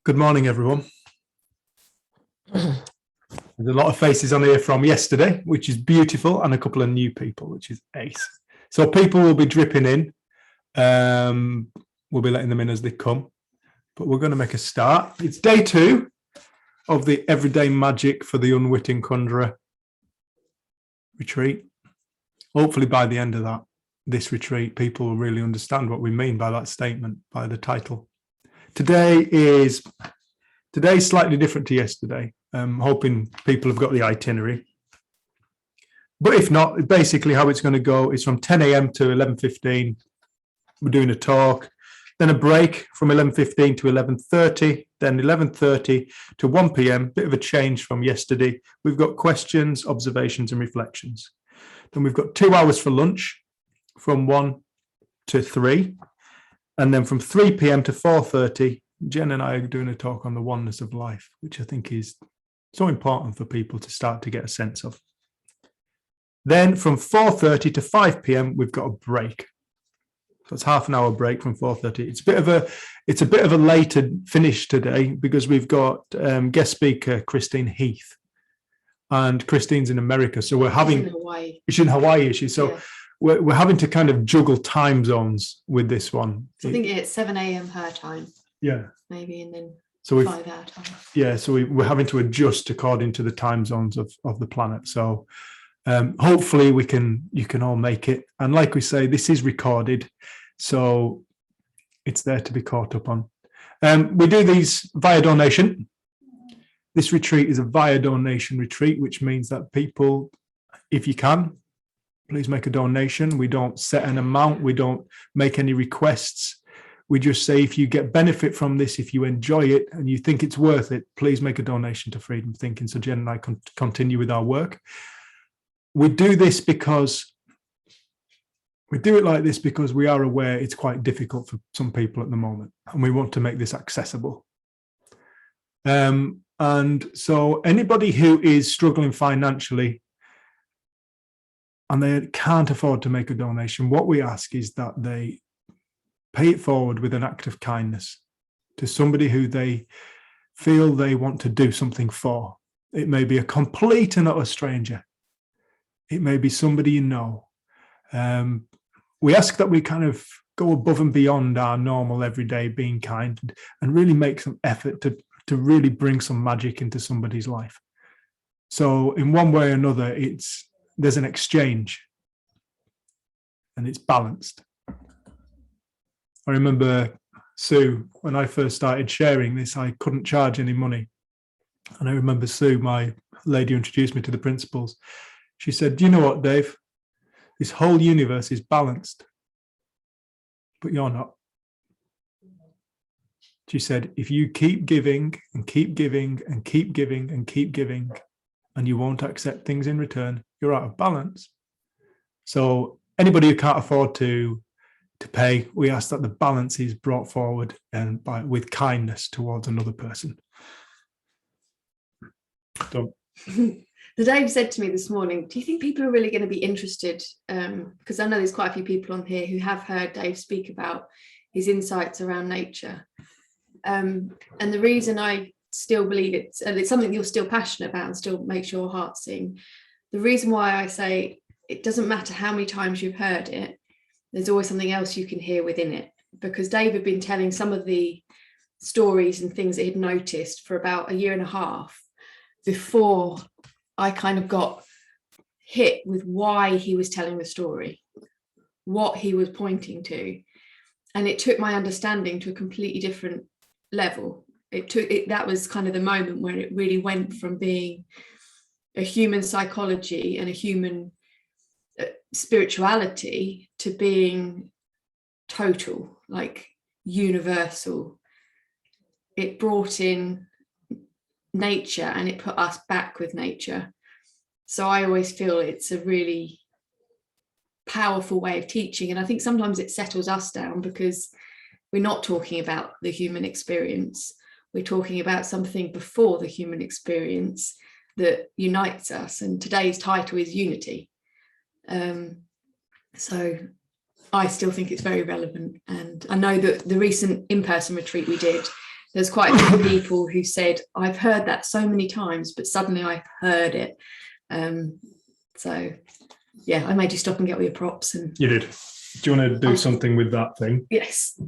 Good morning, everyone. There's a lot of faces on here from yesterday, which is beautiful, and a couple of new people, which is ace. So people will be dripping in. We'll be letting them in as they come, but we're going to make a start. It's day 2 of the Everyday Magic for the Unwitting Conjurer retreat. Hopefully by the end of this retreat, people will really understand what we mean by that statement, by the title. Today's slightly different to yesterday. I'm hoping people have got the itinerary. But if not, basically how it's going to go is from 10 a.m. to 11:15. We're doing a talk, then a break from 11:15 to 11:30, then 11:30 to 1 p.m. Bit of a change from yesterday. We've got questions, observations, and reflections. Then we've got 2 hours for lunch from 1 to 3. And then from 3 p.m. to 4:30, Jen and I are doing a talk on the oneness of life, which I think is so important for people to start to get a sense of. Then from 4:30 to 5 p.m, we've got a break. So it's half an hour break from 4:30. It's a bit of a later finish today because we've got guest speaker Christine Heath, and Christine's in America, so we're having she's in Hawaii, is she? So yeah. We're having to kind of juggle time zones with this one. So I think it's 7 a.m. her time. Yeah, maybe, and then so 5 our time. Yeah, so we're having to adjust according to the time zones of the planet. So hopefully you can all make it. And like we say, this is recorded, so it's there to be caught up on. We do these via donation. This retreat is a via donation retreat, which means that people, if you can, please make a donation. We don't set an amount. We don't make any requests. We just say, if you get benefit from this, if you enjoy it and you think it's worth it, please make a donation to Freedom Thinking so Jen and I can continue with our work. We do this because we do it like this because we are aware it's quite difficult for some people at the moment, and we want to make this accessible. And so anybody who is struggling financially and they can't afford to make a donation, what we ask is that they pay it forward with an act of kindness to somebody who they feel they want to do something for. It may be a complete and utter stranger. It may be somebody you know. We ask that we kind of go above and beyond our normal everyday being kind and really make some effort to really bring some magic into somebody's life. So in one way or another, there's an exchange and it's balanced. I remember, Sue, when I first started sharing this, I couldn't charge any money. And I remember Sue, my lady who introduced me to the principles, she said, "Do you know what, Dave? This whole universe is balanced, but you're not." She said, if you keep giving and keep giving and keep giving and keep giving, and you won't accept things in return, you're out of balance. So anybody who can't afford to pay, we ask that the balance is brought forward and with kindness towards another person. So, Dave said to me this morning, do you think people are really going to be interested? Because I know there's quite a few people on here who have heard Dave speak about his insights around nature. And the reason I still believe it's something you're still passionate about and still makes your heart sing. The reason why I say it doesn't matter how many times you've heard it, there's always something else you can hear within it, because Dave had been telling some of the stories and things that he'd noticed for about a year and a half before I kind of got hit with why he was telling the story, what he was pointing to. And it took my understanding to a completely different level. That was kind of the moment where it really went from being a human psychology and a human spirituality to being total, like universal. It brought in nature and it put us back with nature. So I always feel it's a really powerful way of teaching, and I think sometimes it settles us down because we're not talking about the human experience, we're talking about something before the human experience that unites us, and today's title is Unity. So I still think it's very relevant, and I know that the recent in-person retreat we did, there's quite a few people who said, I've heard that so many times, but suddenly I've heard it. So yeah, I made you stop and get all your props. And you did. Do you want to do something with that thing? Yes.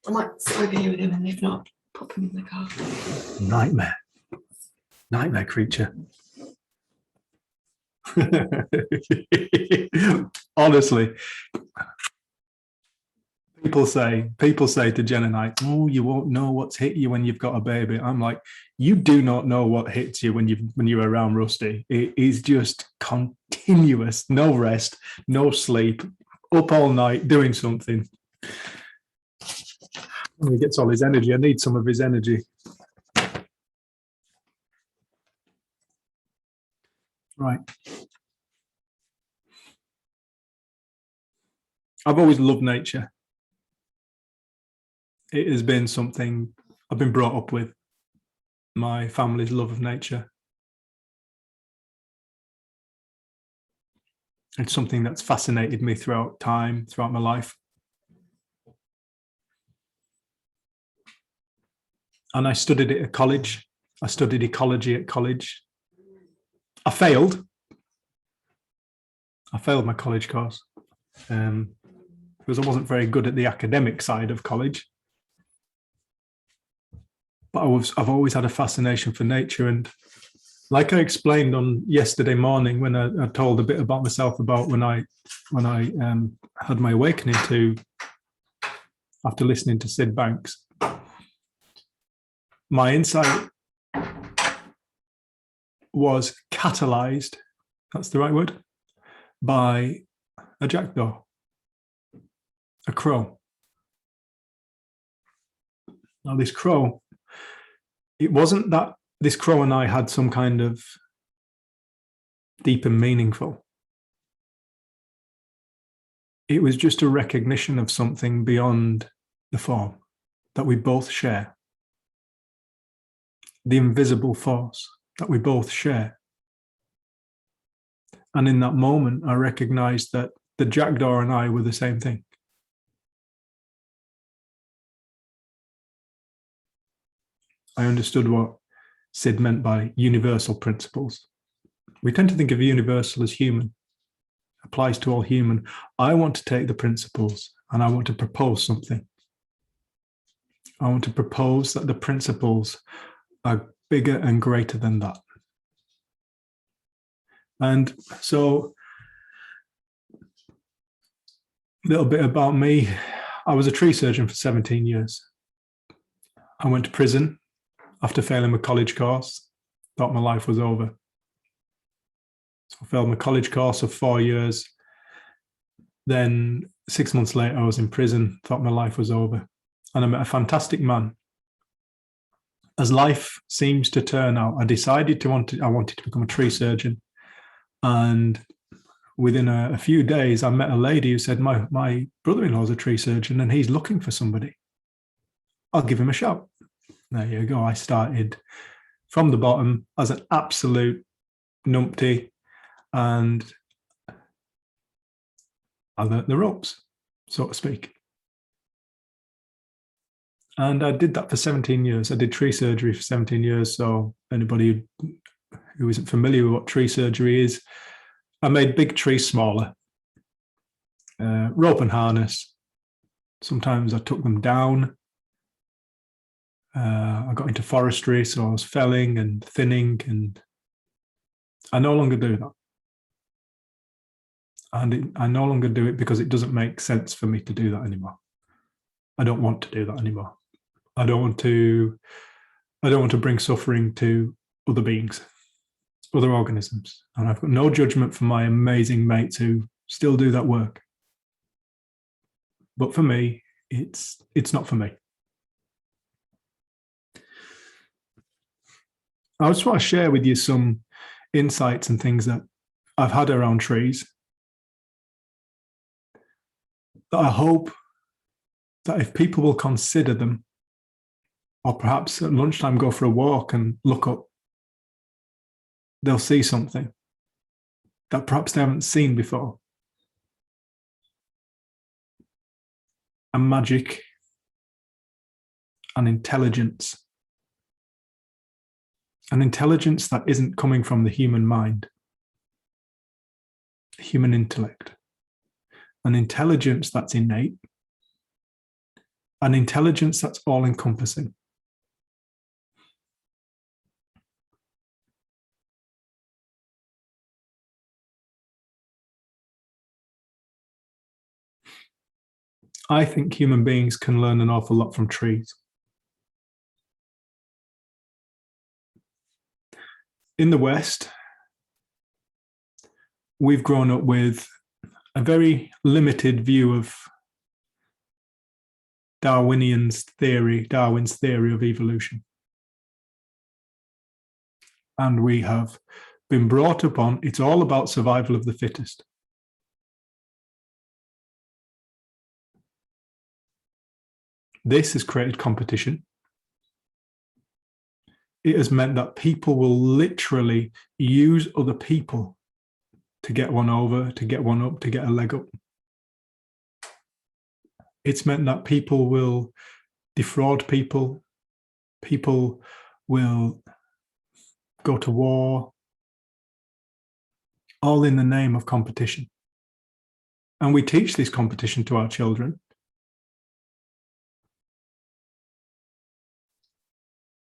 I might sit over here with him, and if not, pop him in the car. Nightmare creature. Honestly, people say to Jen and I, oh, you won't know what's hit you when you've got a baby. I'm like, you do not know what hits you when you're around Rusty. It is just continuous, no rest, no sleep, up all night doing something. When he gets all his energy, I need some of his energy. Right. I've always loved nature. It has been something I've been brought up with. My family's love of nature. It's something that's fascinated me throughout my life. And I studied it at college. I studied ecology at college. I failed my college course because I wasn't very good at the academic side of college. But I've always had a fascination for nature. And like I explained on yesterday morning, when I told a bit about myself about when I had my awakening after listening to Sid Banks, my insight was catalyzed, that's the right word, by a jackdaw, a crow. Now this crow, it wasn't that this crow and I had some kind of deep and meaningful. It was just a recognition of something beyond the form that we both share. The invisible force that we both share. And in that moment, I recognized that the jackdaw and I were the same thing. I understood what Sid meant by universal principles. We tend to think of universal as human, applies to all human. I want to take the principles and I want to propose something. I want to propose that the principles are bigger and greater than that. And so, a little bit about me. I was a tree surgeon for 17 years. I went to prison after failing my college course, thought my life was over. So I failed my college course of 4 years. Then 6 months later, I was in prison, thought my life was over. And I met a fantastic man. As life seems to turn out, I decided I wanted to become a tree surgeon. And within a few days, I met a lady who said, my brother-in-law is a tree surgeon and he's looking for somebody. I'll give him a shout. There you go. I started from the bottom as an absolute numpty, and I learnt the ropes, so to speak. And I did that for 17 years. I did tree surgery for 17 years. So anybody who isn't familiar with what tree surgery is, I made big trees smaller, rope and harness. Sometimes I took them down. I got into forestry, so I was felling and thinning, and I no longer do that. And I no longer do it because it doesn't make sense for me to do that anymore. I don't want to do that anymore. I don't want to bring suffering to other beings, other organisms. And I've got no judgment for my amazing mates who still do that work. But for me, it's not for me. I just want to share with you some insights and things that I've had around trees that I hope that if people will consider them, or perhaps at lunchtime go for a walk and look up, they'll see something that perhaps they haven't seen before. A magic, an intelligence. An intelligence that isn't coming from the human mind, human intellect. An intelligence that's innate. An intelligence that's all-encompassing. I think human beings can learn an awful lot from trees. In the West, we've grown up with a very limited view of Darwin's theory of evolution. And we have been brought up on, it's all about survival of the fittest. This has created competition. It has meant that people will literally use other people to get one over, to get one up, to get a leg up. It's meant that people will defraud people. People will go to war, all in the name of competition. And we teach this competition to our children.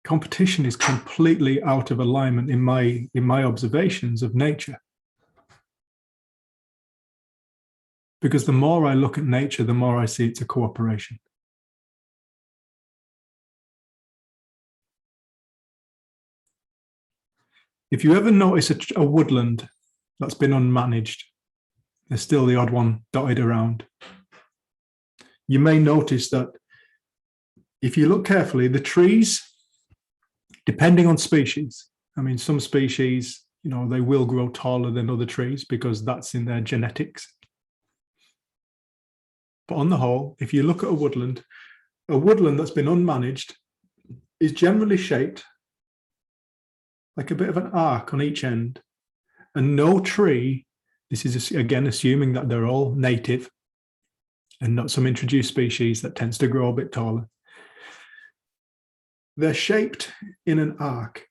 Competition is completely out of alignment in my observations of nature. Because the more I look at nature, the more I see it's a cooperation. If you ever notice a woodland that's been unmanaged, there's still the odd one dotted around, you may notice that if you look carefully, the trees, depending on species, I mean, some species, they will grow taller than other trees because that's in their genetics. But on the whole, if you look at a woodland that's been unmanaged is generally shaped like a bit of an arc on each end. And no tree, this is again assuming that they're all native and not some introduced species that tends to grow a bit taller. They're shaped in an arc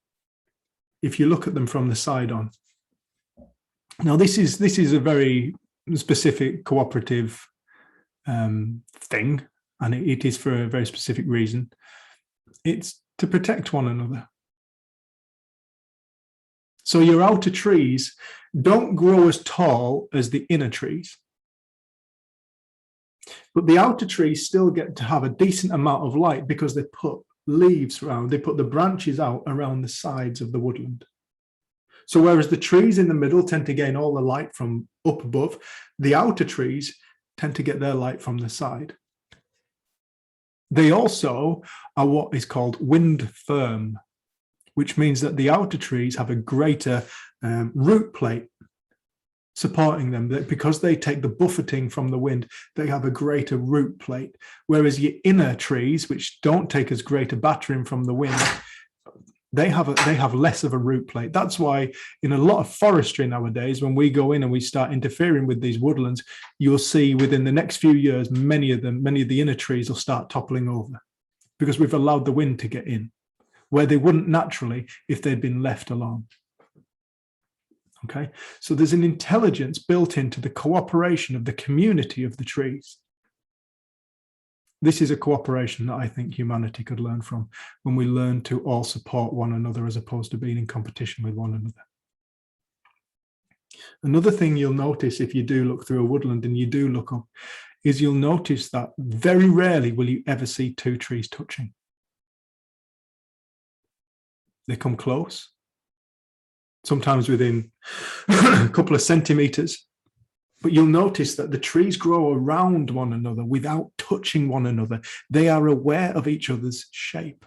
if you look at them from the side on. Now, this is a very specific cooperative thing, and it is for a very specific reason. It's to protect one another. So your outer trees don't grow as tall as the inner trees. But the outer trees still get to have a decent amount of light because they put leaves around, they put the branches out around the sides of the woodland. So whereas the trees in the middle tend to gain all the light from up above, the outer trees tend to get their light from the side. They also are what is called wind firm, which means that the outer trees have a greater root plate supporting them, that because they take the buffeting from the wind, they have a greater root plate. Whereas your inner trees, which don't take as great a battering from the wind, they have less of a root plate. That's why in a lot of forestry nowadays, when we go in and we start interfering with these woodlands, you'll see within the next few years, many of the inner trees will start toppling over because we've allowed the wind to get in, where they wouldn't naturally if they'd been left alone. Okay, so there's an intelligence built into the cooperation of the community of the trees. This is a cooperation that I think humanity could learn from when we learn to all support one another as opposed to being in competition with one another. Another thing you'll notice if you do look through a woodland and you do look up is you'll notice that very rarely will you ever see two trees touching. They come close, sometimes within a couple of centimeters, but you'll notice that the trees grow around one another without touching one another. They are aware of each other's shape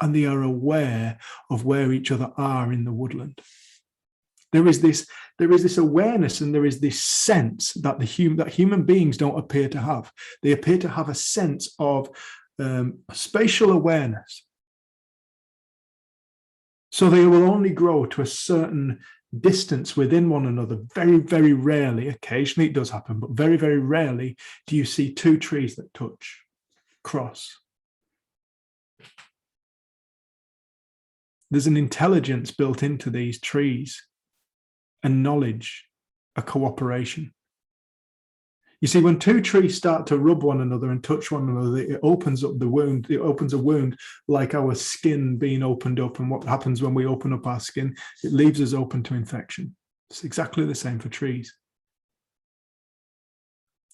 and they are aware of where each other are in the woodland. There is this awareness and there is this sense that that human beings don't appear to have. They appear to have a sense of spatial awareness. So they will only grow to a certain distance within one another. Very, very rarely, occasionally it does happen, but very, very rarely do you see two trees that touch, cross. There's an intelligence built into these trees, a knowledge, a cooperation. You see, when two trees start to rub one another and touch one another, it opens up the wound. It opens a wound like our skin being opened up. And what happens when we open up our skin? It leaves us open to infection. It's exactly the same for trees.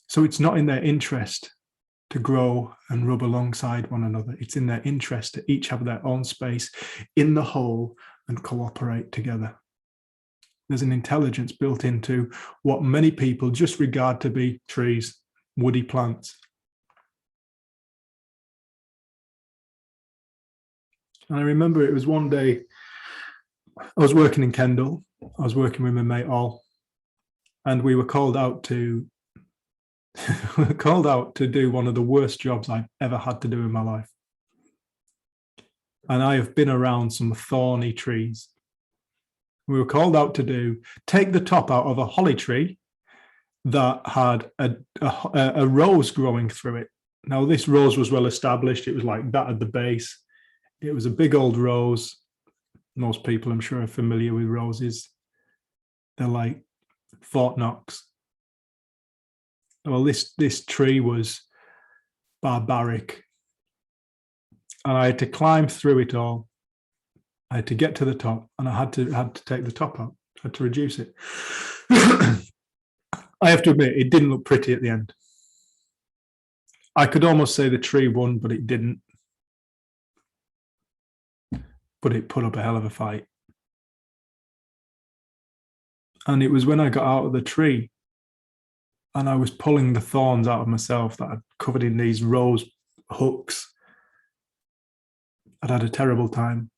So it's not in their interest to grow and rub alongside one another. It's in their interest to each have their own space in the whole and cooperate together. There's an intelligence built into what many people just regard to be trees, woody plants. And I remember it was one day, I was working in Kendal. I was working with my mate Al, and we were called out to do one of the worst jobs I've ever had to do in my life. And I have been around some thorny trees. We were called out to take the top out of a holly tree that had a rose growing through it. Now, this rose was well established. It was like that at the base. It was a big old rose. Most people, I'm sure, are familiar with roses. They're like Fort Knox. Well, this tree was barbaric. And I had to climb through it all. I had to get to the top, and I had to take the top out. I had to reduce it. I have to admit, it didn't look pretty at the end. I could almost say the tree won, but it didn't. But it put up a hell of a fight. And it was when I got out of the tree and I was pulling the thorns out of myself that I'd covered in these rose hooks. I'd had a terrible time.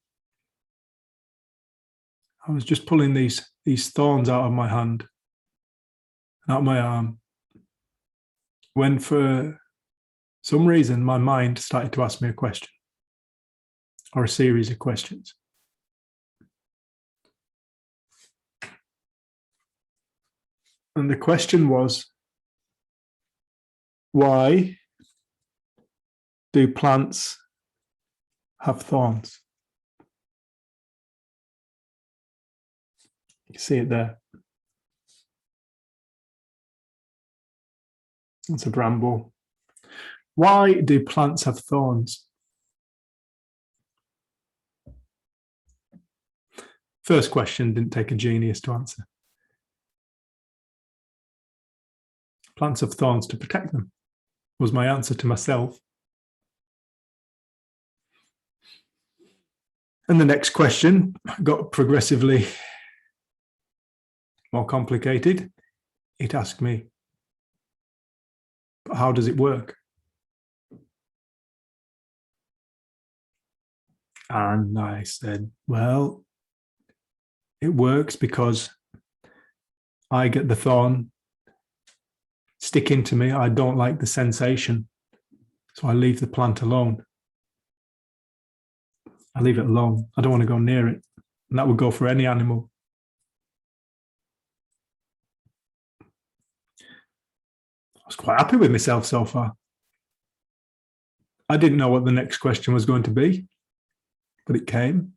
I was just pulling these thorns out of my hand and out of my arm, when for some reason my mind started to ask me a question, or a series of questions. And the question was, why do plants have thorns? You see it there. It's a bramble. Why do plants have thorns? First question didn't take a genius to answer. Plants have thorns to protect them, was my answer to myself. And the next question got progressively more complicated. It asked me, but how does it work? And I said, well, it works because I get the thorn stick into me. I don't like the sensation, so I leave the plant alone. I leave it alone. I don't want to go near it. And that would go for any animal. I was quite happy with myself so far. I didn't know what the next question was going to be, but it came.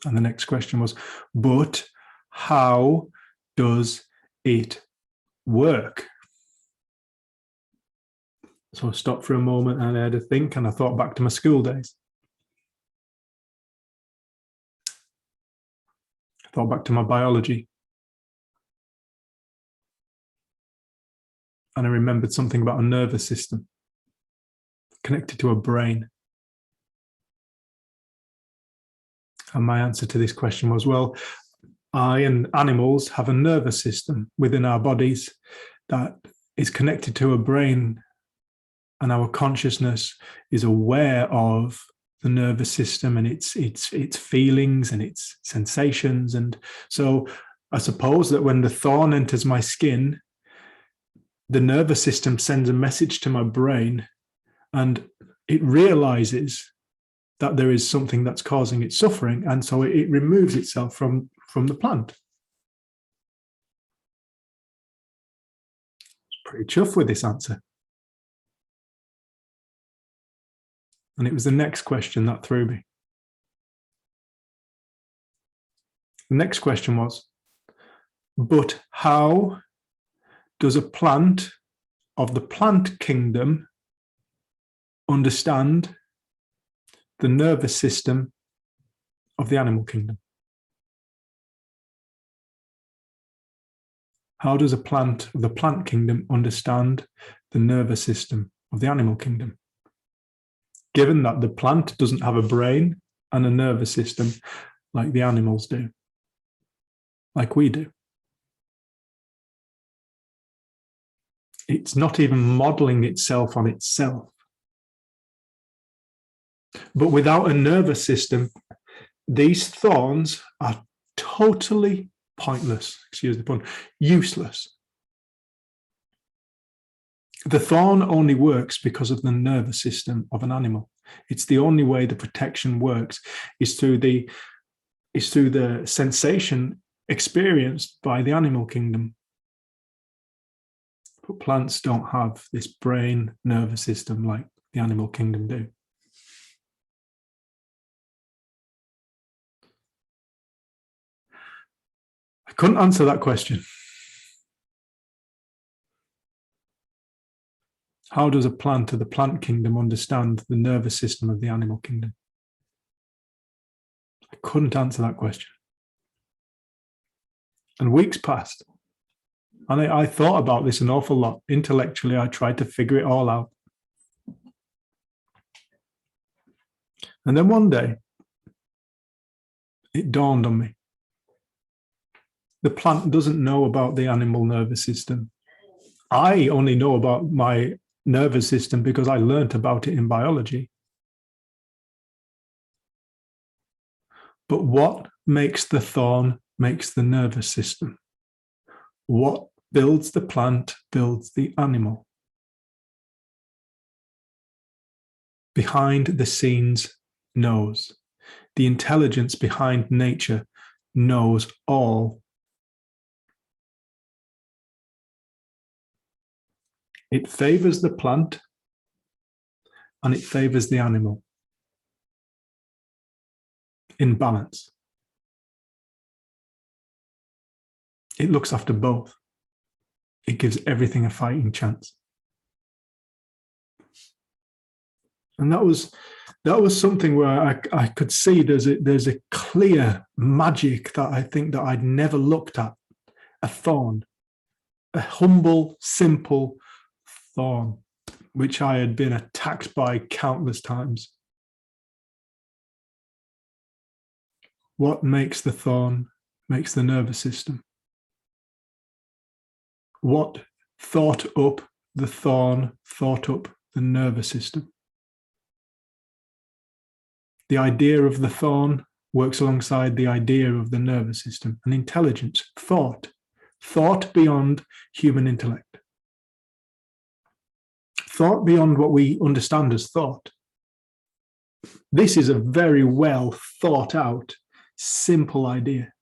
And the next question was, but how does it work? So I stopped for a moment and I had to think, and I thought back to my school days. I thought back to my biology. And I remembered something about a nervous system connected to a brain. And my answer to this question was, well, I and animals have a nervous system within our bodies that is connected to a brain, and our consciousness is aware of the nervous system and its feelings and its sensations. And so I suppose that when the thorn enters my skin, the nervous system sends a message to my brain, and it realizes that there is something that's causing it suffering, and so it removes itself from the plant. I was pretty chuffed with this answer. And it was the next question that threw me. The next question was, but how does a plant of the plant kingdom understand the nervous system of the animal kingdom? How does a plant of the plant kingdom understand the nervous system of the animal kingdom? Given that the plant doesn't have a brain and a nervous system like the animals do, like we do. It's not even modeling itself on itself. But without a nervous system, these thorns are totally pointless, excuse the pun, useless. The thorn only works because of the nervous system of an animal. It's the only way the protection works is through the sensation experienced by the animal kingdom. But plants don't have this brain nervous system like the animal kingdom do. I couldn't answer that question. How does a plant of the plant kingdom understand the nervous system of the animal kingdom? I couldn't answer that question. And weeks passed. And I thought about this an awful lot. Intellectually, I tried to figure it all out. And then one day, it dawned on me. The plant doesn't know about the animal nervous system. I only know about my nervous system because I learnt about it in biology. But what makes the thorn makes the nervous system. What builds the plant builds the animal. Behind the scenes knows. The intelligence behind nature knows all. It favors the plant and it favors the animal in balance. It looks after both. It gives everything a fighting chance. And that was something where I could see there's a clear magic that I think that I'd never looked at. A thorn, a humble, simple thorn, which I had been attacked by countless times. What makes the thorn makes the nervous system. What thought up the thorn thought up the nervous system. The idea of the thorn works alongside the idea of the nervous system, and intelligence, thought beyond human intellect. Thought beyond what we understand as thought. This is a very well thought out, simple idea,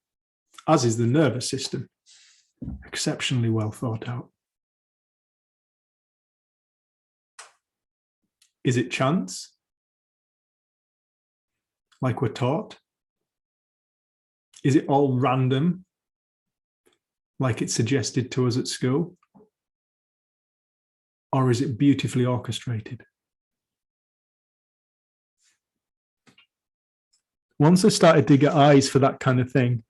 as is the nervous system, exceptionally well thought out. Is it chance? Like we're taught? Is it all random? Like it's suggested to us at school? Or is it beautifully orchestrated? Once I started to get eyes for that kind of thing,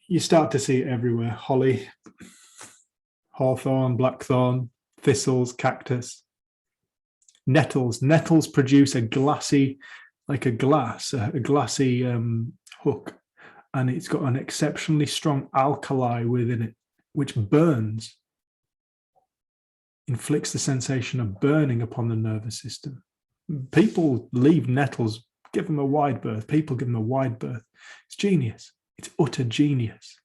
you start to see it everywhere. Holly, hawthorn, blackthorn, thistles, cactus, nettles. Nettles produce a glassy, like a glassy hook, and it's got an exceptionally strong alkali within it, which burns, inflicts the sensation of burning upon the nervous system. People leave nettles, give them a wide berth. People give them a wide berth. It's genius. It's utter genius.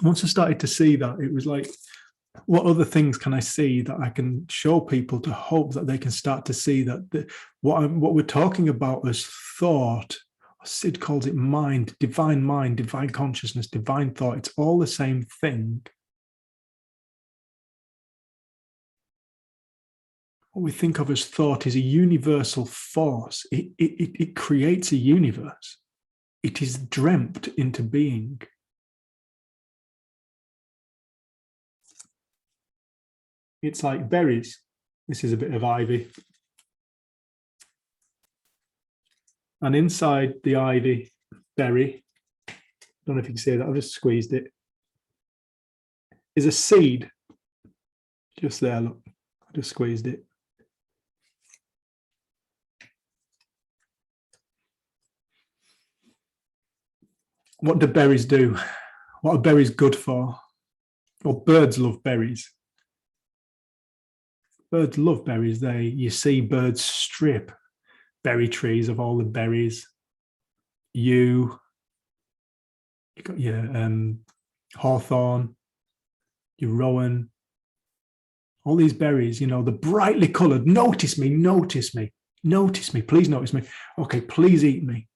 Once I started to see that, it was like, what other things can I see that I can show people to hope that they can start to see that what we're talking about as thought, Sid calls it mind, divine consciousness, divine thought. It's all the same thing. what we think of as thought is a universal force. It creates a universe. It is dreamt into being. It's like berries. This is a bit of ivy. And inside the ivy berry, I don't know if you can see that, I've just squeezed it, is a seed. Just there, look, I just squeezed it. What do berries do? What are berries good for? Well, birds love berries. Birds love berries. You see birds strip berry trees of all the berries. You got your hawthorn, your rowan, all these berries, you know, the brightly coloured. Notice me, notice me, notice me, please notice me. Okay, please eat me.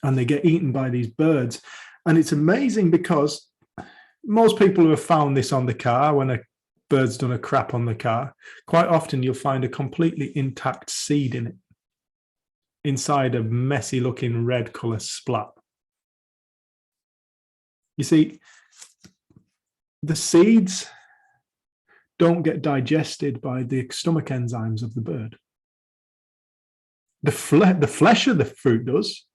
And they get eaten by these birds. And it's amazing because most people who have found this on the car, when a bird's done a crap on the car, quite often you'll find a completely intact seed in it, inside a messy looking red colour splat. You see, the seeds don't get digested by the stomach enzymes of the bird. The flesh of the fruit does.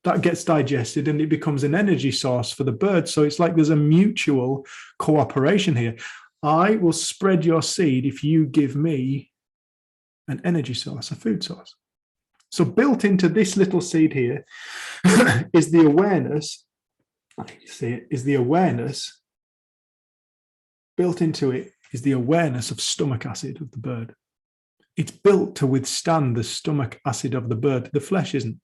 That gets digested and it becomes an energy source for the bird. So it's like there's a mutual cooperation here. I will spread your seed if you give me an energy source, a food source. So built into this little seed here is the awareness. You see it is the awareness. Built into it is the awareness of stomach acid of the bird. It's built to withstand the stomach acid of the bird. The flesh isn't.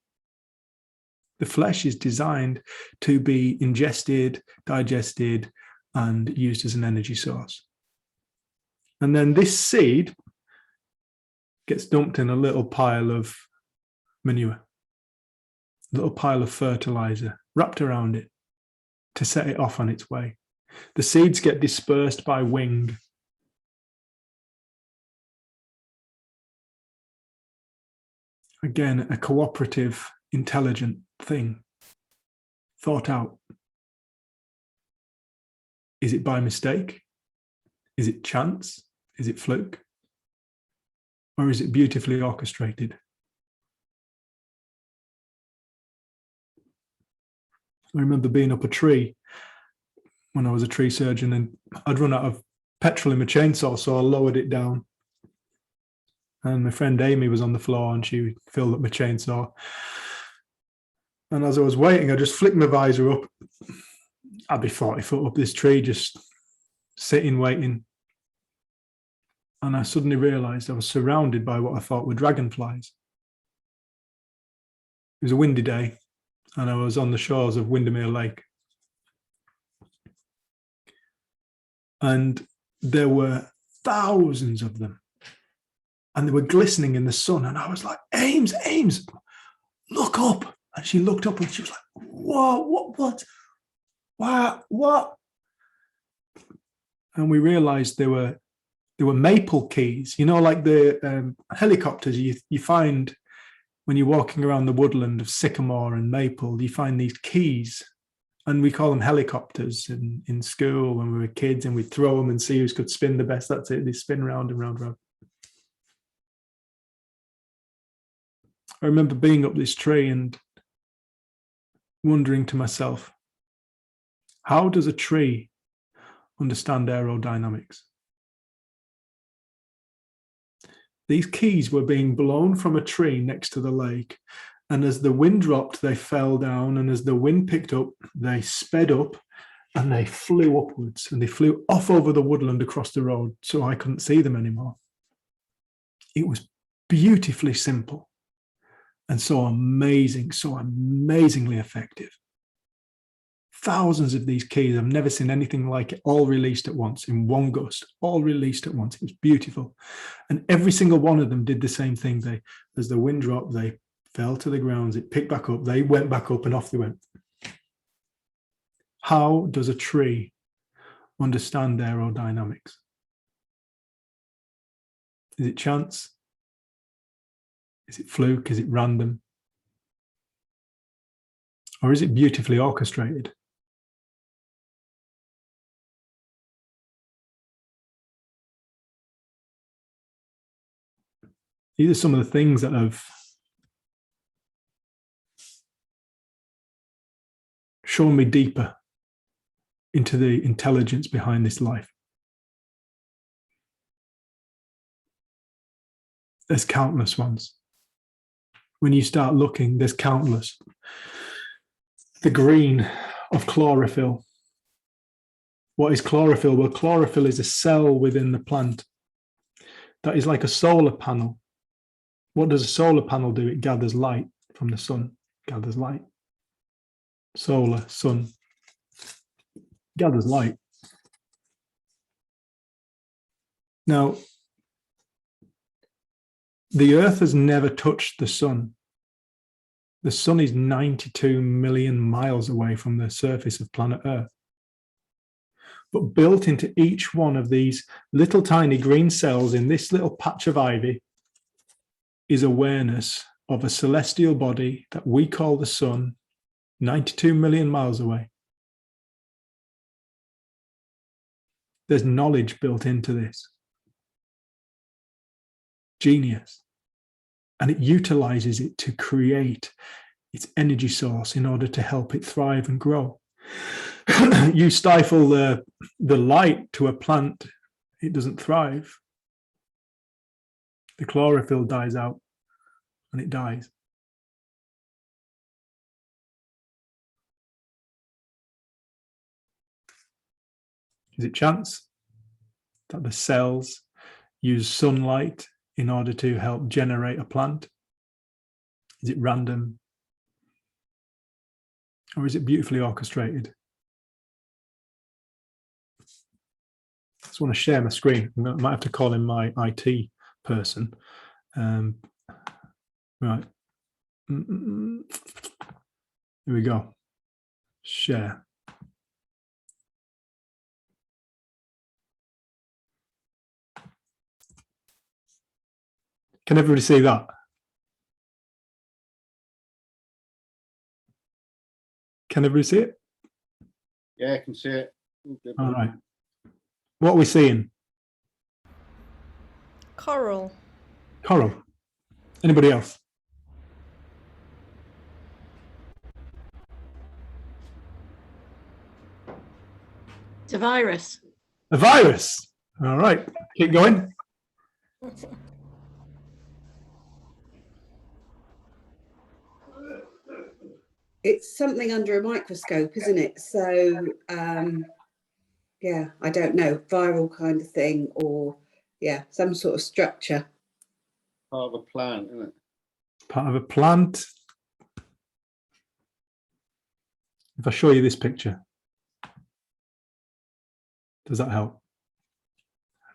The flesh is designed to be ingested, digested, and used as an energy source. And then this seed gets dumped in a little pile of manure, a little pile of fertilizer wrapped around it to set it off on its way. The seeds get dispersed by wing. Again, a cooperative, intelligent thing, thought out. Is it by mistake? Is it chance? Is it fluke? Or is it beautifully orchestrated? I remember being up a tree when I was a tree surgeon, and I'd run out of petrol in my chainsaw, so I lowered it down. And my friend Amy was on the floor and she filled up my chainsaw. And as I was waiting, I just flicked my visor up. I'd be 40 foot up this tree, just sitting, waiting. And I suddenly realized I was surrounded by what I thought were dragonflies. It was a windy day, and I was on the shores of Windermere Lake. And there were thousands of them. And they were glistening in the sun. And I was like, Ames, look up. And she looked up and she was like, whoa, what? And we realized they were maple keys, you know, like the helicopters you find when you're walking around the woodland of sycamore and maple. You find these keys, and we call them helicopters in school when we were kids, and we'd throw them and see who could spin the best. That's it. They spin round and round and round. I remember being up this tree and wondering to myself, how does a tree understand aerodynamics? These keys were being blown from a tree next to the lake, and as the wind dropped, they fell down, and as the wind picked up, they sped up and they flew upwards, and they flew off over the woodland across the road, so I couldn't see them anymore. It was beautifully simple and so amazing, so amazingly effective. Thousands of these keys. I've never seen anything like it, all released at once in one gust, all released at once. It was beautiful. And every single one of them did the same thing. As the wind dropped, they fell to the ground, it picked back up, they went back up, and off they went. How does a tree understand aerodynamics? Is it chance? Is it fluke? Is it random? Or is it beautifully orchestrated? These are some of the things that have shown me deeper into the intelligence behind this life. There's countless ones. When you start looking, there's countless. The green of chlorophyll. What is chlorophyll? Well, chlorophyll is a cell within the plant that is like a solar panel. What does a solar panel do? It gathers light from the sun, gathers light. Solar, sun, gathers light. Now, the Earth has never touched the sun. The sun is 92 million miles away from the surface of planet Earth. But built into each one of these little tiny green cells in this little patch of ivy is awareness of a celestial body that we call the sun, 92 million miles away. There's knowledge built into this. Genius. And it utilizes it to create its energy source in order to help it thrive and grow. You stifle the light to a plant, it doesn't thrive. The chlorophyll dies out and it dies. Is it chance that the cells use sunlight in order to help generate a plant? Is it random? Or is it beautifully orchestrated? I just want to share my screen. I might have to call in my IT person. Right. Here we go. Share. Can everybody see that? Can everybody see it? Yeah, I can see it. All right. What are we seeing? Coral. Coral. Anybody else? It's a virus. A virus. All right. Keep going. It's something under a microscope, isn't it? So, yeah, I don't know, viral kind of thing, or yeah, some sort of structure. Part of a plant, isn't it? Part of a plant. If I show you this picture, does that help?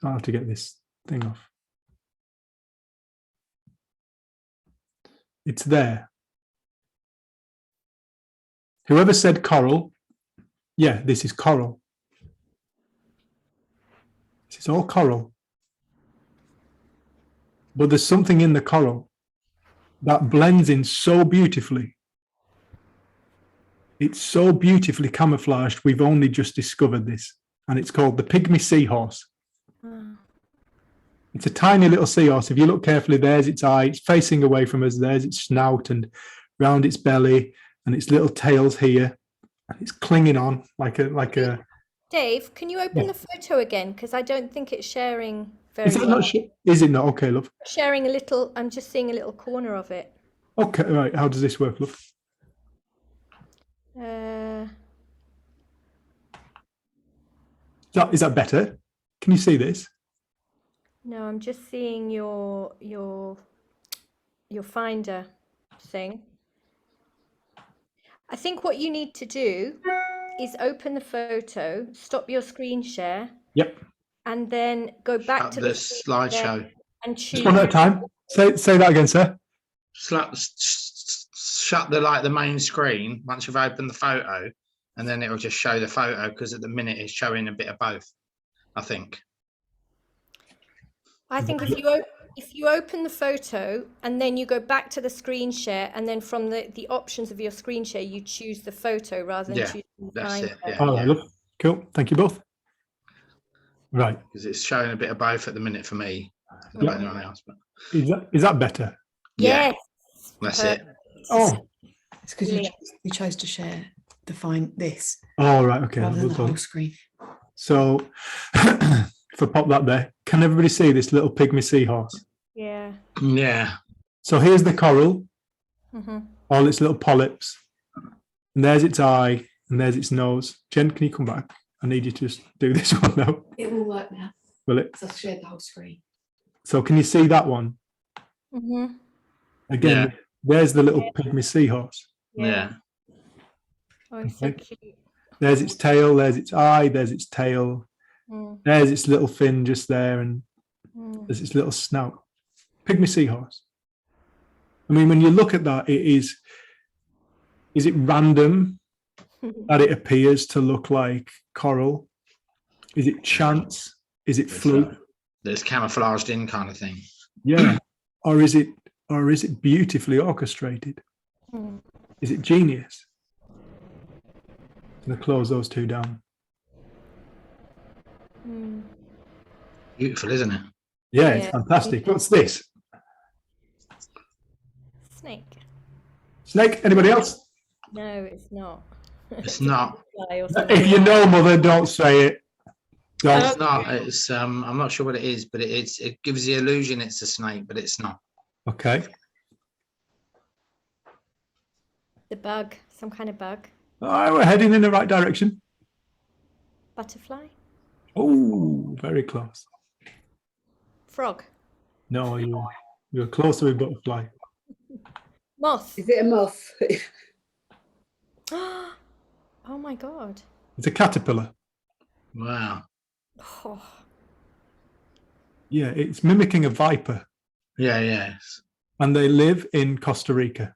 I don't have to get this thing off. It's there. Whoever said coral, yeah, this is coral. This is all coral. But there's something in the coral that blends in so beautifully. It's so beautifully camouflaged, we've only just discovered this. And it's called the Pygmy Seahorse. It's a tiny little seahorse. If you look carefully, there's its eye. It's facing away from us. There's its snout and round its belly and its little tails here. And it's clinging on like a. Dave, can you open the photo again? Because I don't think it's sharing very Is that well. not? Is it not? Okay, love. Sharing a little. I'm just seeing a little corner of it. Okay, right. How does this work, love? Is that better? Can you see this? No, I'm just seeing your Finder thing. I think what you need to do is open the photo, stop your screen share. Yep. And then go back Shut to the screen slideshow. and choose. Just one at a time. Say that again, sir. Shut the main screen once you've opened the photo, and then it'll just show the photo, because at the minute it's showing a bit of both, I think. I think if you open the photo and then you go back to the screen share, and then from the options of your screen share, you choose the photo rather than Yeah, choosing the that's time it. code. Yeah, All right, look, cool. Thank you both. Right. because it's showing a bit of both at the minute for me. I don't know about anyone else, but Is that better? yeah, Yes. that's it. Oh, It's because Brilliant. you chose to share this all right. Okay. rather than well the done. whole screen. So, if I pop that there, can everybody see this little pygmy seahorse? Yeah. Yeah, So here's the coral, Mm-hmm. all its little polyps, and there's its eye, and there's its nose. Jen, can you come back? I need you to just do this one now. It will work now Will it? because I've shared the whole screen. So can you see that one? Mm-hmm. Again, Yeah. there's the little pygmy seahorse. Yeah. Oh, it's so Okay. cute. There's its tail, there's its eye, there's its tail, Mm. there's its little fin just there, and Mm. there's its little snout. Pygmy seahorse. I mean, when you look at that, is it random that it appears to look like coral? Is it chance? Is it fluke? It's camouflaged in kind of thing. Yeah. Or is it beautifully orchestrated? Mm. Is it genius? I'm going to close those two down. Mm. Beautiful, isn't it? Yeah, it's Yeah. fantastic. What's this? Snake. Snake? Anybody else? No, it's not. It's not. Fly or something. If you know, mother, don't say it. Don't. It's not. It's I'm not sure what it is, but it gives the illusion it's a snake, but it's not. Okay. The bug, some kind of bug. All right, we're heading in the right direction. Butterfly. Oh, very close. Frog. No, you're close to a butterfly. Moth. Is it a moth? Oh my god. It's a caterpillar. Wow. Oh. Yeah, it's mimicking a viper, Yeah, yes. and they live in Costa Rica.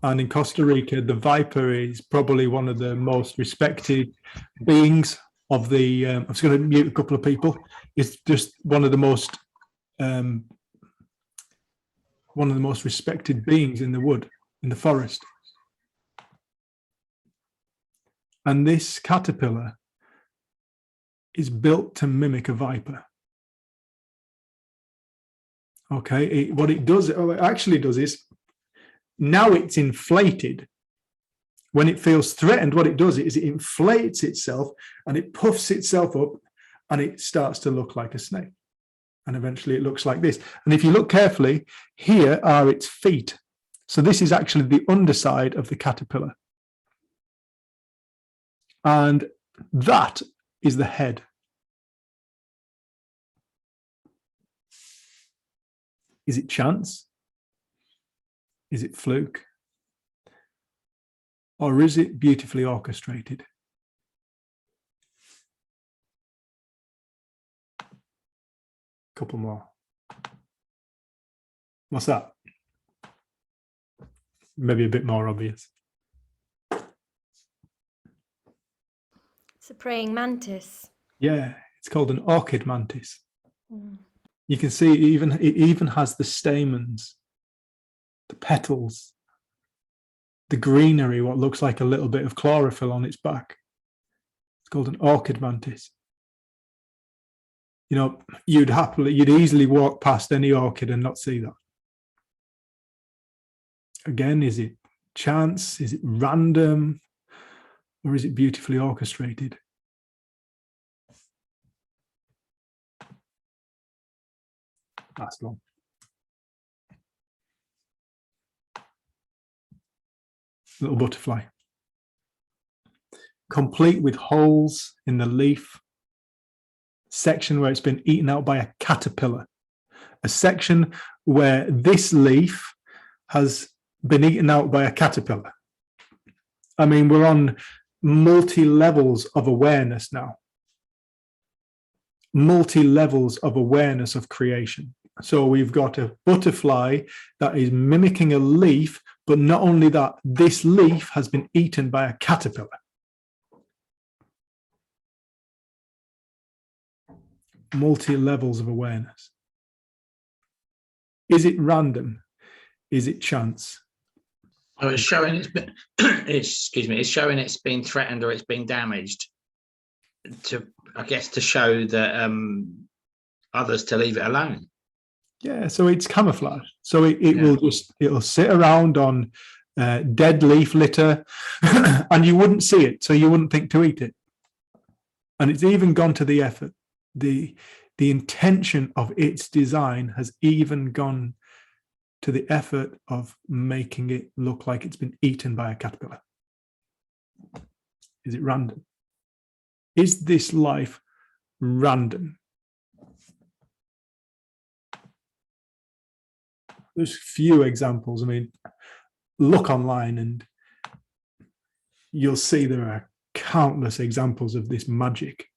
And in Costa Rica, the viper is probably one of the most respected beings of the. I'm just going to mute a couple of people. It's just one of the most respected beings in the wood, in the forest. And this caterpillar is built to mimic a viper. Okay, what it actually does is, now it's inflated. When it feels threatened, what it does is it inflates itself and it puffs itself up and it starts to look like a snake. And eventually it looks like this. And if you look carefully, here are its feet. So this is actually the underside of the caterpillar. And that is the head. Is it chance? Is it fluke? Or is it beautifully orchestrated? Couple more. What's that? Maybe a bit more obvious. It's a praying mantis. Yeah, it's called an orchid mantis. Mm. You can see it even has the stamens, the petals, the greenery, what looks like a little bit of chlorophyll on its back. It's called an orchid mantis. You know, you'd easily walk past any orchid and not see that. Again, is it chance? Is it random? Or is it beautifully orchestrated? Last one. Little butterfly. Complete with holes in the leaf. Section where it's been eaten out by a caterpillar. A section where this leaf has been eaten out by a caterpillar. I mean, we're on multi-levels of awareness now. Multi-levels of awareness of creation. So we've got a butterfly that is mimicking a leaf, but not only that, this leaf has been eaten by a caterpillar. Multi-levels of awareness. Is it random? Is it chance? So it's showing it's been, excuse me, it's showing it's been threatened or it's been damaged to, I guess, to show that others to leave it alone. Yeah, so it's camouflage. So it Yeah. will just, it'll sit around on dead leaf litter and you wouldn't see it, so you wouldn't think to eat it. And it's even gone to the effort. The intention of its design has even gone to the effort of making it look like it's been eaten by a caterpillar. Is it random? Is this life random? There's few examples. I mean, look online and you'll see there are countless examples of this magic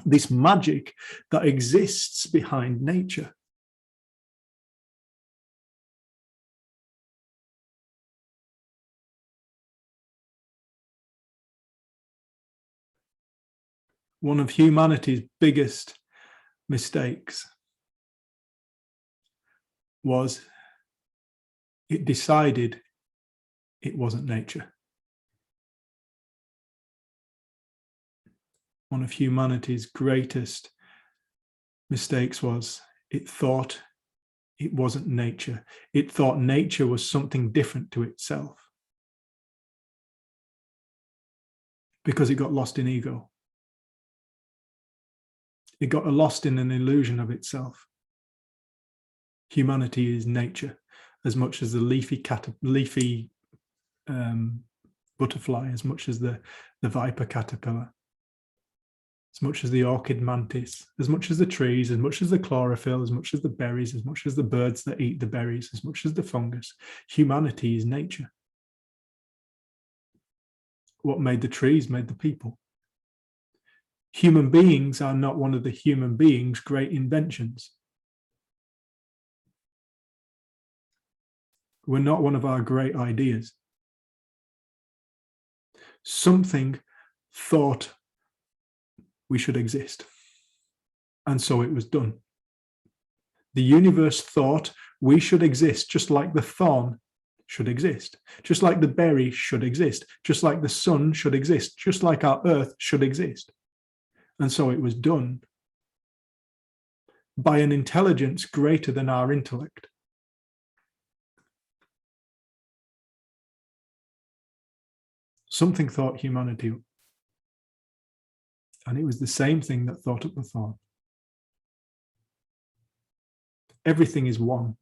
that exists behind nature. One of humanity's biggest mistakes was it decided it wasn't nature. One of humanity's greatest mistakes was it thought it wasn't nature. It thought nature was something different to itself because it got lost in ego. It got lost in an illusion of itself. Humanity is nature as much as the leafy butterfly, as much as the viper caterpillar, as much as the orchid mantis, as much as the trees, as much as the chlorophyll, as much as the berries, as much as the birds that eat the berries, as much as the fungus. Humanity is nature. What made the trees made the people. Human beings are not one of the human beings' great inventions. We're not one of our great ideas. Something thought we should exist, and so it was done. The universe thought we should exist, just like the thorn should exist, just like the berry should exist, just like the sun should exist, just like our earth should exist. And so it was done by an intelligence greater than our intellect. Something thought humanity, and it was the same thing that thought up the thorn. Everything is one.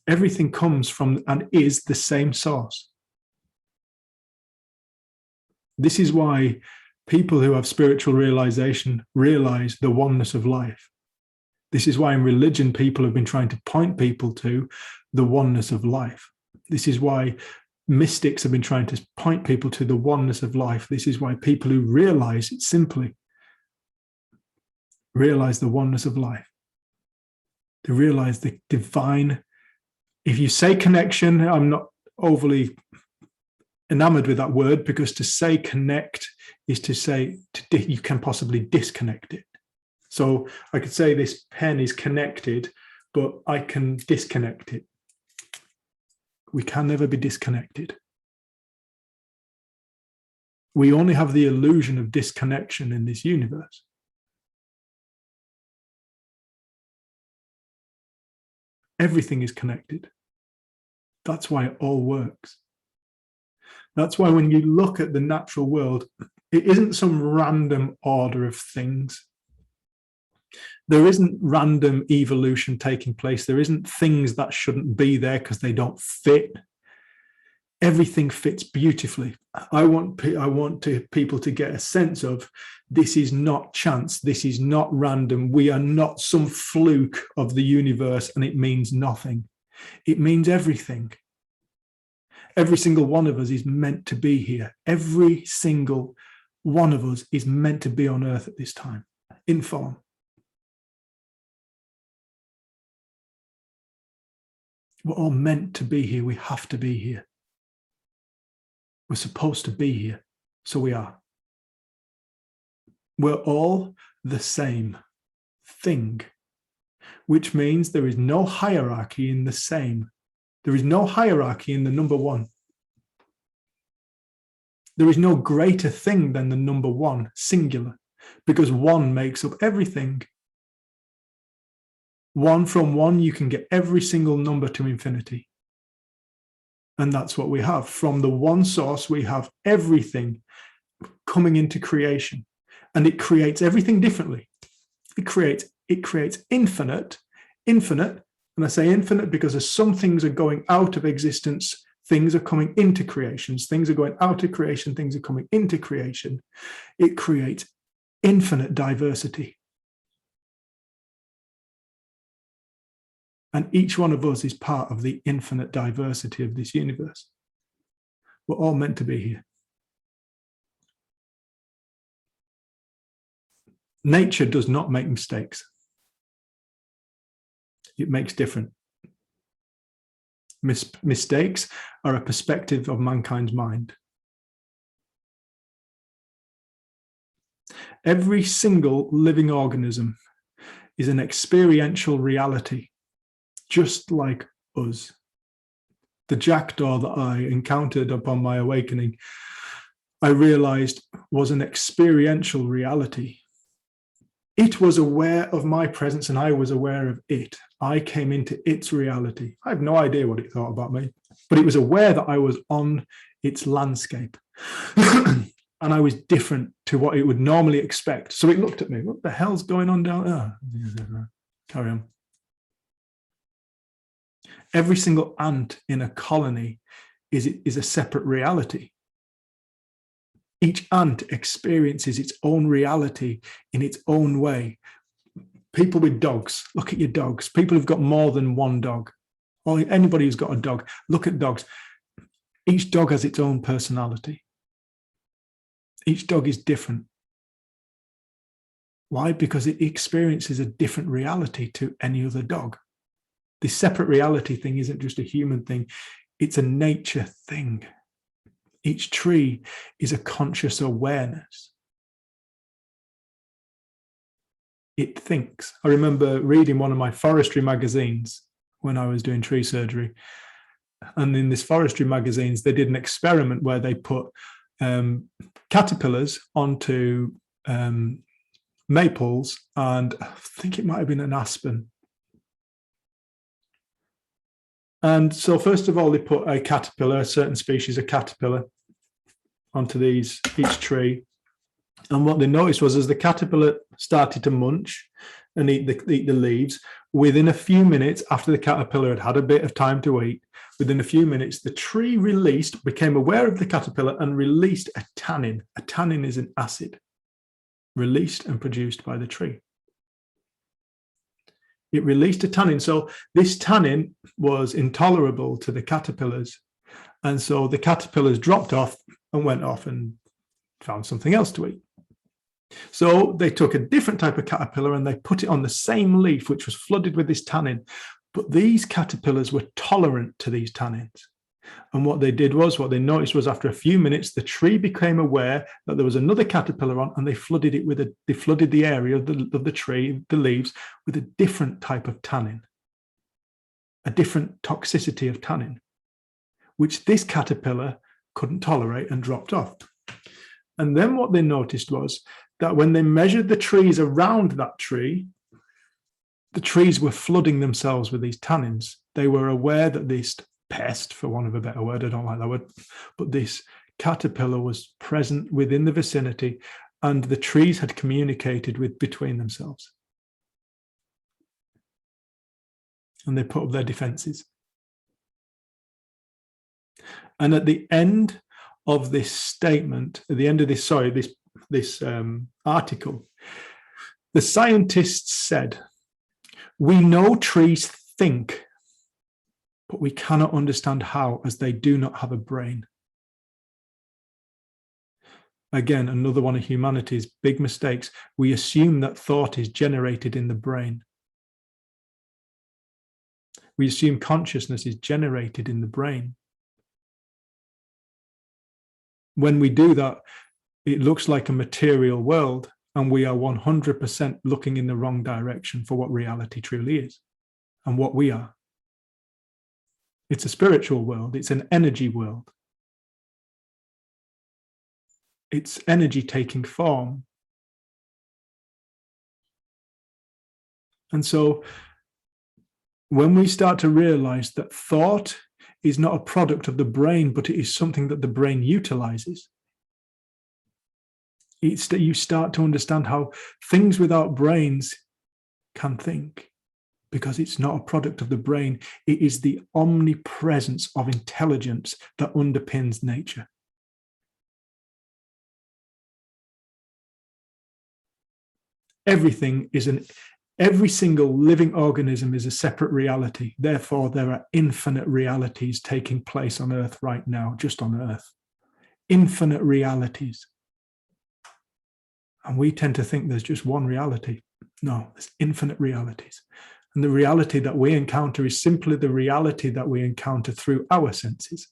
Everything comes from and is the same source. This is why people who have spiritual realization realize the oneness of life. This is why in religion people have been trying to point people to the oneness of life. This is why mystics have been trying to point people to the oneness of life. This is why people who realize it simply realize the oneness of life. They realize the divine. If you say connection, I'm not overly enamored with that word, because to say connect is to say you can possibly disconnect it. So I could say this pen is connected, but I can disconnect it. We can never be disconnected. We only have the illusion of disconnection in this universe. Everything is connected. That's why it all works. That's why when you look at the natural world, it isn't some random order of things. There isn't random evolution taking place. There isn't things that shouldn't be there because they don't fit. Everything fits beautifully. I want people to get a sense of this is not chance. This is not random. We are not some fluke of the universe and it means nothing. It means everything. Every single one of us is meant to be here. Every single one of us is meant to be on earth at this time, in form. We're all meant to be here. We have to be here. We're supposed to be here, so we are. We're all the same thing, which means there is no hierarchy in the same. There is no hierarchy in the number one. There is no greater thing than the number one, singular, because one makes up everything. One from one, you can get every single number to infinity. And that's what we have. From the one source, we have everything coming into creation. And it creates everything differently. It creates infinite, and I say infinite because as some things are going out of existence, things are coming into creations, things are going out of creation, things are coming into creation. It creates infinite diversity. And each one of us is part of the infinite diversity of this universe. We're all meant to be here. Nature does not make mistakes. It makes different. Mistakes are a perspective of mankind's mind. Every single living organism is an experiential reality, just like us. The jackdaw that I encountered upon my awakening, I realized was an experiential reality. It was aware of my presence and I was aware of it. I came into its reality. I have no idea what it thought about me, but it was aware that I was on its landscape. And I was different to what it would normally expect. So it looked at me, what the hell's going on down there? Carry on. Every single ant in a colony is a separate reality. Each ant experiences its own reality in its own way. People with dogs, look at your dogs. People who've got more than one dog, or anybody who's got a dog, look at dogs. Each dog has its own personality. Each dog is different. Why? Because it experiences a different reality to any other dog. This separate reality thing isn't just a human thing, it's a nature thing. Each tree is a conscious awareness. It thinks. I remember reading one of my forestry magazines when I was doing tree surgery. And in this forestry magazines, they did an experiment where they put caterpillars onto maples, and I think it might have been an aspen. And so first of all, they put a caterpillar, a certain species of caterpillar, onto each tree. And what they noticed was as the caterpillar started to munch and eat the leaves, within a few minutes after the caterpillar had had a bit of time to eat, within a few minutes, the tree became aware of the caterpillar and released a tannin. A tannin is an acid released and produced by the tree. It released a tannin. So this tannin was intolerable to the caterpillars. And so the caterpillars dropped off and went off and found something else to eat. So they took a different type of caterpillar and they put it on the same leaf, which was flooded with this tannin. But these caterpillars were tolerant to these tannins. And what they noticed was after a few minutes, the tree became aware that there was another caterpillar on, and they flooded the area of the tree, the leaves, with a different type of tannin, a different toxicity of tannin, which this caterpillar couldn't tolerate and dropped off. And then what they noticed was that when they measured the trees around that tree, the trees were flooding themselves with these tannins. They were aware that this pest, for want of a better word, I don't like that word, but this caterpillar was present within the vicinity, and the trees had communicated between themselves. And they put up their defenses. And at the end of this statement, at the end of this article, the scientists said, "We know trees think, but we cannot understand how, as they do not have a brain." Again, another one of humanity's big mistakes. We assume that thought is generated in the brain. We assume consciousness is generated in the brain. When we do that, it looks like a material world, And we are 100% looking in the wrong direction for what reality truly is and what we are. It's a spiritual world. It's an energy world. It's energy taking form. And so when we start to realize that thought is not a product of the brain, but it is something that the brain utilizes, it's that you start to understand how things without brains can think, because it's not a product of the brain. It is the omnipresence of intelligence that underpins nature. Everything is every single living organism is a separate reality. Therefore, there are infinite realities taking place on Earth right now, just on Earth. Infinite realities. And we tend to think there's just one reality. No, there's infinite realities. And the reality that we encounter is simply the reality that we encounter through our senses.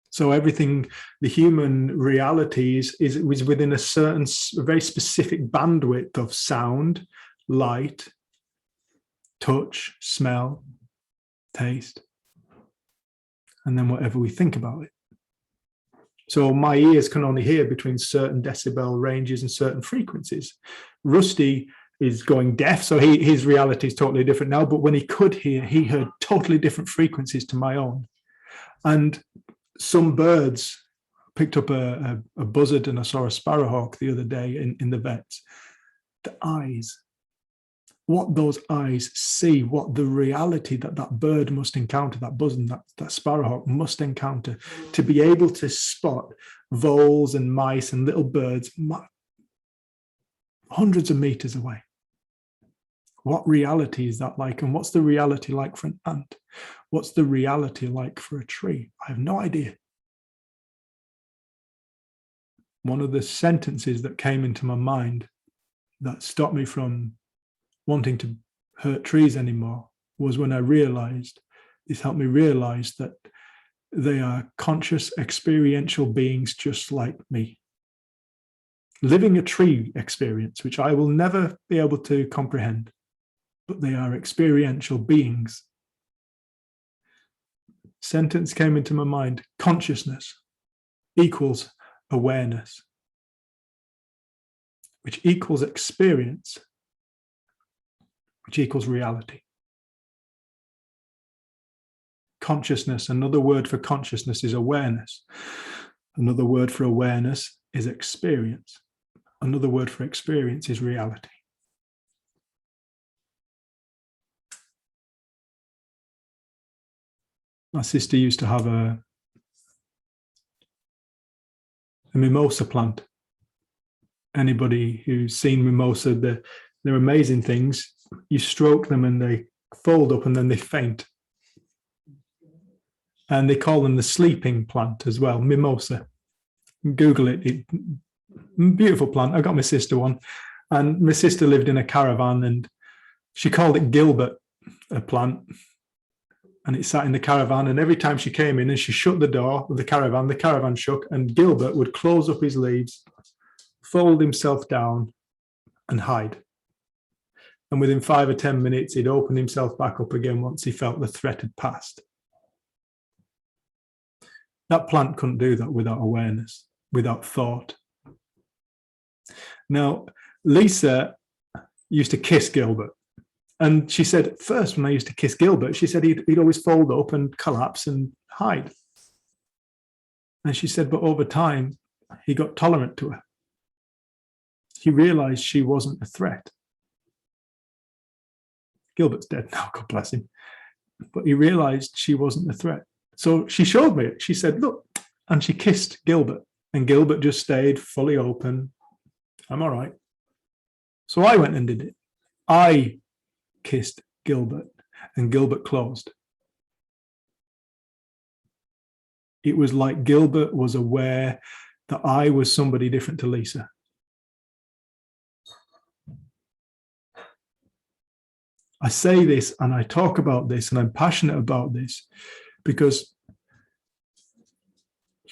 So everything, the human reality is within a certain, very specific bandwidth of sound, light, touch, smell, taste, and then whatever we think about it. So my ears can only hear between certain decibel ranges and certain frequencies. Rusty is going deaf, so his reality is totally different now. But when he could hear, he heard totally different frequencies to my own. And some birds, picked up a buzzard and I saw a sparrowhawk the other day in the vets. The eyes, what those eyes see, what the reality that bird must encounter, that buzzard, that sparrowhawk must encounter, to be able to spot voles and mice and little birds hundreds of meters away. What reality is that like? And what's the reality like for an ant? What's the reality like for a tree? I have no idea. One of the sentences that came into my mind that stopped me from wanting to hurt trees anymore was when I realized, this helped me realize that they are conscious, experiential beings just like me. Living a tree experience, which I will never be able to comprehend, but they are experiential beings. Sentence came into my mind: consciousness equals awareness, which equals experience, which equals reality. Consciousness, another word for consciousness is awareness. Another word for awareness is experience. Another word for experience is reality. My sister used to have a mimosa plant. Anybody who's seen mimosa, they're amazing things. You stroke them and they fold up and then they faint. And they call them the sleeping plant as well, mimosa. Google it. Beautiful plant. I got my sister one. And my sister lived in a caravan and she called it Gilbert, a plant. And it sat in the caravan, and every time she came in and she shut the door of the caravan shook, and Gilbert would close up his leaves, fold himself down and hide. And within 5 or 10 minutes, he'd open himself back up again once he felt the threat had passed. That plant couldn't do that without awareness, without thought. Now, Lisa used to kiss Gilbert. And she said, at first, when I used to kiss Gilbert, she said he'd always fold up and collapse and hide. And she said, but over time, he got tolerant to her. He realized she wasn't a threat. Gilbert's dead now, God bless him. But he realized she wasn't a threat. So she showed me it. She said, look, and she kissed Gilbert. And Gilbert just stayed fully open. I'm all right. So I went and did it. I kissed Gilbert and Gilbert closed. It was like Gilbert was aware that I was somebody different to Lisa. I say this and I talk about this and I'm passionate about this because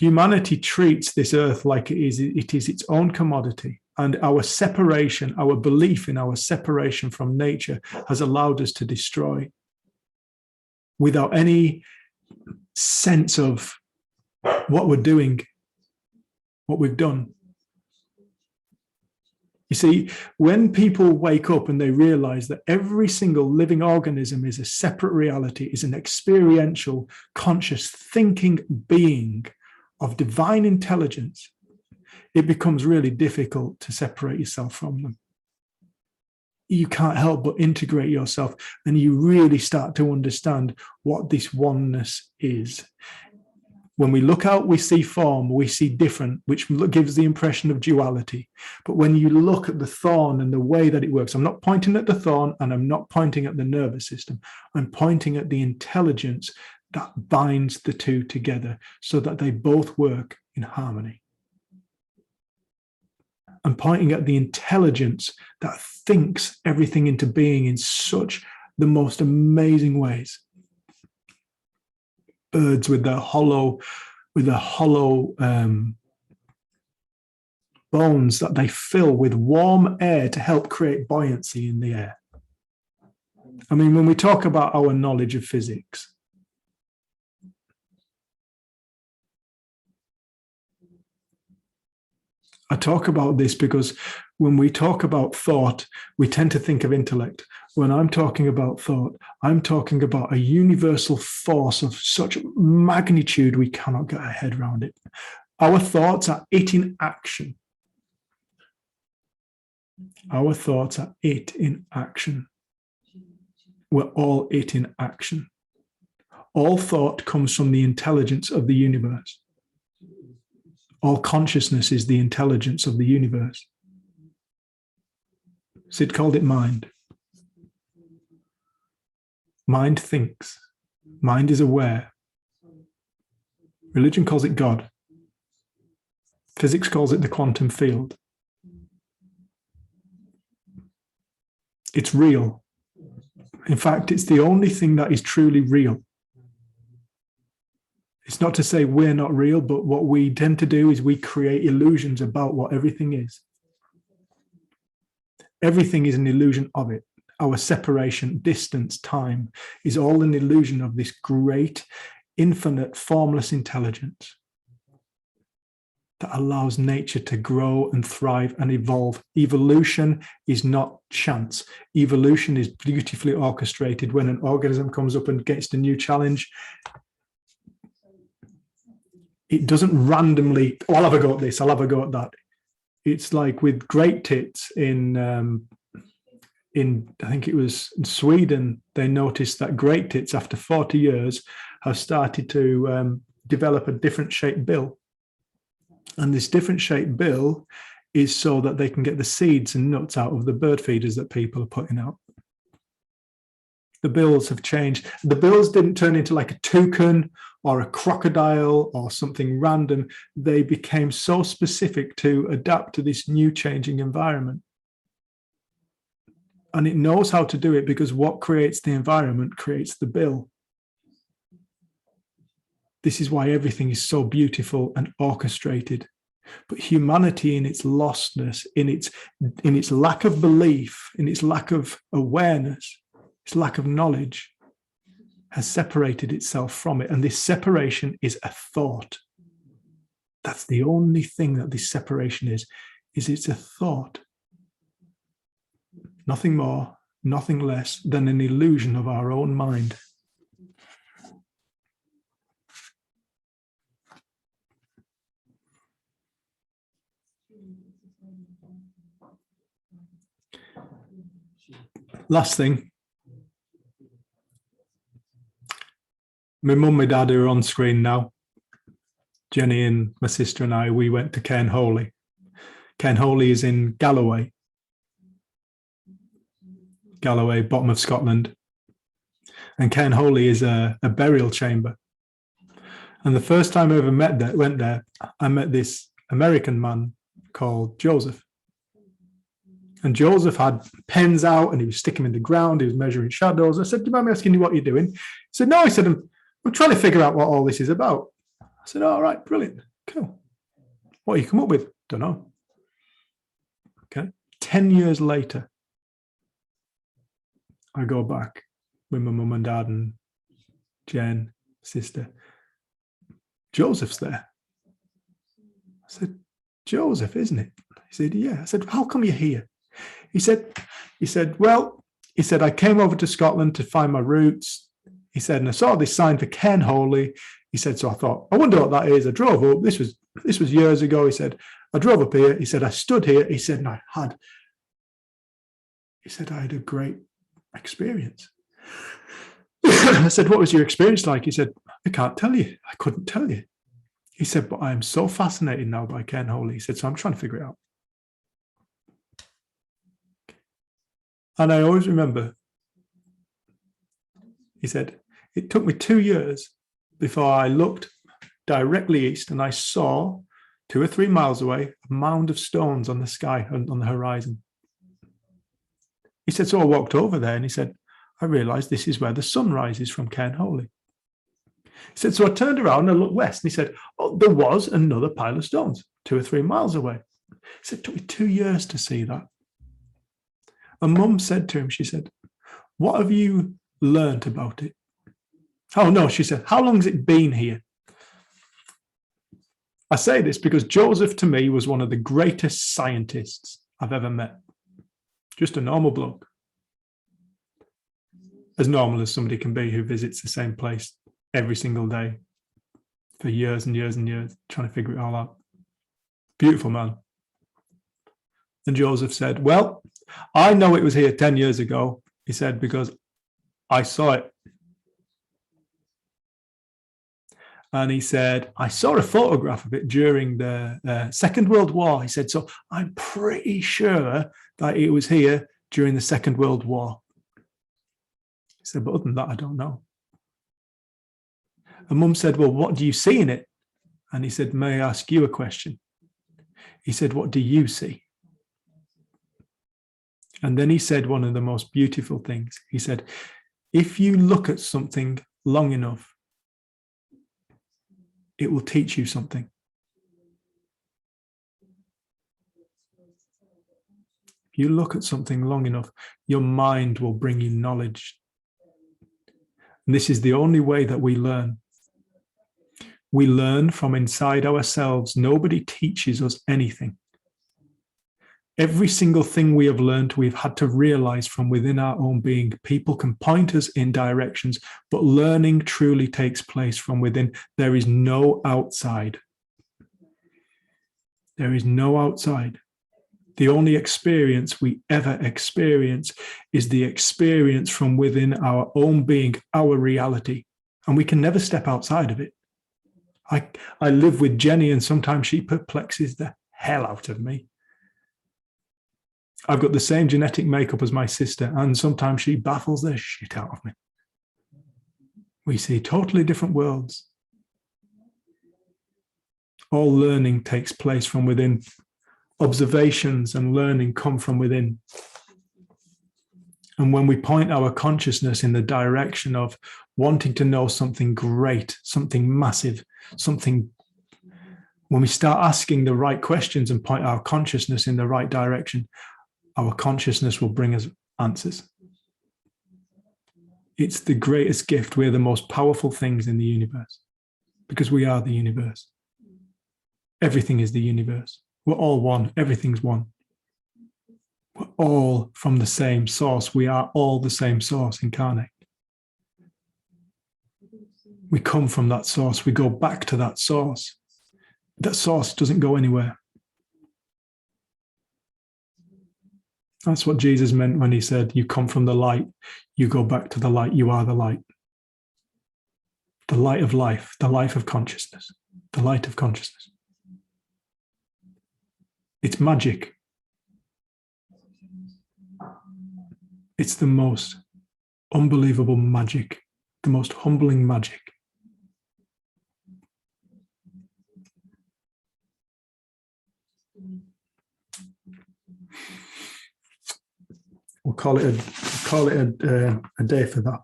Humanity treats this earth like it is its own commodity, and our separation, our belief in our separation from nature has allowed us to destroy without any sense of what we're doing, what we've done. You see, when people wake up and they realize that every single living organism is a separate reality, is an experiential, conscious, thinking being of divine intelligence, it becomes really difficult to separate yourself from them. You can't help but integrate yourself, and you really start to understand what this oneness is. When we look out, we see form, we see different, which gives the impression of duality. But when you look at the thorn and the way that it works, I'm not pointing at the thorn and I'm not pointing at the nervous system. I'm pointing at the intelligence that binds the two together so that they both work in harmony. I'm pointing at the intelligence that thinks everything into being in such the most amazing ways. Birds with their hollow bones that they fill with warm air to help create buoyancy in the air. I mean, when we talk about our knowledge of physics, I talk about this because when we talk about thought, we tend to think of intellect. When I'm talking about thought, I'm talking about a universal force of such magnitude we cannot get our head around it. Our thoughts are it in action. Our thoughts are it in action. We're all it in action. All thought comes from the intelligence of the universe. All consciousness is the intelligence of the universe. Sid called it mind. Mind thinks. Mind is aware. Religion calls it God. Physics calls it the quantum field. It's real. In fact, it's the only thing that is truly real. It's not to say we're not real, but what we tend to do is we create illusions about what everything is. Everything is an illusion of it. Our separation, distance, time is all an illusion of this great, infinite, formless intelligence that allows nature to grow and thrive and evolve. Evolution is not chance. Evolution is beautifully orchestrated. When an organism comes up and gets a new challenge, it doesn't randomly, oh, I'll have a go at this, I'll have a go at that. It's like with great tits in I think it was in Sweden, they noticed that great tits after 40 years have started to develop a different shaped bill. And this different shaped bill is so that they can get the seeds and nuts out of the bird feeders that people are putting out. The bills have changed. The bills didn't turn into like a toucan or a crocodile or something random. They became so specific to adapt to this new changing environment. And it knows how to do it because what creates the environment creates the bill. This is why everything is so beautiful and orchestrated. But humanity, in its lostness, in its lack of belief, in its lack of awareness, its lack of knowledge, has separated itself from it. And this separation is a thought. That's the only thing that this separation is it's a thought. Nothing more, nothing less than an illusion of our own mind. Last thing. My mum and dad are on screen now. Jenny and my sister and I, we went to Cairn Holy. Cairn Holy is in Galloway. Galloway, bottom of Scotland. And Cairn Holy is a burial chamber. And the first time I ever went there, I met this American man called Joseph. And Joseph had pens out and he was sticking them in the ground. He was measuring shadows. I said, do you mind me asking you what you're doing? He said, no. He said, I'm trying to figure out what all this is about. I said, all right, brilliant. Cool. What you come up with? Don't know. Okay. 10 years later, I go back with my mum and dad and Jen, sister. Joseph's there. I said, Joseph, isn't it? He said, yeah. I said, how come you're here? He said, well, he said, I came over to Scotland to find my roots. He said, and I saw this sign for Ken Holy. He said, so I thought, I wonder what that is. I drove up. This was years ago. He said, I drove up here. He said, I stood here. He said, and I had a great experience. I said, what was your experience like? He said, I can't tell you. I couldn't tell you. He said, but I am so fascinated now by Ken Holy. He said, so I'm trying to figure it out. And I always remember, he said, it took me 2 years before I looked directly east and I saw 2 or 3 miles away a mound of stones on the sky, on the horizon. He said, so I walked over there and he said, I realized this is where the sun rises from Ken Holy. He said, so I turned around and I looked west and he said, oh, there was another pile of stones 2 or 3 miles away. He said, it took me 2 years to see that. And Mum said to him, she said, what have you learned about it? Oh, no, she said, how long has it been here? I say this because Joseph, to me, was one of the greatest scientists I've ever met. Just a normal bloke. As normal as somebody can be who visits the same place every single day for years and years and years, trying to figure it all out. Beautiful man. And Joseph said, well, I know it was here 10 years ago, he said, because I saw it. And he said, I saw a photograph of it during the Second World War. He said, so I'm pretty sure that it was here during the Second World War. He said, but other than that, I don't know. And Mum said, well, what do you see in it? And he said, may I ask you a question? He said, what do you see? And then he said one of the most beautiful things. He said, if you look at something long enough, it will teach you something. If you look at something long enough, your mind will bring you knowledge. And this is the only way that we learn. We learn from inside ourselves. Nobody teaches us anything. Every single thing we have learned, we've had to realize from within our own being. People can point us in directions, but learning truly takes place from within. There is no outside. There is no outside. The only experience we ever experience is the experience from within our own being, our reality. And we can never step outside of it. I live with Jenny and sometimes she perplexes the hell out of me. I've got the same genetic makeup as my sister, and sometimes she baffles the shit out of me. We see totally different worlds. All learning takes place from within. Observations and learning come from within. And when we point our consciousness in the direction of wanting to know something great, something massive, something, when we start asking the right questions and point our consciousness in the right direction, our consciousness will bring us answers. It's the greatest gift. We're the most powerful things in the universe because we are the universe. Everything is the universe. We're all one. Everything's one. We're all from the same source. We are all the same source incarnate. We come from that source. We go back to that source. That source doesn't go anywhere. That's what Jesus meant when he said, you come from the light, you go back to the light, you are the light. The light of life, the life of consciousness, the light of consciousness. It's magic. It's the most unbelievable magic, the most humbling magic. We'll call it a day for that.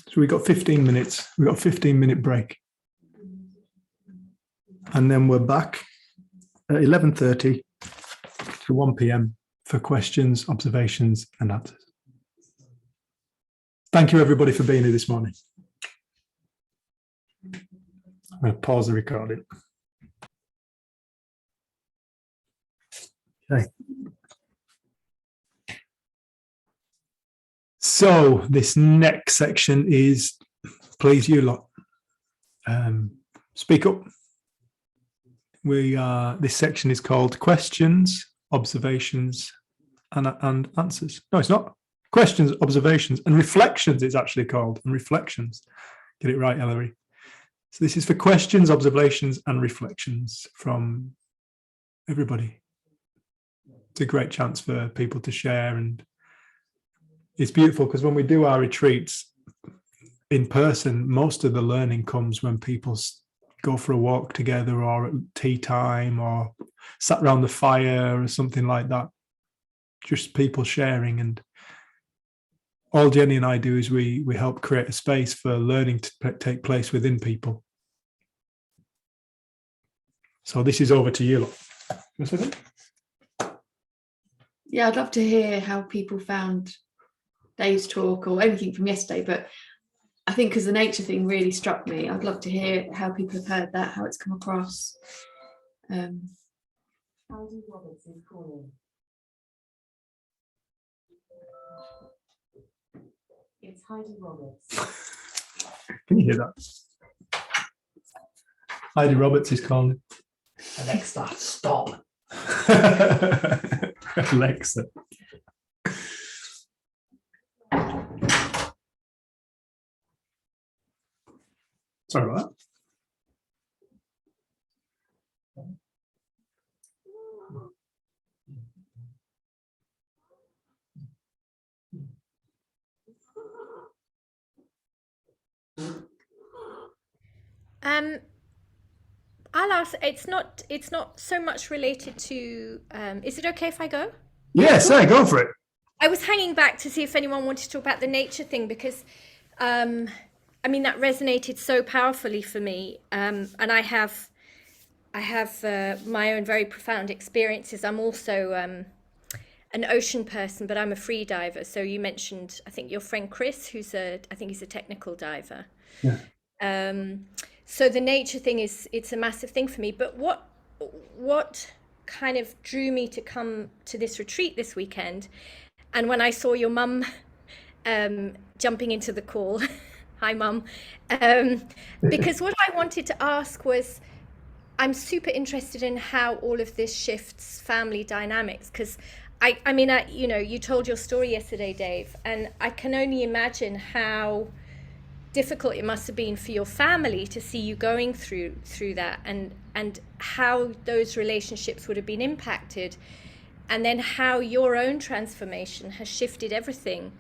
So we got 15 minutes. We got a 15-minute break. And then we're back at 11:30 to 1 p.m. for questions, observations, and answers. Thank you, everybody, for being here this morning. I'm going to pause the recording. Okay. So this next section is, please you lot, speak up. This section is called questions, observations, and answers. No, it's not. Questions, observations, and reflections. It's actually called, and reflections. Get it right, Ellery. So this is for questions, observations, and reflections from everybody. It's a great chance for people to share, and it's beautiful because when we do our retreats in person, most of the learning comes when people go for a walk together, or at tea time, or sat around the fire or something like that. Just people sharing. And all Jenny and I do is we help create a space for learning to take place within people. So this is over to you lot. Yeah, I'd love to hear how people found Dave's talk or anything from yesterday, but I think because the nature thing really struck me, I'd love to hear how people have heard that, how it's come across. Heidi Roberts is calling. It's Heidi Roberts. Can you hear that? Heidi Roberts is calling. Alexa, stop. Alexa. Sorry about that. I'll ask. It's not so much related to. Is it okay if I go? Yeah, say, go for it. I was hanging back to see if anyone wanted to talk about the nature thing because, I mean, that resonated so powerfully for me, and I have my own very profound experiences. I'm also an ocean person, but I'm a free diver. So you mentioned, I think, your friend Chris, I think he's a technical diver. Yeah. So the nature thing it's a massive thing for me. But what kind of drew me to come to this retreat this weekend, and when I saw your mum jumping into the call, hi mum, because what I wanted to ask was, I'm super interested in how all of this shifts family dynamics, because I mean, you know, you told your story yesterday, Dave, and I can only imagine how difficult it must have been for your family to see you going through that, and how those relationships would have been impacted, and then how your own transformation has shifted everything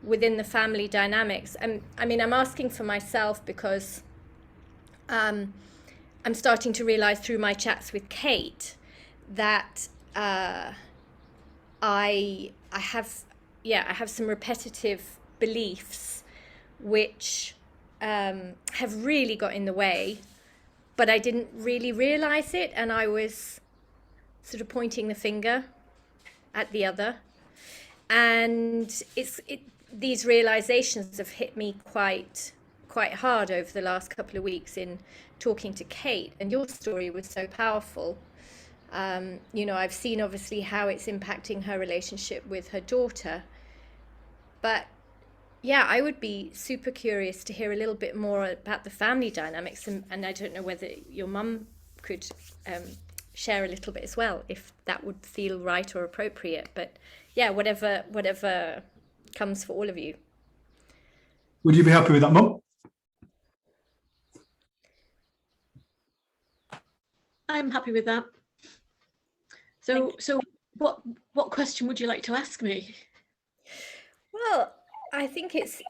within the family dynamics. And I mean, I'm asking for myself because I'm starting to realize through my chats with Kate that I have some repetitive beliefs which have really got in the way, but I didn't really realize it, and I was sort of pointing the finger at the other. And these realizations have hit me quite hard over the last couple of weeks in talking to Kate, and your story was so powerful. You know, I've seen obviously how it's impacting her relationship with her daughter, but yeah, I would be super curious to hear a little bit more about the family dynamics, and I don't know whether your mum could share a little bit as well, if that would feel right or appropriate. But yeah, whatever comes for all of you. Would you be happy with that, Mum? I'm happy with that. So what question would you like to ask me? Well, I think it's,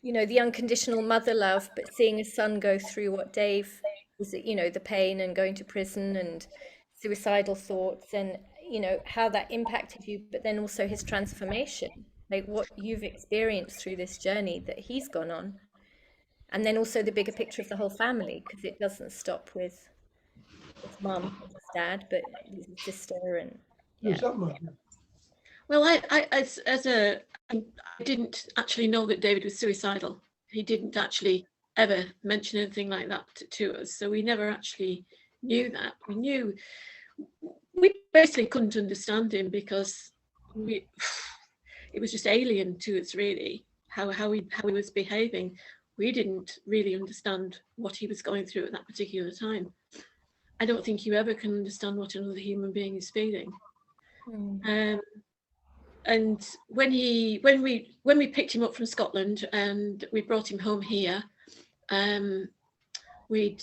the unconditional mother love, but seeing a son go through what Dave was, the pain and going to prison and suicidal thoughts, and, how that impacted you, but then also his transformation, like what you've experienced through this journey that he's gone on. and then also the bigger picture of the whole family, because it doesn't stop with mum, with his dad, but his sister and yeah. Well, I didn't actually know that David was suicidal. He didn't actually ever mention anything like that to us, so we never actually knew that. We basically couldn't understand him because it was just alien to us, really, how he was behaving. We didn't really understand what he was going through at that particular time. I don't think you ever can understand what another human being is feeling. And when we picked him up from Scotland and we brought him home here, we'd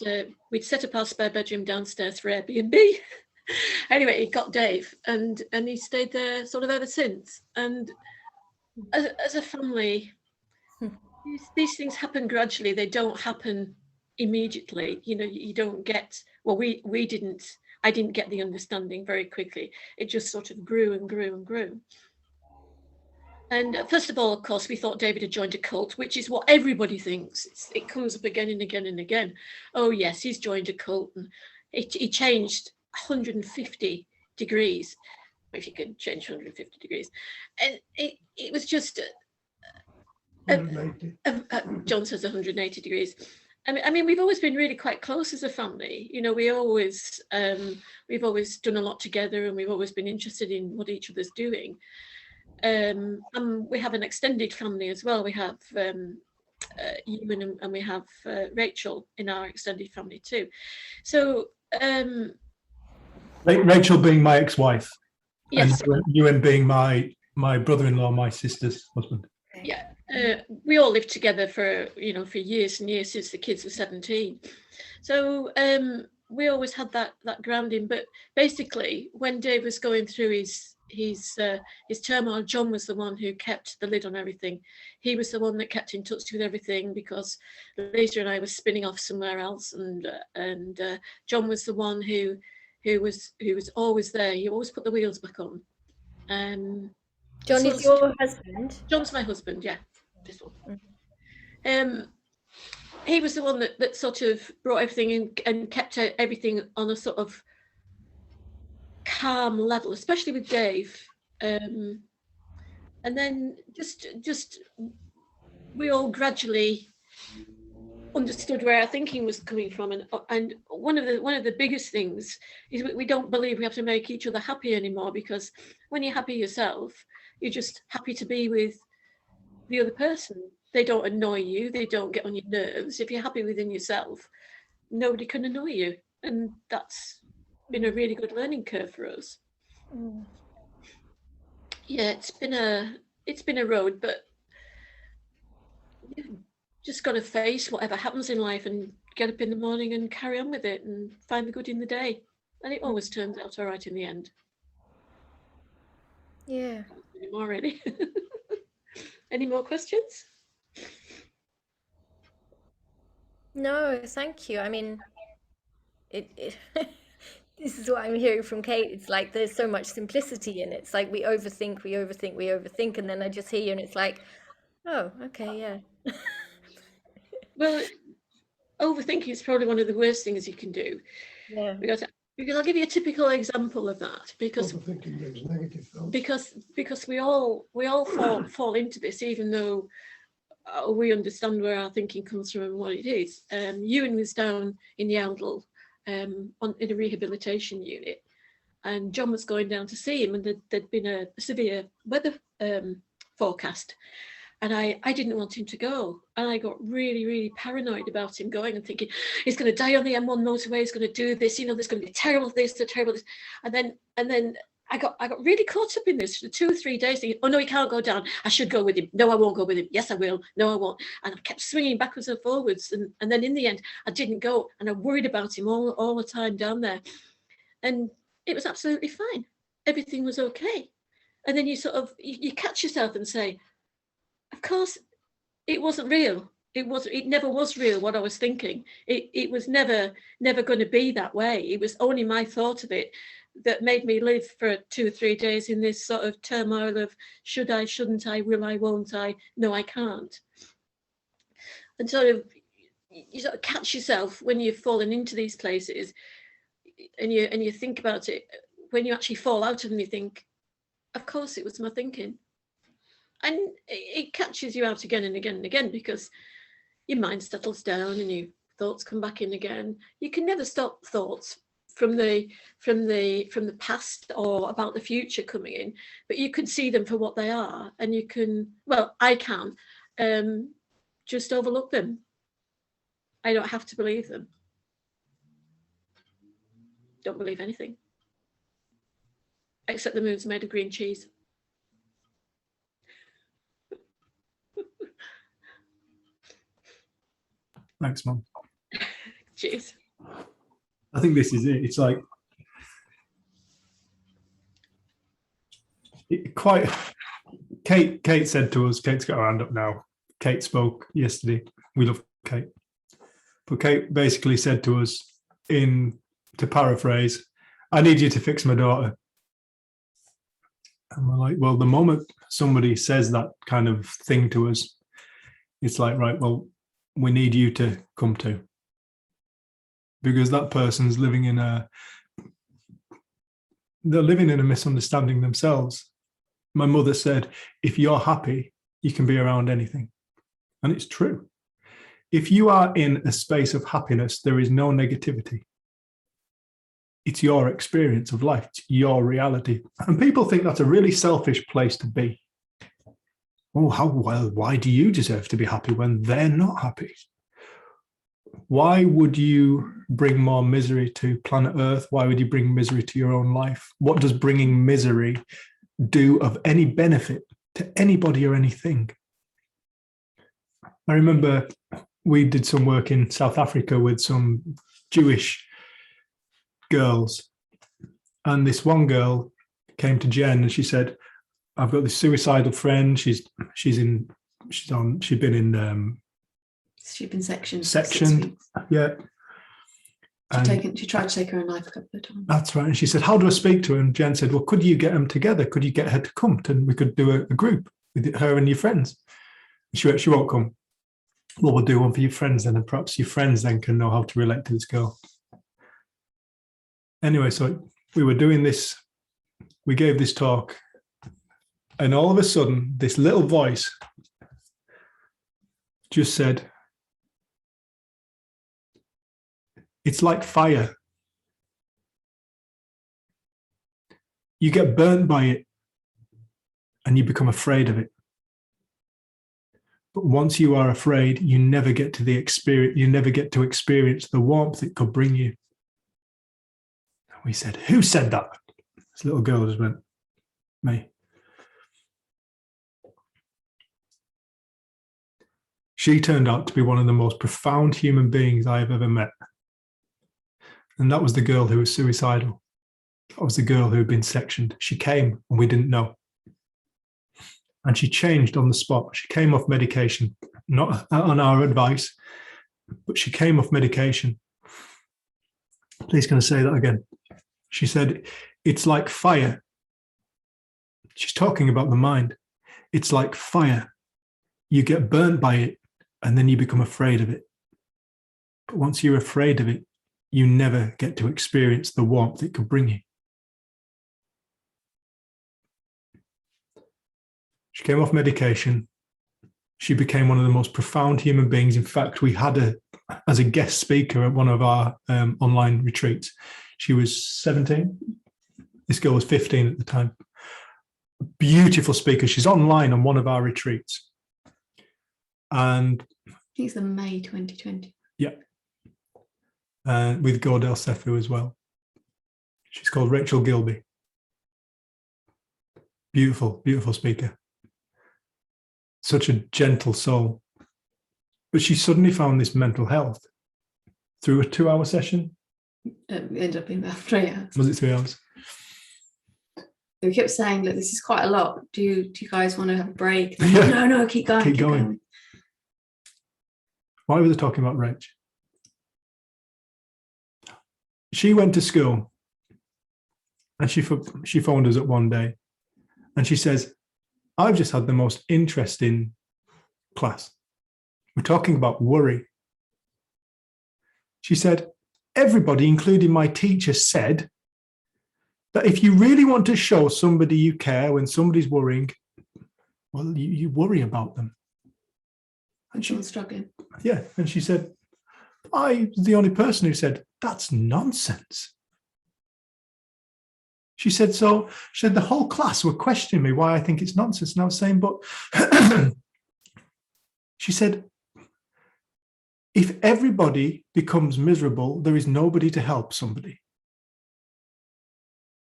set up our spare bedroom downstairs for Airbnb. Anyway, he got Dave, and he stayed there sort of ever since. And as a family, these things happen gradually. They don't happen immediately. You know, you don't get. Well, we didn't. I didn't get the understanding very quickly. It just sort of grew and grew and grew. And first of all, of course, we thought David had joined a cult, which is what everybody thinks. It comes up again and again and again. Oh yes, he's joined a cult, and he changed 150 degrees, if you can change 150 degrees. And it was just, John says 180 degrees. I mean, we've always been really quite close as a family. You know, we've always done a lot together, and we've always been interested in what each other's doing. And we have an extended family as well. We have Ewan and we have Rachel in our extended family too. So Rachel being my ex-wife, yes, and Ewan being my brother-in-law, my sister's husband. Yeah, we all lived together for years and years, since the kids were 17. So we always had that grounding. But basically, when Dave was going through his turmoil, John was the one who kept the lid on everything. He was the one that kept in touch with everything, because Lisa and I were spinning off somewhere else, and John was the one who was always there. He always put the wheels back on. John is your husband? John's my husband, yeah. This one. He was the one that sort of brought everything in and kept everything on a sort of calm level, especially with Dave. And then just we all gradually understood where our thinking was coming from, and one of the biggest things is we don't believe we have to make each other happy anymore, because when you're happy yourself, you're just happy to be with the other person. They don't annoy you, they don't get on your nerves. If you're happy within yourself, nobody can annoy you, and that's been a really good learning curve for us. Yeah, it's been a road, but you've just got to face whatever happens in life and get up in the morning and carry on with it and find the good in the day, and it always turns out all right in the end. Yeah. Anymore, really. Any more questions? No, thank you. I mean, it this is what I'm hearing from Kate. It's like there's so much simplicity in it. It's like we overthink, and then I just hear you, and it's like, oh, okay, yeah. Well, overthinking is probably one of the worst things you can do. Yeah. Because I'll give you a typical example of that, because we all fall into this, even though we understand where our thinking comes from and what it is. Ewan was down in the Oundle in a rehabilitation unit, and John was going down to see him, and there'd been a severe weather forecast, and I didn't want him to go, and I got really, really paranoid about him going, and thinking he's going to die on the M1 motorway, he's going to do this, there's going to be terrible this, and then I got really caught up in this for 2 or 3 days, thinking, oh no, he can't go down, I should go with him, no I won't go with him, yes I will, no I won't, and I kept swinging backwards and forwards, and then in the end I didn't go, and I worried about him all the time down there, and it was absolutely fine, everything was okay. And then you sort of you catch yourself and say, of course it wasn't real, it never was real what I was thinking, it was never going to be that way. It was only my thought of it that made me live for 2 or 3 days in this sort of turmoil of should I, shouldn't I, will I, won't I, no I can't. And sort of you sort of catch yourself when you've fallen into these places, and you think about it. When you actually fall out of them, you think, of course it was my thinking. And it catches you out again and again and again, because your mind settles down and your thoughts come back in again. You can never stop thoughts from the past or about the future coming in, but you can see them for what they are, and you can, well, I can just overlook them. I don't have to believe them. Don't believe anything, except the moon's made of green cheese. Thanks, Mum. Cheers. I think this is it. It's like Kate said to us, Kate's got her hand up now. Kate spoke yesterday. We love Kate. But Kate basically said to us, to paraphrase, I need you to fix my daughter. And we're like, well, the moment somebody says that kind of thing to us, it's like, right, well, we need you to come to. Because that person's living in a misunderstanding themselves. My mother said, if you're happy, you can be around anything. And it's true. If you are in a space of happiness, there is no negativity. It's your experience of life, it's your reality. And people think that's a really selfish place to be. Oh, why do you deserve to be happy when they're not happy? Why would you bring more misery to planet Earth? Why would you bring misery to your own life? What does bringing misery do of any benefit to anybody or anything? I remember we did some work in South Africa with some Jewish girls, and this one girl came to Jen and she said, I've got this suicidal friend. She'd been in section. Yeah. She tried to take her own life a couple of times. That's right. And she said, how do I speak to her? And Jen said, well, could you get them together? Could you get her to come? And we could do a group with her and your friends. She won't come. Well, we'll do one for your friends then, and perhaps your friends then can know how to relate to this girl. Anyway, so we were doing this, we gave this talk, and all of a sudden, this little voice just said, it's like fire. You get burnt by it and you become afraid of it. But once you are afraid, you never get to experience the warmth it could bring you. And we said, who said that? This little girl just went, me. She turned out to be one of the most profound human beings I have ever met. And that was the girl who was suicidal. That was the girl who had been sectioned. She came and we didn't know. And she changed on the spot. She came off medication, not on our advice, but she came off medication. Please, can I say that again? She said, it's like fire. She's talking about the mind. It's like fire. You get burnt by it and then you become afraid of it. But once you're afraid of it, you never get to experience the warmth it could bring you. She came off medication. She became one of the most profound human beings. In fact, we had her as a guest speaker at one of our online retreats. She was 17. This girl was 15 at the time. Beautiful speaker. She's online on one of our retreats. And I think it's the May 2020. Yeah. With Gordel Sefu as well. She's called Rachel Gilby. Beautiful, beautiful speaker. Such a gentle soul. But she suddenly found this mental health through a 2-hour session. It ended up being about 3 hours. Was it 3 hours? We kept saying, look, this is quite a lot. Do you guys want to have a break? Yeah. No, keep going. Keep going. Why were they talking about Rach? She went to school and she phoned us up one day and she says, I've just had the most interesting class. We're talking about worry. She said, everybody, including my teacher, said that if you really want to show somebody you care when somebody's worrying, well, you worry about them. And she Someone's struggling. Yeah. And she said, I was the only person who said, that's nonsense. She said, the whole class were questioning me why I think it's nonsense. And I was saying, but she said, if everybody becomes miserable, there is nobody to help somebody.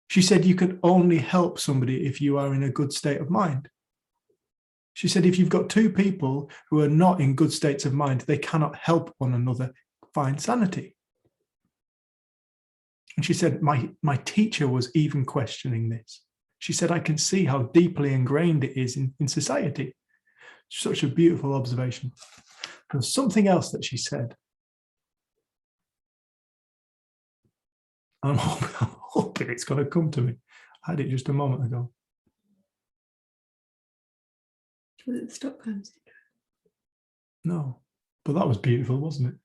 She said, you can only help somebody if you are in a good state of mind. She said, if you've got two people who are not in good states of mind, they cannot help one another find sanity. And she said, my teacher was even questioning this. She said, I can see how deeply ingrained it is in society. Such a beautiful observation. There's something else that she said. I'm hoping it's going to come to me. I had it just a moment ago. Was it the Stockholm Syndrome? No, but that was beautiful, wasn't it?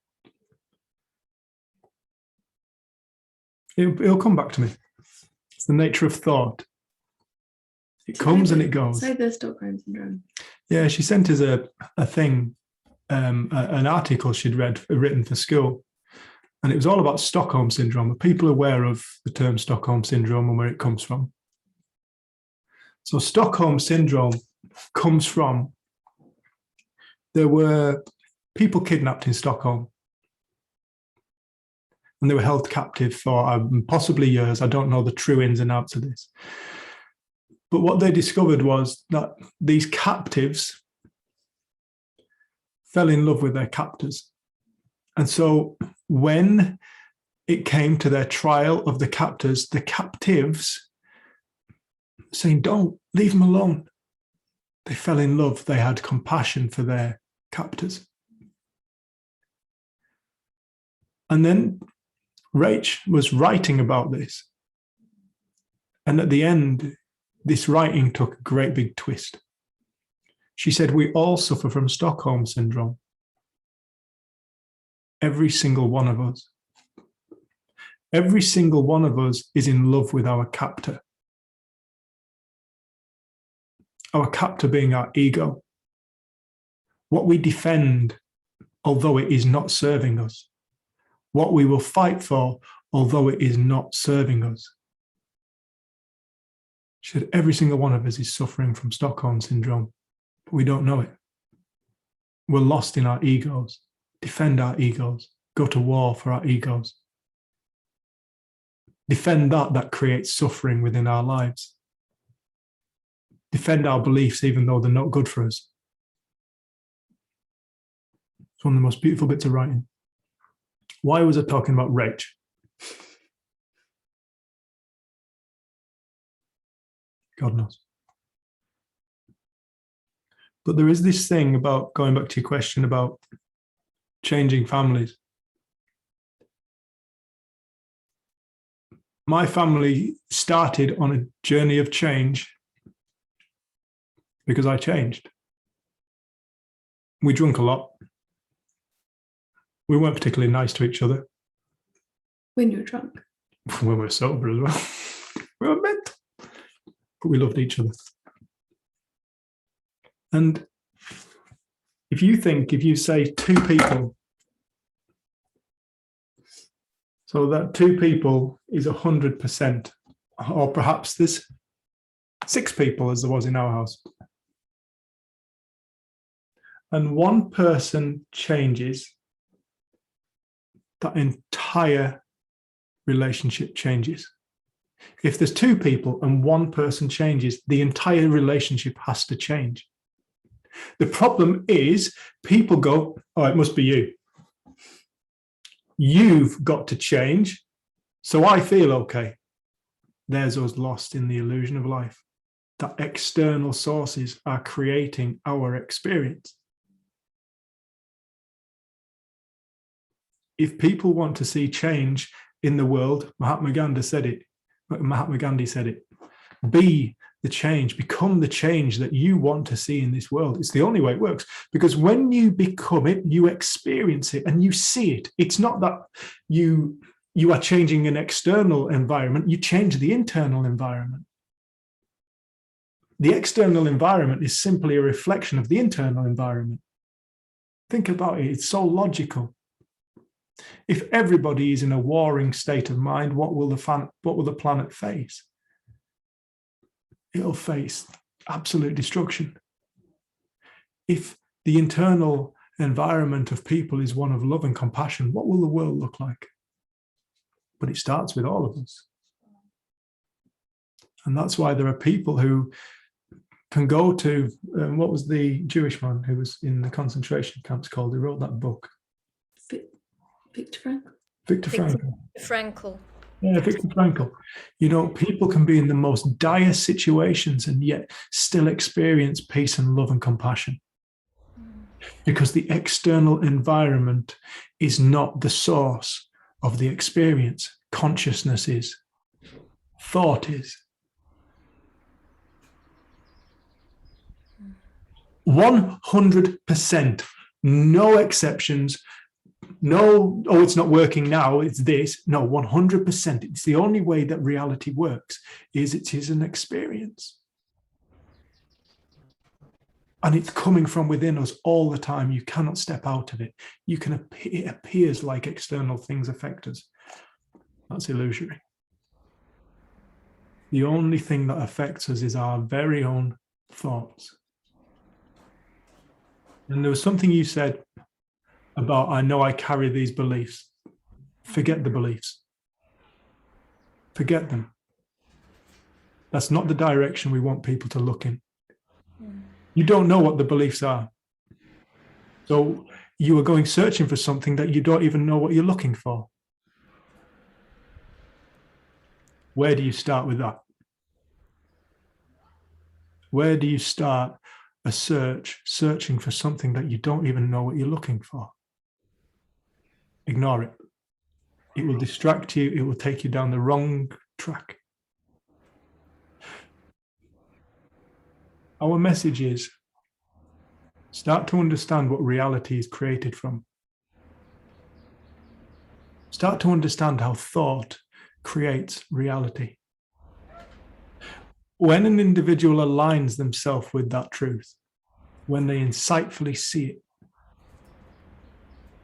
It'll come back to me. It's the nature of thought. It comes and it goes. Say the Stockholm Syndrome. Yeah, she sent us a thing, an article she'd written for school. And it was all about Stockholm Syndrome. Are people aware of the term Stockholm Syndrome and where it comes from? So Stockholm Syndrome comes from, there were people kidnapped in Stockholm. And they were held captive for possibly years. I don't know the true ins and outs of this. But what they discovered was that these captives fell in love with their captors. And so when it came to their trial of the captors saying, don't, leave them alone. They fell in love. They had compassion for their captors. And then Rach was writing about this. And at the end, this writing took a great big twist. She said, we all suffer from Stockholm Syndrome. Every single one of us. Every single one of us is in love with our captor. Our captor being our ego. What we defend, although it is not serving us. What we will fight for, although it is not serving us. She said, every single one of us is suffering from Stockholm Syndrome, but we don't know it. We're lost in our egos, defend our egos, go to war for our egos. Defend that creates suffering within our lives. Defend our beliefs even though they're not good for us. It's one of the most beautiful bits of writing. Why was I talking about Rach? God knows. But there is this thing about, going back to your question about changing families. My family started on a journey of change because I changed. We drank a lot. We weren't particularly nice to each other. When you were drunk. When we were sober as well. We were mental. But we loved each other. And if you say two people, so that two people is 100%, or perhaps there's 6 people as there was in our house. And one person changes, that entire relationship changes. If there's 2 people and one person changes, the entire relationship has to change. The problem is people go, oh, it must be you. You've got to change, so I feel okay. There's us lost in the illusion of life. That external sources are creating our experience. If people want to see change in the world, Mahatma Gandhi said it, be the change, become the change that you want to see in this world. It's the only way it works, because when you become it, you experience it and you see it. It's not that you are changing an external environment, you change the internal environment. The external environment is simply a reflection of the internal environment. Think about it, it's so logical. If everybody is in a warring state of mind, what will the planet face? It'll face absolute destruction. If the internal environment of people is one of love and compassion, what will the world look like? But it starts with all of us. And that's why there are people who can go to, what was the Jewish man who was in the concentration camps called? He wrote that book. Viktor Frankl. Viktor Frankl. Frankl. Yeah, Viktor Frankl. You know, people can be in the most dire situations and yet still experience peace and love and compassion. Because the external environment is not the source of the experience. Consciousness is. Thought is. 100%. No exceptions. No, oh, it's not working now, it's this. No, 100%. It's the only way that reality works, is it is an experience. And it's coming from within us all the time. You cannot step out of it. It appears like external things affect us. That's illusory. The only thing that affects us is our very own thoughts. And there was something you said about, I know I carry these beliefs. Forget the beliefs. Forget them. That's not the direction we want people to look in. You don't know what the beliefs are. So you are going searching for something that you don't even know what you're looking for. Where do you start with that? Where do you start a searching for something that you don't even know what you're looking for? Ignore it. It will distract you. It will take you down the wrong track. Our message is, start to understand what reality is created from. Start to understand how thought creates reality. When an individual aligns themselves with that truth, when they insightfully see it,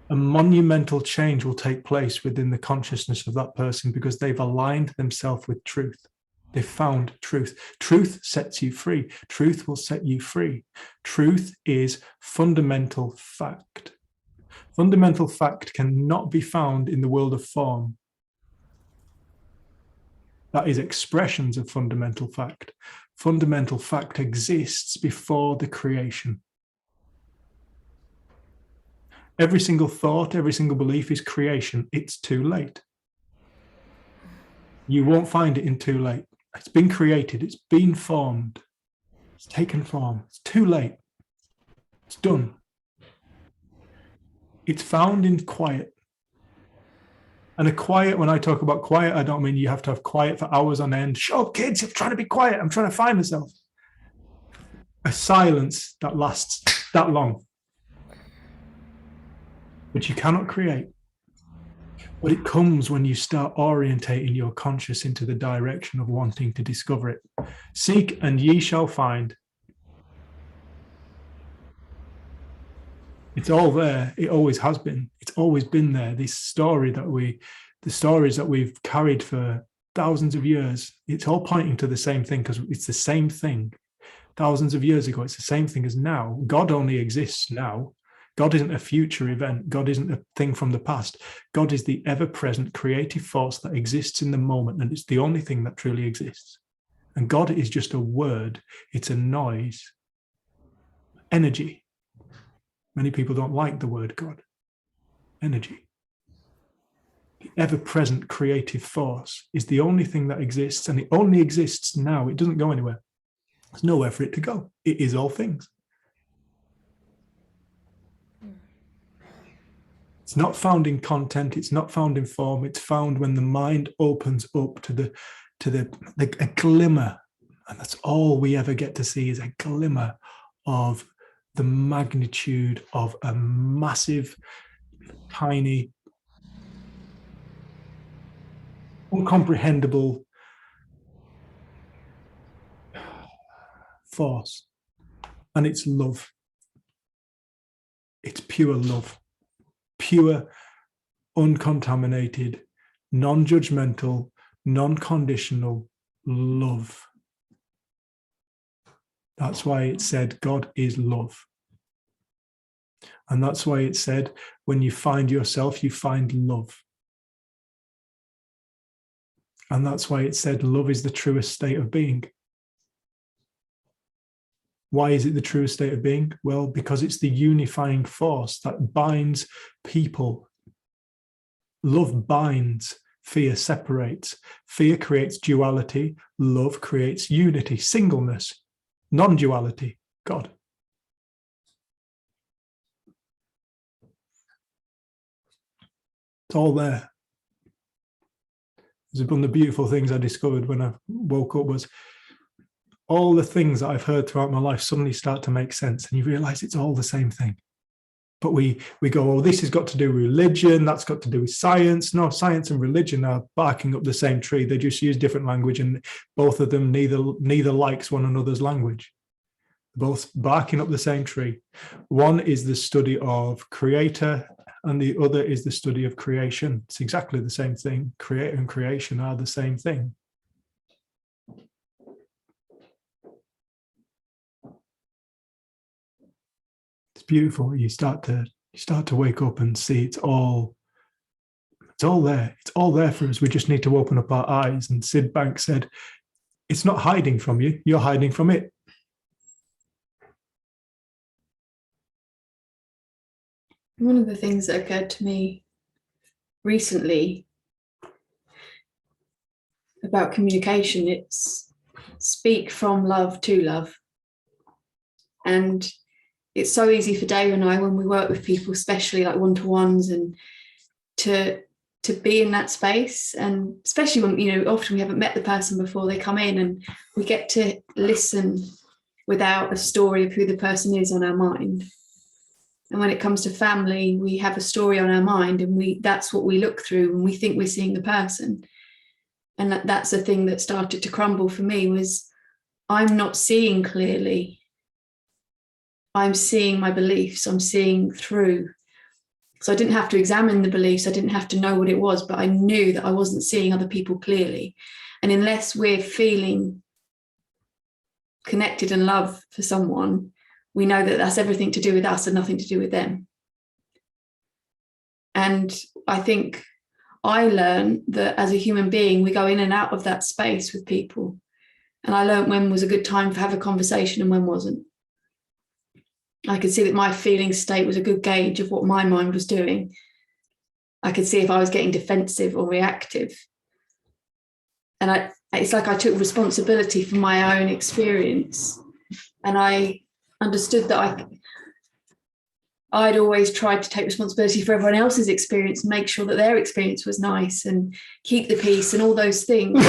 a monumental change will take place within the consciousness of that person, because they've aligned themselves with truth. They've found truth. Truth sets you free. Truth will set you free. Truth is fundamental fact. Fundamental fact cannot be found in the world of form. That is expressions of fundamental fact. Fundamental fact exists before the creation. Every single thought, every single belief is creation. It's too late. You won't find it in too late. It's been created. It's been formed. It's taken form. It's too late. It's done. It's found in quiet. And a quiet, when I talk about quiet, I don't mean you have to have quiet for hours on end. Shut up, kids, I'm trying to be quiet. I'm trying to find myself. A silence that lasts that long, which you cannot create. But it comes when you start orientating your conscious into the direction of wanting to discover it. Seek and ye shall find. It's all there. It always has been. It's always been there. The stories that we've carried for thousands of years, it's all pointing to the same thing, because it's the same thing. Thousands of years ago, it's the same thing as now. God only exists now. God isn't a future event. God isn't a thing from the past. God is the ever-present creative force that exists in the moment, and it's the only thing that truly exists. And God is just a word. It's a noise. Energy. Many people don't like the word God. Energy. The ever-present creative force is the only thing that exists, and it only exists now. It doesn't go anywhere. There's nowhere for it to go. It is all things. It's not found in content. It's not found in form. It's found when the mind opens up to a glimmer, And that's all we ever get to see, is a glimmer of the magnitude of a massive, tiny, incomprehensible force. And it's love. It's pure love. Pure, uncontaminated, non-judgmental, non-conditional love. That's why it said God is love. And that's why it said, when you find yourself, you find love. And that's why it said love is the truest state of being. Why is it the truest state of being? Well, because it's the unifying force that binds people. Love binds, fear separates. Fear creates duality, love creates unity, singleness, non-duality, God. It's all there. One of the beautiful things I discovered when I woke up was all the things that I've heard throughout my life suddenly start to make sense, and you realize it's all the same thing. But we go, oh, this has got to do with religion, that's got to do with science. No, science and religion are barking up the same tree. They just use different language, and both of them neither likes one another's language. Both barking up the same tree. One is the study of creator, and the other is the study of creation. It's exactly the same thing. Creator and creation are the same thing. It's beautiful. You start to wake up and see it's all there. It's all there for us. We just need to open up our eyes. And Sid Banks said, it's not hiding from you, you're hiding from it. One of the things that occurred to me recently about communication, it's speak from love to love. And it's so easy for Dave and I, when we work with people, especially like one-to-ones, and to be in that space. And especially when, you know, often we haven't met the person before they come in, and we get to listen without a story of who the person is on our mind. And when it comes to family, we have a story on our mind, and that's what we look through when we think we're seeing the person. And that's the thing that started to crumble for me, was I'm not seeing clearly. I'm seeing my beliefs, I'm seeing through. So I didn't have to examine the beliefs, I didn't have to know what it was, but I knew that I wasn't seeing other people clearly. And unless we're feeling connected and love for someone, we know that that's everything to do with us and nothing to do with them. And I think I learned that as a human being, we go in and out of that space with people. And I learned when was a good time to have a conversation and when wasn't. I could see that my feeling state was a good gauge of what my mind was doing. I could see if I was getting defensive or reactive. And it's like I took responsibility for my own experience. And I understood that I'd always tried to take responsibility for everyone else's experience and make sure that their experience was nice and keep the peace and all those things.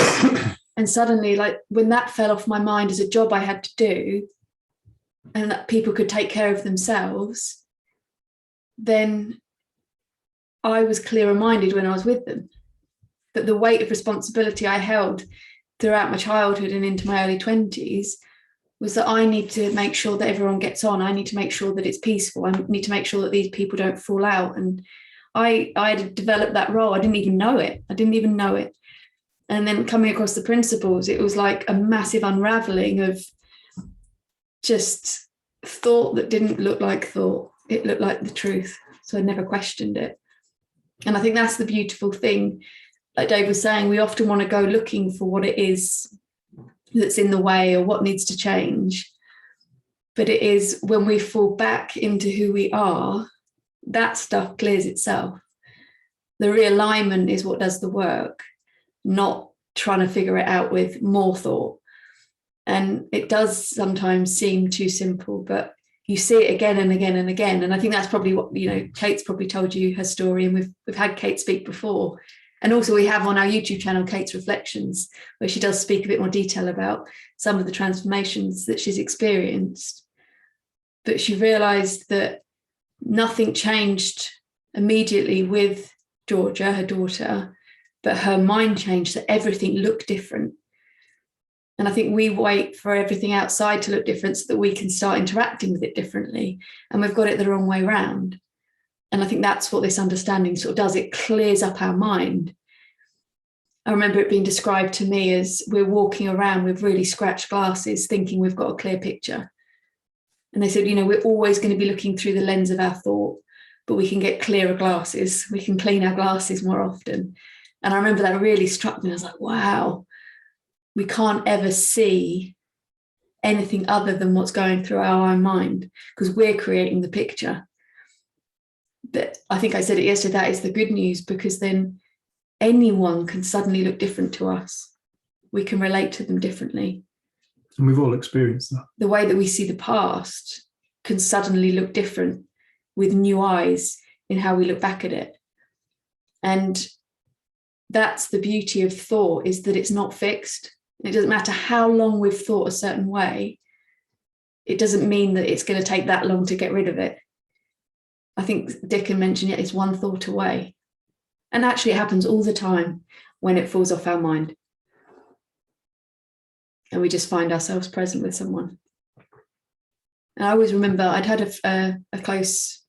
And suddenly, like when that fell off my mind as a job I had to do, and that people could take care of themselves, then I was clearer-minded when I was with them. That the weight of responsibility I held throughout my childhood and into my early 20s was that I need to make sure that everyone gets on. I need to make sure that it's peaceful. I need to make sure that these people don't fall out. And I had developed that role. I didn't even know it. And then coming across the principles, it was like a massive unraveling of just thought that didn't look like thought. It looked like the truth. So I never questioned it. And I think that's the beautiful thing. Like Dave was saying, we often want to go looking for what it is that's in the way or what needs to change. But it is when we fall back into who we are, that stuff clears itself. The realignment is what does the work, not trying to figure it out with more thought. And it does sometimes seem too simple, but you see it again and again and again. And I think that's probably what, you know, Kate's probably told you her story, and we've had Kate speak before. And also we have on our YouTube channel, Kate's Reflections, where she does speak a bit more detail about some of the transformations that she's experienced. But she realized that nothing changed immediately with Georgia, her daughter, but her mind changed, so everything looked different. And I think we wait for everything outside to look different so that we can start interacting with it differently. And we've got it the wrong way around. And I think that's what this understanding sort of does. It clears up our mind. I remember it being described to me as we're walking around with really scratched glasses thinking we've got a clear picture. And they said, you know, we're always going to be looking through the lens of our thought, but we can get clearer glasses. We can clean our glasses more often. And I remember that really struck me. I was like, wow, we can't ever see anything other than what's going through our own mind because we're creating the picture. But I think I said it yesterday, that is the good news, because then anyone can suddenly look different to us. We can relate to them differently. And we've all experienced that. The way that we see the past can suddenly look different with new eyes in how we look back at it. And that's the beauty of thought, is that it's not fixed. It doesn't matter how long we've thought a certain way. It doesn't mean that it's going to take that long to get rid of it. I think Dickon mentioned it's one thought away. And actually it happens all the time when it falls off our mind. And we just find ourselves present with someone. And I always remember I'd had a close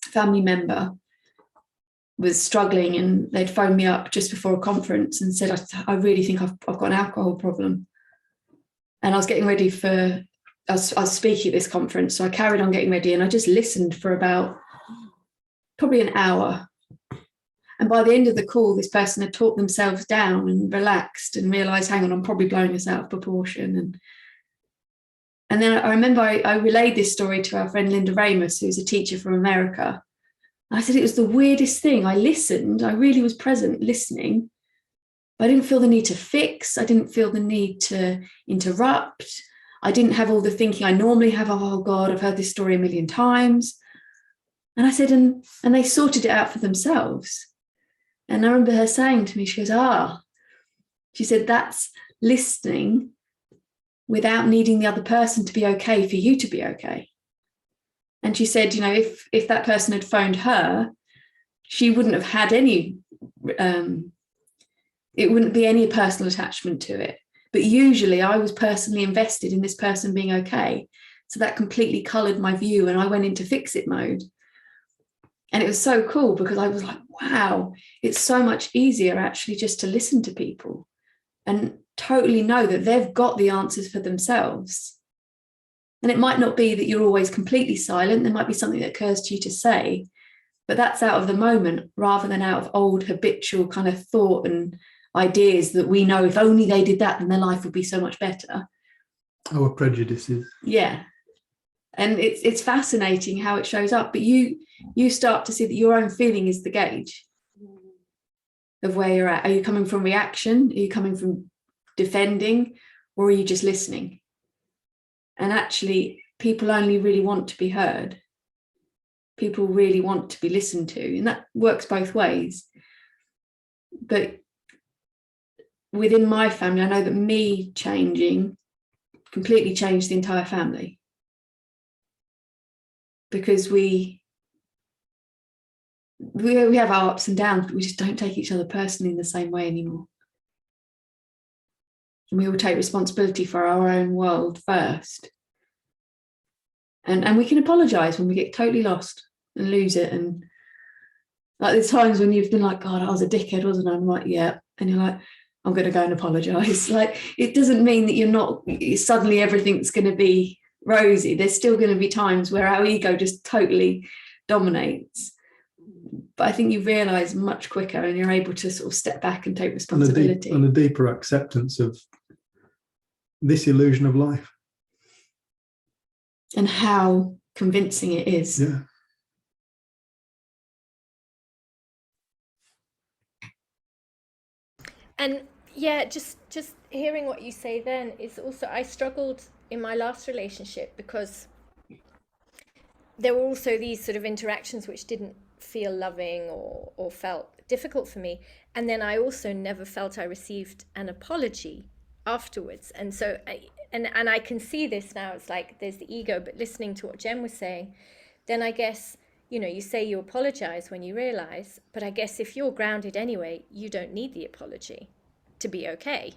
family member was struggling, and they'd phoned me up just before a conference and said, I really think I've got an alcohol problem. And I was getting ready I was speaking at this conference, so I carried on getting ready and I just listened for about probably an hour. And by the end of the call, this person had talked themselves down and relaxed and realised, hang on, I'm probably blowing this out of proportion. And then I remember I relayed this story to our friend Linda Ramus, who's a teacher from America. I said it was the weirdest thing. I listened, I really was present listening. I didn't feel the need to fix. I didn't feel the need to interrupt. I didn't have all the thinking I normally have, oh God, I've heard this story a million times. And I said, and they sorted it out for themselves. And I remember her saying to me, she goes, she said, that's listening without needing the other person to be okay for you to be okay. And she said, you know, if that person had phoned her, she wouldn't have had any, it wouldn't be any personal attachment to it. But usually I was personally invested in this person being okay. So that completely coloured my view, and I went into fix it mode. And it was so cool because I was like, wow, it's so much easier actually just to listen to people and totally know that they've got the answers for themselves. And it might not be that you're always completely silent. There might be something that occurs to you to say, but that's out of the moment rather than out of old habitual kind of thought and ideas that we know if only they did that, then their life would be so much better. Our prejudices. Yeah. And it's fascinating how it shows up, but you start to see that your own feeling is the gauge of where you're at. Are you coming from reaction? Are you coming from defending? Or are you just listening? And actually, people only really want to be heard. People really want to be listened to, and that works both ways. But within my family, I know that me changing completely changed the entire family. Because we have our ups and downs, but we just don't take each other personally in the same way anymore. And we all take responsibility for our own world first. And we can apologise when we get totally lost and lose it. And like there's times when you've been like, God, I was a dickhead, wasn't I? I'm like, yeah. And you're like, I'm going to go and apologise. Like, it doesn't mean that you're not, suddenly everything's going to be rosy. There's still going to be times where our ego just totally dominates. But I think you realise much quicker and you're able to sort of step back and take responsibility. And a deeper acceptance of this illusion of life. And how convincing it is. Yeah. And yeah, just hearing what you say then is also, I struggled in my last relationship because there were also these sort of interactions which didn't feel loving or felt difficult for me. And then I also never felt I received an apology afterwards. And so and I can see this now. It's like there's the ego, but listening to what Jen was saying, then I guess, you know, you say you apologize when you realize, but I guess if you're grounded anyway, you don't need the apology to be okay,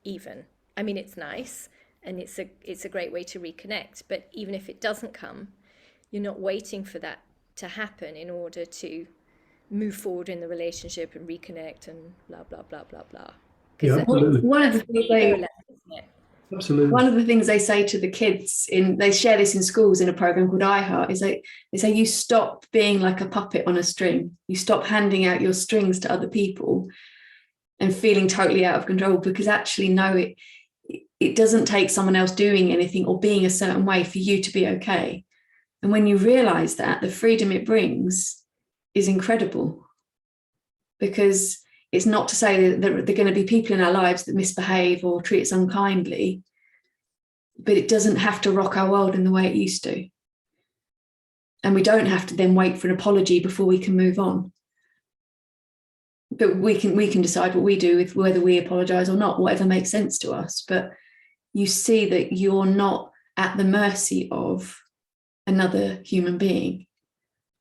even. I mean, it's nice and it's a great way to reconnect, but even if it doesn't come, you're not waiting for that to happen in order to move forward in the relationship and reconnect and blah, blah, blah, blah, blah. Yeah, absolutely. One of the things Absolutely. one of the things they say to the kids they share this in schools in a program called iHeart, is they say you stop being like a puppet on a string. You stop handing out your strings to other people and feeling totally out of control, because actually, no, it doesn't take someone else doing anything or being a certain way for you to be okay. And when you realize that, the freedom it brings is incredible, because it's not to say that there are going to be people in our lives that misbehave or treat us unkindly, but it doesn't have to rock our world in the way it used to. And we don't have to then wait for an apology before we can move on. But we can decide what we do with whether we apologize or not, whatever makes sense to us. But you see that you're not at the mercy of another human being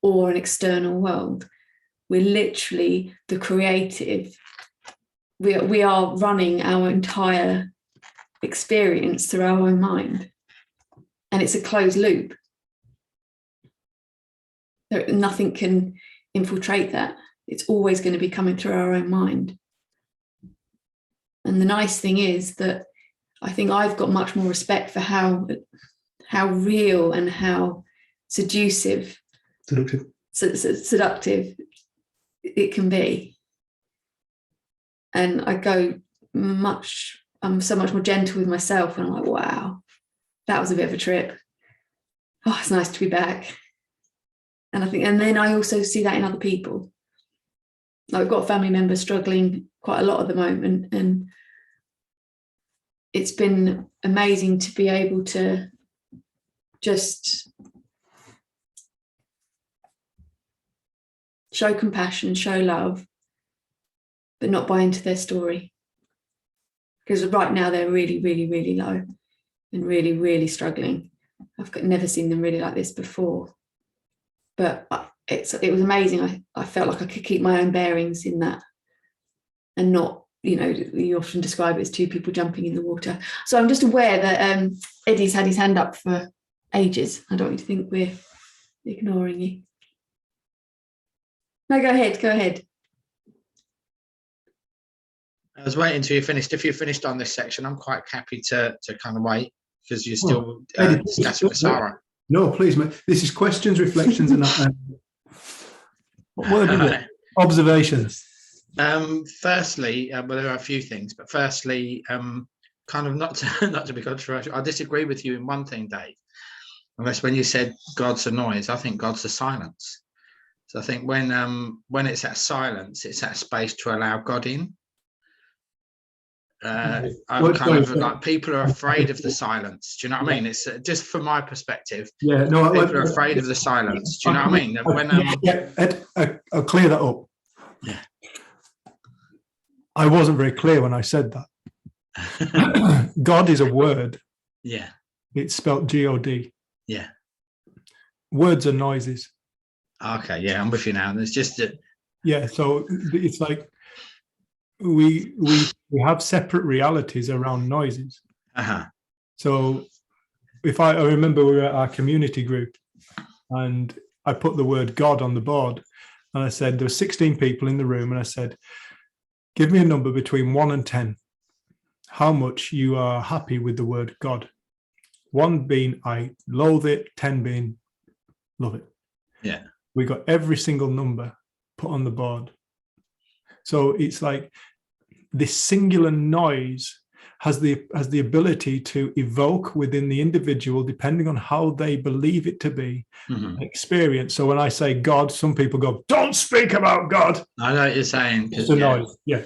or an external world. We're literally the creative. We are running our entire experience through our own mind. And it's a closed loop. Nothing can infiltrate that. It's always going to be coming through our own mind. And the nice thing is that I think I've got much more respect for how real and how seductive it can be. And I'm so much more gentle with myself, and I'm like, wow, that was a bit of a trip. Oh, it's nice to be back. And then I also see that in other people. I've got a family member struggling quite a lot at the moment, and it's been amazing to be able to just show compassion, show love, but not buy into their story. Because right now they're really, really, really low and really, really struggling. I've never seen them really like this before. But it was amazing. I felt like I could keep my own bearings in that and not, you often describe it as two people jumping in the water. So I'm just aware that Eddie's had his hand up for ages. I don't want you to think we're ignoring you. No, go ahead. I was waiting until you finished. If you're finished on this section, I'm quite happy to kind of wait, because you're still discussing with Sarah. No, please, mate. This is questions, reflections, and observations. Firstly, well, there are a few things, but firstly, kind of not to be controversial, I disagree with you in one thing, Dave. Unless when you said God's a noise, I think God's a silence. So I think when it's that silence, it's that space to allow God in. I'm kind of like, people are afraid of the silence. Do you know what I mean? It's just from my perspective. Yeah, no, people are afraid of the silence. Do you know what I mean? Ed, I'll clear that up. Yeah. I wasn't very clear when I said that. God is a word. Yeah. It's spelt G-O-D. Yeah. Words are noises. Okay, yeah, I'm with you now. There's just yeah, so it's like we have separate realities around noises. Uh-huh. So if I remember we were at our community group and I put the word God on the board, and I said there were 16 people in the room, and I said, give me a number between 1 and 10, how much you are happy with the word God. 1 being I loathe it, 10 being love it. Yeah. We got every single number put on the board. So it's like this singular noise has the ability to evoke within the individual, depending on how they believe it to be, experience. So when I say God, some people go, don't speak about God. I know what you're saying. It's a noise. Yeah.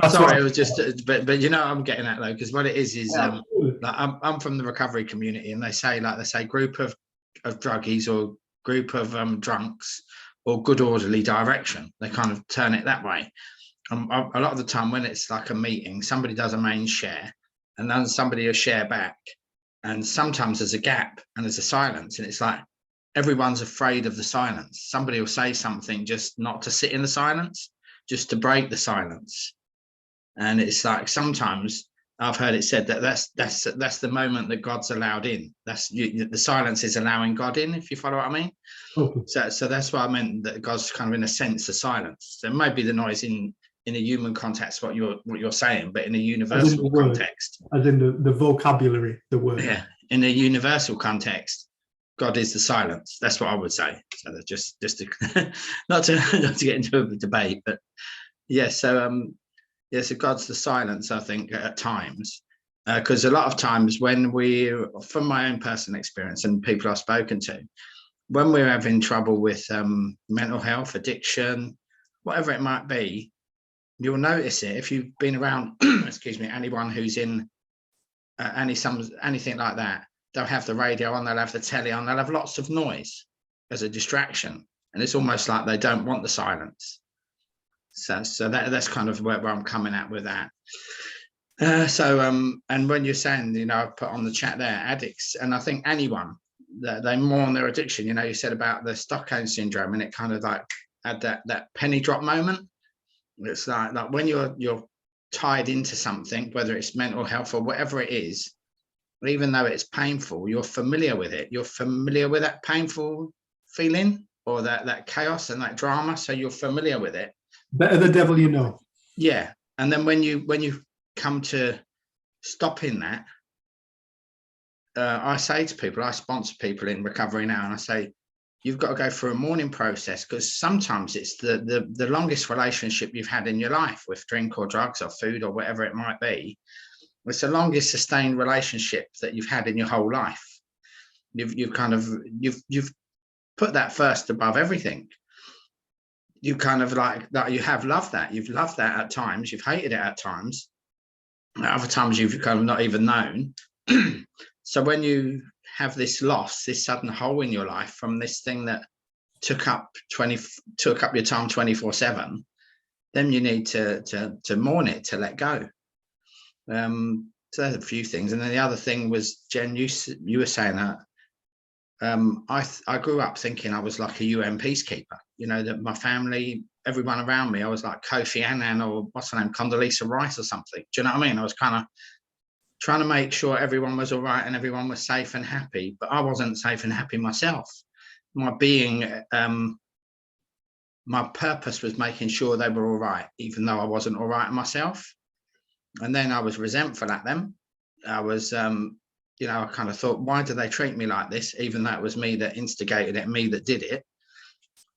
That's Sorry, it was just, but I'm getting at though, because what it is like I'm from the recovery community, and they say group of druggies or group of drunks or good orderly direction. They kind of turn it that way. A lot of the time when it's like a meeting, somebody does a main share and then somebody will share back. And sometimes there's a gap and there's a silence, and it's like everyone's afraid of the silence. Somebody will say something just not to sit in the silence, just to break the silence. And it's like sometimes I've heard it said that that's the moment that God's allowed in. The silence is allowing God in, if you follow what I mean. Okay. So that's what I meant, that God's kind of in a sense the silence. So it might be the noise in a human context, what you're saying, but in a universal context, as in the vocabulary, the word. Yeah, in a universal context, God is the silence. That's what I would say. So that's just to, not to get into a debate, but yeah. So so God's the silence, I think, at times, because a lot of times when from my own personal experience and people I've spoken to, when we're having trouble with mental health, addiction, whatever it might be, you'll notice it if you've been around, excuse me, anyone who's in anything like that. They'll have the radio on, they'll have the telly on, they'll have lots of noise as a distraction, and it's almost like they don't want the silence. So that's kind of where I'm coming at with that. And when you're saying, I put on the chat there, addicts, and I think anyone that they mourn their addiction. You said about the Stockholm Syndrome, and it kind of like had that penny drop moment. It's like when you're tied into something, whether it's mental health or whatever it is, even though it's painful, you're familiar with it. You're familiar with that painful feeling or that chaos and that drama. So you're familiar with it. Better the devil you know. Yeah. And then when you come to stopping that, I say to people, I sponsor people in recovery now, and I say, you've got to go through a mourning process, because sometimes it's the longest relationship you've had in your life with drink or drugs or food or whatever it might be. It's the longest sustained relationship that you've had in your whole life. You've put that first above everything. You kind of like that. You have loved that. You've loved that at times. You've hated it at times. At other times you've kind of not even known. So when you have this loss, this sudden hole in your life from this thing that took up your time 24/7, then you need to mourn it, to let go. So there's a few things. And then the other thing was, Jen, you were saying that I grew up thinking I was like a UN peacekeeper, that my family, everyone around me, I was like Kofi Annan or what's her name, Condoleezza Rice or something. Do you know what I mean? I was kind of trying to make sure everyone was all right and everyone was safe and happy, but I wasn't safe and happy myself. My purpose was making sure they were all right, even though I wasn't all right myself. And then I was resentful at them. I was, I kind of thought, why do they treat me like this, even though it was me that instigated it, me that did it?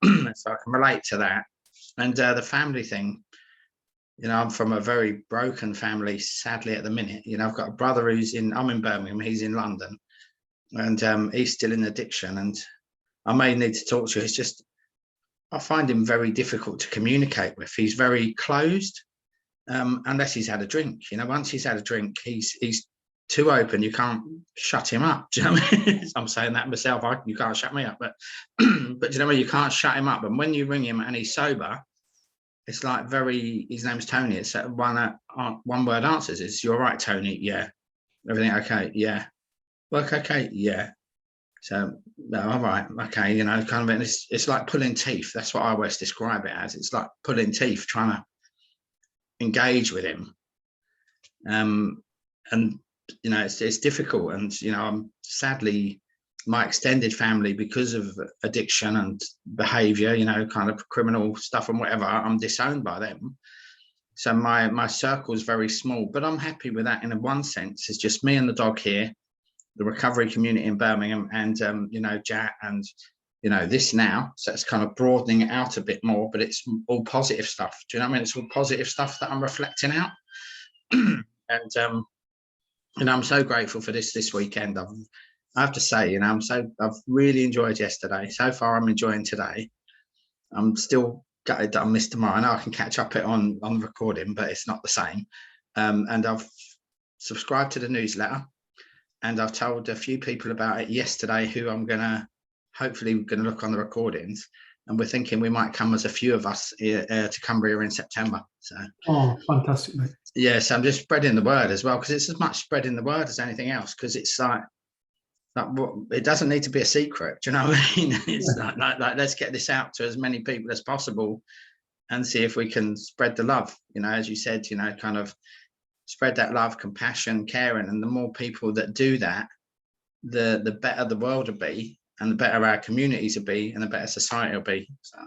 So I can relate to that. And the family thing, I'm from a very broken family, sadly, at the minute. I've got a brother I'm in Birmingham, he's in London, and he's still in addiction. And I may need to talk to you. It's just, I find him very difficult to communicate with. He's very closed, unless he's had a drink. Once he's had a drink, he's too open. You can't shut him up. Do you know what I mean? I'm saying that myself. You can't shut me up, but but you know what? You can't shut him up. And when you ring him and he's sober, it's like his name's Tony. It's one word answers. It's, "You're right, Tony." Yeah. Everything okay? Yeah. Work okay? Yeah. So, all right. Okay. Kind of, it's like pulling teeth. That's what I always describe it as. It's like pulling teeth, trying to engage with him. And, it's difficult. And, I'm sadly, my extended family, because of addiction and behavior, kind of criminal stuff and whatever, I'm disowned by them. So my circle is very small, but I'm happy with that in one sense. It's just me and the dog here, the recovery community in Birmingham, and, Jack and, this now. So it's kind of broadening it out a bit more, but it's all positive stuff. Do you know what I mean? It's all positive stuff that I'm reflecting out. And, I'm so grateful for this weekend. I have to say, I've really enjoyed yesterday. So far, I'm enjoying today. I'm still gutted that I missed tomorrow. I know I can catch up it on the recording, but it's not the same. And I've subscribed to the newsletter, and I've told a few people about it yesterday who I'm hopefully going to look on the recordings. and we're thinking we might come as a few of us to Cumbria in September. So Oh, fantastic, mate. yes, I'm just spreading the word as well, because it's as much spreading the word as anything else, because it's like it doesn't need to be a secret. Do you know what I mean? It's like let's get this out to as many people as possible and see if we can spread the love, as you said, kind of spread that love, compassion, caring. And the more people that do that, the better the world will be, and the better our communities will be, and the better society will be. So,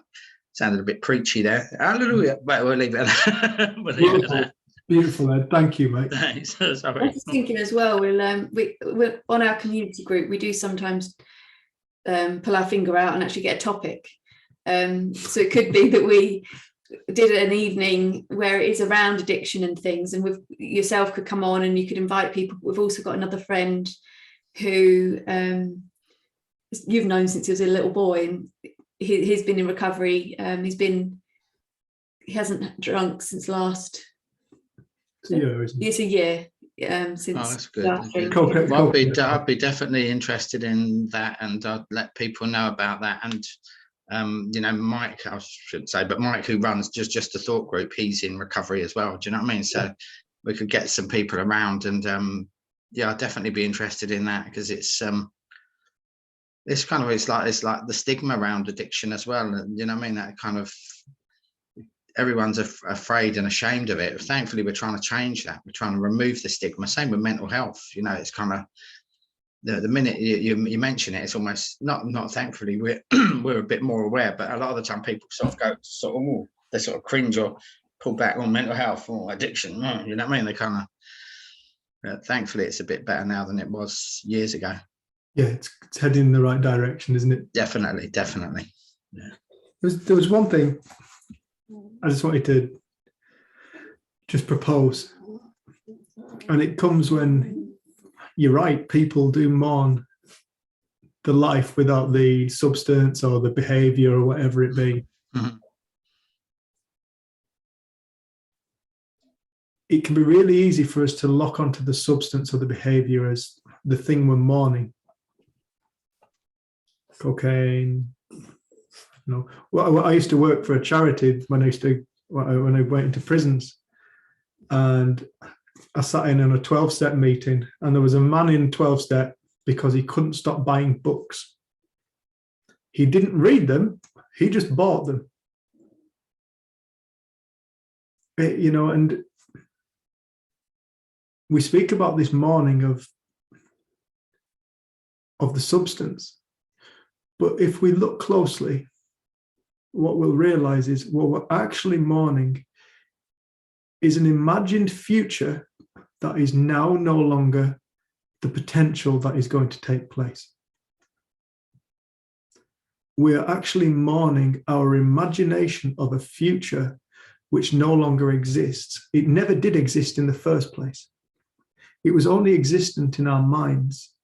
sounded a bit preachy there. Hallelujah. But we'll leave it at that. We'll leave it at that. Beautiful, Ed. Thank you, mate. Thanks. I was thinking as well, we're on our community group, we do sometimes pull our finger out and actually get a topic. So it could be that we did an evening where it is around addiction and things, and yourself could come on and you could invite people. We've also got another friend who you've known since he was a little boy, and he's been in recovery. He hasn't drunk since last. It's a year since. Oh, that's good. Well, I'd be definitely interested in that, and I'd let people know about that. And Mike, I should say, but Mike, who runs just a thought group, he's in recovery as well. Do you know what I mean? So we could get some people around, and I'd definitely be interested in that, because it's like the stigma around addiction as well. And you know what I mean? That kind of, everyone's afraid and ashamed of it. Thankfully, we're trying to change that. We're trying to remove the stigma. Same with mental health. It's kind of the minute you mention it, it's almost not. Thankfully, we're a bit more aware. But a lot of the time, people sort of they sort of cringe or pull back on mental health or addiction. You know what I mean? They kind of. Thankfully, it's a bit better now than it was years ago. Yeah, it's heading in the right direction, isn't it? Definitely. Yeah. There was one thing I just wanted to just propose, and it comes when you're right, people do mourn the life without the substance or the behavior or whatever it be. Mm-hmm. It can be really easy for us to lock onto the substance or the behavior as the thing we're mourning. Cocaine. Well, I used to work for a charity when I went into prisons, and I sat in on a 12-step meeting, and there was a man in 12-step because he couldn't stop buying books. He didn't read them, he just bought them. And we speak about this mourning of the substance, but if we look closely, what we'll realize is what we're actually mourning is an imagined future that is now no longer the potential that is going to take place. We're actually mourning our imagination of a future which no longer exists. It never did exist in the first place. It was only existent in our minds.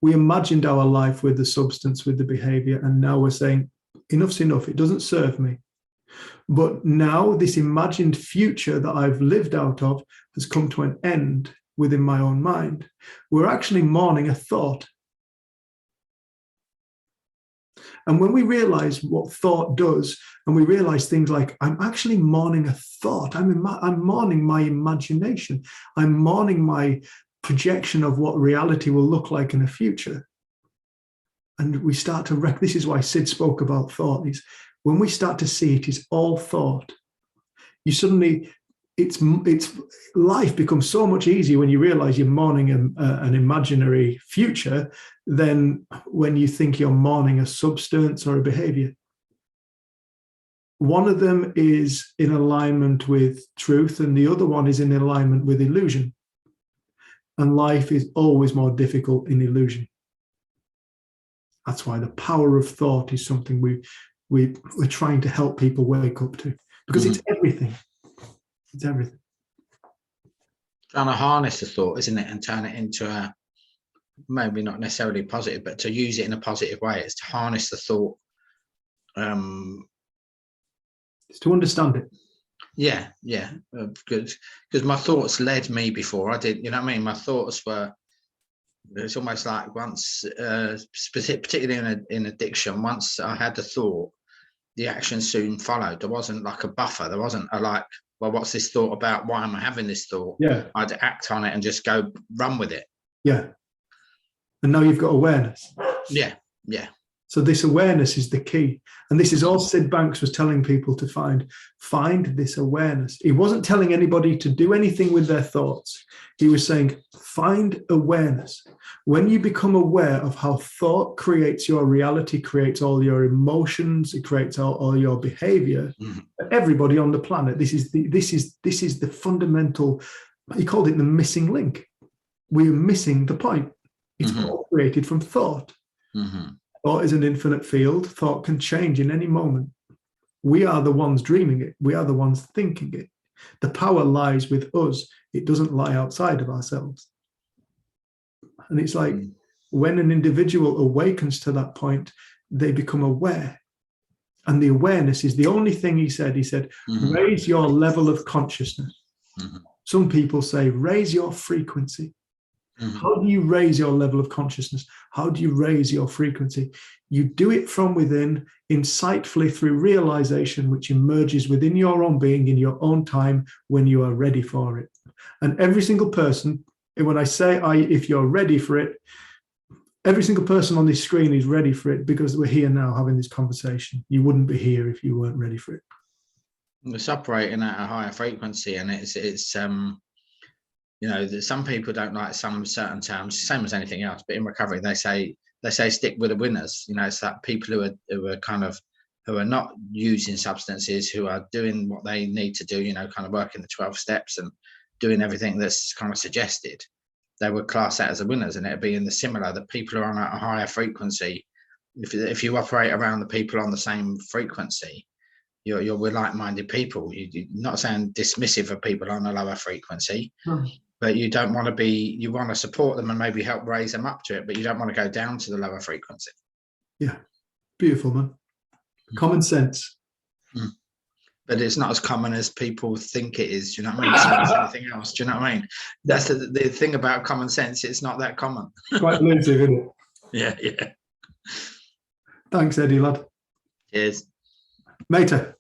We imagined our life with the substance, with the behavior, and now we're saying, enough's enough, it doesn't serve me. But now this imagined future that I've lived out of has come to an end within my own mind. We're actually mourning a thought. And when we realize what thought does, and we realize things like, I'm actually mourning a thought, I'm mourning my imagination, I'm mourning my projection of what reality will look like in the future. And we start to this is why Sid spoke about thought. Is when we start to see it is all thought, you suddenly, it's life becomes so much easier when you realize you're mourning an imaginary future than when you think you're mourning a substance or a behavior. One of them is in alignment with truth, and the other one is in alignment with illusion. And life is always more difficult in illusion. That's why the power of thought is something we're trying to help people wake up to, because it's everything. It's everything. Trying to harness the thought, isn't it, and turn it into a, maybe not necessarily positive, but to use it in a positive way. It's to harness the thought. It's to understand it. Yeah, good. Because my thoughts led me before I did. You know what I mean? My thoughts were. It's almost like once, particularly in addiction, once I had the thought, the action soon followed. There wasn't like a buffer. There wasn't a like, well, what's this thought about? Why am I having this thought? Yeah. I'd act on it and just go run with it. Yeah. And now you've got awareness. Yeah. Yeah. So this awareness is the key. And this is all Sid Banks was telling people to find this awareness. He wasn't telling anybody to do anything with their thoughts. He was saying, find awareness. When you become aware of how thought creates your reality, creates all your emotions, it creates all your behavior, everybody on the planet, this is the fundamental, he called it the missing link. We are missing the point. It's all created from thought. Thought is an infinite field. Thought can change in any moment. We are the ones dreaming it. We are the ones thinking it. The power lies with us. It doesn't lie outside of ourselves. And it's like when an individual awakens to that point, they become aware. And the awareness is the only thing he said. He said, raise your level of consciousness. Some people say, raise your frequency. How do you raise your level of consciousness? How do you raise your frequency? You do it from within, insightfully through realization, which emerges within your own being in your own time when you are ready for it. And every single person, when I say if you're ready for it, every single person on this screen is ready for it because we're here now having this conversation. You wouldn't be here if you weren't ready for it. It's operating at a higher frequency, and it's you know, some people don't like some certain terms, same as anything else, but in recovery they say stick with the winners. You know, it's that people who are not using substances, who are doing what they need to do, you know, kind of working the 12 steps and doing everything that's kind of suggested, they would class that as the winners. And it'd be in the similar, that people are on a higher frequency. If you operate around the people on the same frequency, you're with like-minded people. You're not saying dismissive of people on a lower frequency, but you don't want to be, you want to support them and maybe help raise them up to it, but you don't want to go down to the lower frequency. Yeah. Beautiful, man. Common sense. But it's not as common as people think it is. Do you know what I mean? So as anything else. Do you know what I mean? That's the thing about common sense. It's not that common. Quite elusive, isn't it? Yeah. Thanks, Eddie, lad. Cheers. Mater.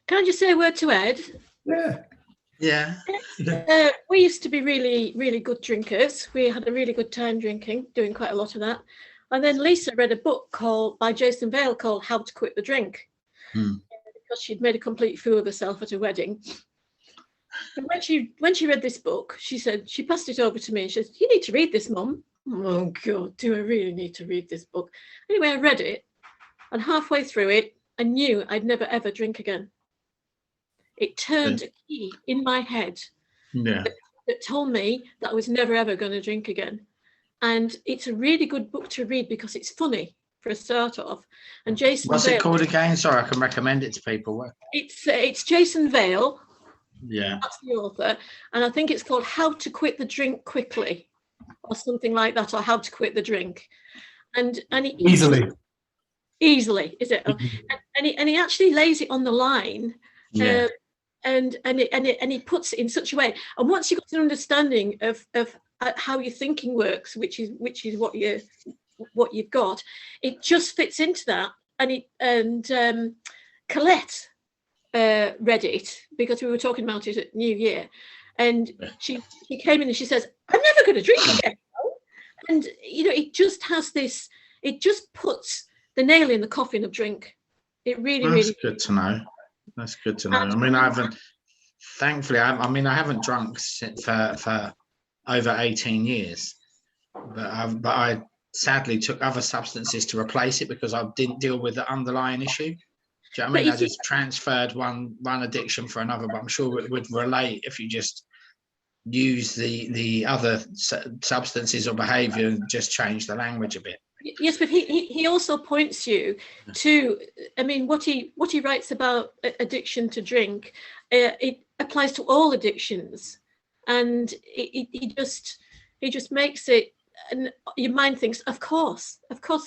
Can I just say a word to Ed? Yeah. We used to be really, really good drinkers. We had a really good time drinking, doing quite a lot of that. And then Lisa read a book by Jason Vale called How to Quit the Drink, because she'd made a complete fool of herself at a wedding. And when she read this book, she said, she passed it over to me and she said, "You need to read this, Mum." Oh God, do I really need to read this book? Anyway, I read it, and halfway through it, I knew I'd never ever drink again. It turned a key in my head that told me that I was never ever going to drink again. And it's a really good book to read because it's funny for a start off. And Jason What's Vale, it called again? Sorry, I can recommend it to people. It's Jason Vale. Yeah. That's the author. And I think it's called How to Quit the Drink Quickly or something like that, or How to Quit the Drink. And Easily, is it? And he actually lays it on the line. Yeah. And he puts it in such a way. And once you've got an understanding of how your thinking works, which is what you've got, it just fits into that. And Colette read it because we were talking about it at New Year, and she came in and she says, "I'm never going to drink again." And you know, it just has this. It just puts the nail in the coffin of drink. It really, That's good to know. That's good to know. I mean, I haven't. Thankfully, I haven't drunk for over 18 years, but I sadly took other substances to replace it because I didn't deal with the underlying issue. Do you know what I mean? I just transferred one addiction for another, but I'm sure it would relate if you just use the other substances or behaviour and just change the language a bit. Yes, but he also points you to, I mean, what he writes about addiction to drink, it applies to all addictions, and he just makes it, and your mind thinks, of course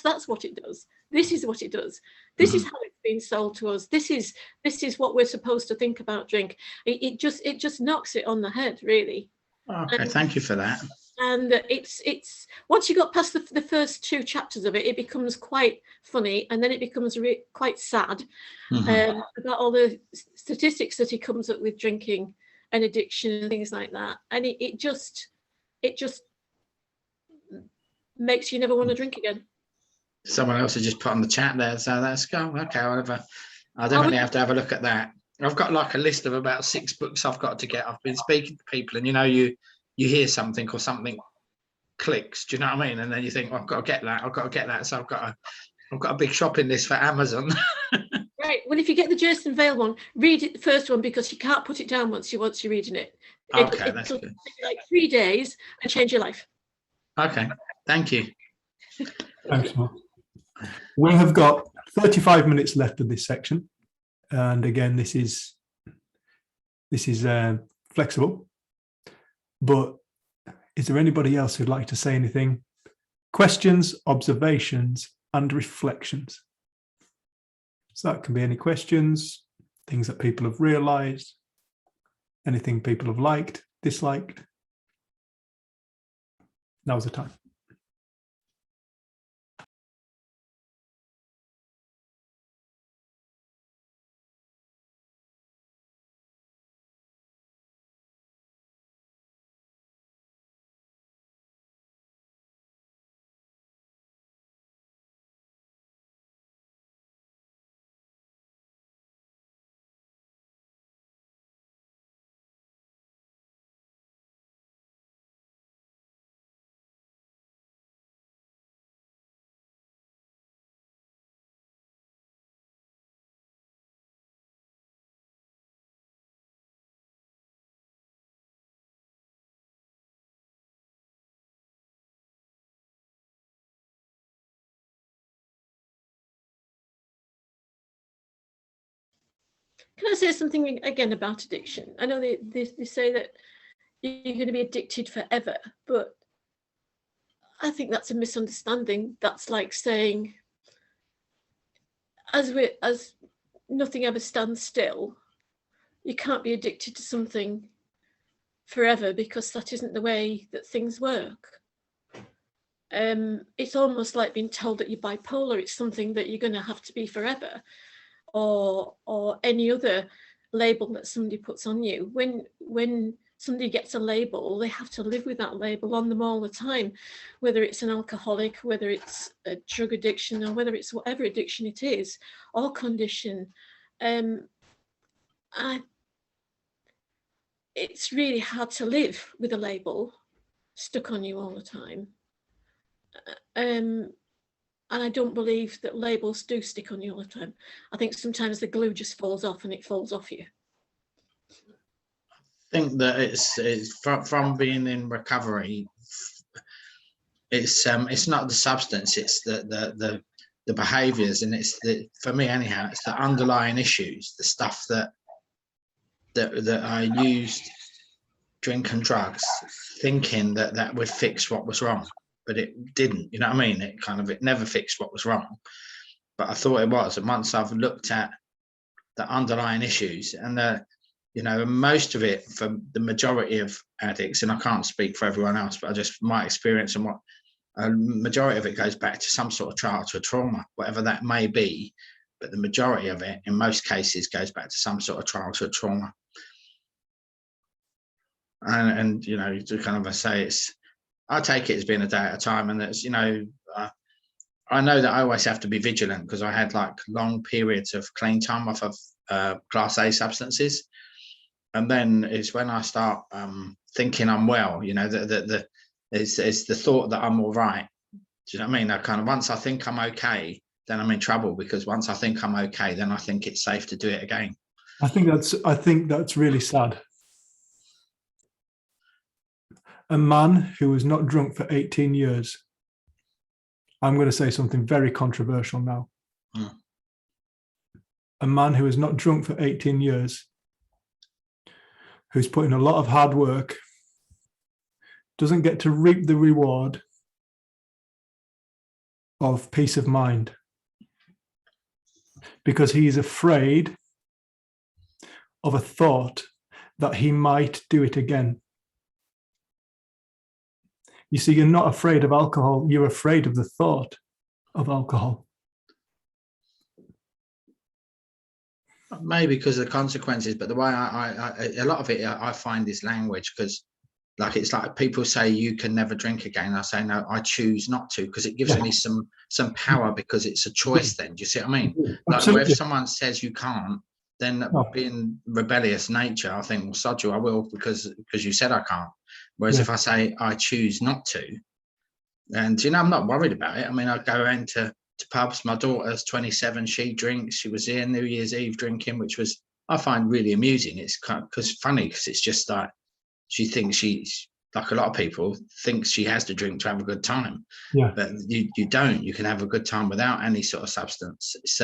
that's what it does. This is what it does. This is how it's been sold to us. This is what we're supposed to think about drink. It just knocks it on the head, really. Okay, thank you for that. And it's once you got past the first 2 chapters of it, it becomes quite funny, and then it becomes quite sad about all the statistics that he comes up with drinking and addiction and things like that. And it just makes you never want to drink again. Someone else has just put on the chat there, so that's go. Okay, whatever. I definitely have to have a look at that. I've got like a list of about 6 books I've got to get. I've been speaking to people, and you hear something or something clicks. Do you know what I mean? And then you think, well, I've got to get that. I've got to get that. So I've got a big shopping list for Amazon. Right. Well, if you get the Jason Vale one, read it, the first one, because you can't put it down once you're reading it. Okay, that's it'll good. take like 3 days and change your life. Okay, thank you. Thanks, Mark. We have got 35 minutes left of this section, and again, this is flexible. But is there anybody else who'd like to say anything? Questions, observations, and reflections. So that can be any questions, things that people have realised, anything people have liked, disliked. Now's the time. Can I say something again about addiction? I know they say that you're going to be addicted forever, but I think that's a misunderstanding. That's like saying, as nothing ever stands still, you can't be addicted to something forever, because that isn't the way that things work. It's almost like being told that you're bipolar. It's something that you're going to have to be forever, or any other label that somebody puts on you. When somebody gets a label, they have to live with that label on them all the time, whether it's an alcoholic, whether it's a drug addiction, or whether it's whatever addiction it is, or condition. It's really hard to live with a label stuck on you all the time. And I don't believe that labels do stick on you all the time. I think sometimes the glue just falls off, and it falls off you. I think that it's from being in recovery. It's not the substance, it's the behaviours, and it's for me anyhow, it's the underlying issues, the stuff that I used, drink and drugs, thinking that would fix what was wrong. But it didn't, you know what I mean? It never fixed what was wrong, but I thought it was. And once I've looked at the underlying issues, and most of it, for the majority of addicts, and I can't speak for everyone else, but just my experience, and what a majority of it goes back to some sort of childhood trauma, whatever that may be. But the majority of it, in most cases, goes back to some sort of childhood trauma. And to kind of say I take it as being a day at a time, and that's, I know that I always have to be vigilant, because I had like long periods of clean time off of Class A substances, and then it's when I start thinking I'm well, it's the thought that I'm all right. Do you know what I mean? I kind of, once I think I'm okay, then I'm in trouble, because once I think I'm okay, then I think it's safe to do it again. I think that's really sad. A man who was not drunk for 18 years. I'm going to say something very controversial now. A man who is not drunk for 18 years, who's put in a lot of hard work, doesn't get to reap the reward of peace of mind, because he is afraid of a thought that he might do it again. You see, you're not afraid of alcohol, you're afraid of the thought of alcohol. Maybe because of the consequences, but the way a lot of it I find is language, because like it's like people say you can never drink again. I say no, I choose not to, because it gives me some power, because it's a choice. Then do you see what I mean? Like where if someone says you can't, then being rebellious nature, I think, well, sod you, I will, because you said I can't. Whereas if I say I choose not to, and you know, I'm not worried about it. I mean, I go around to pubs. My daughter's 27, she drinks. She was here New Year's Eve drinking, which was, I find, really amusing. It's kind of funny, because it's just like she thinks she's, like a lot of people, thinks she has to drink to have a good time. But you don't. You can have a good time without any sort of substance. It's,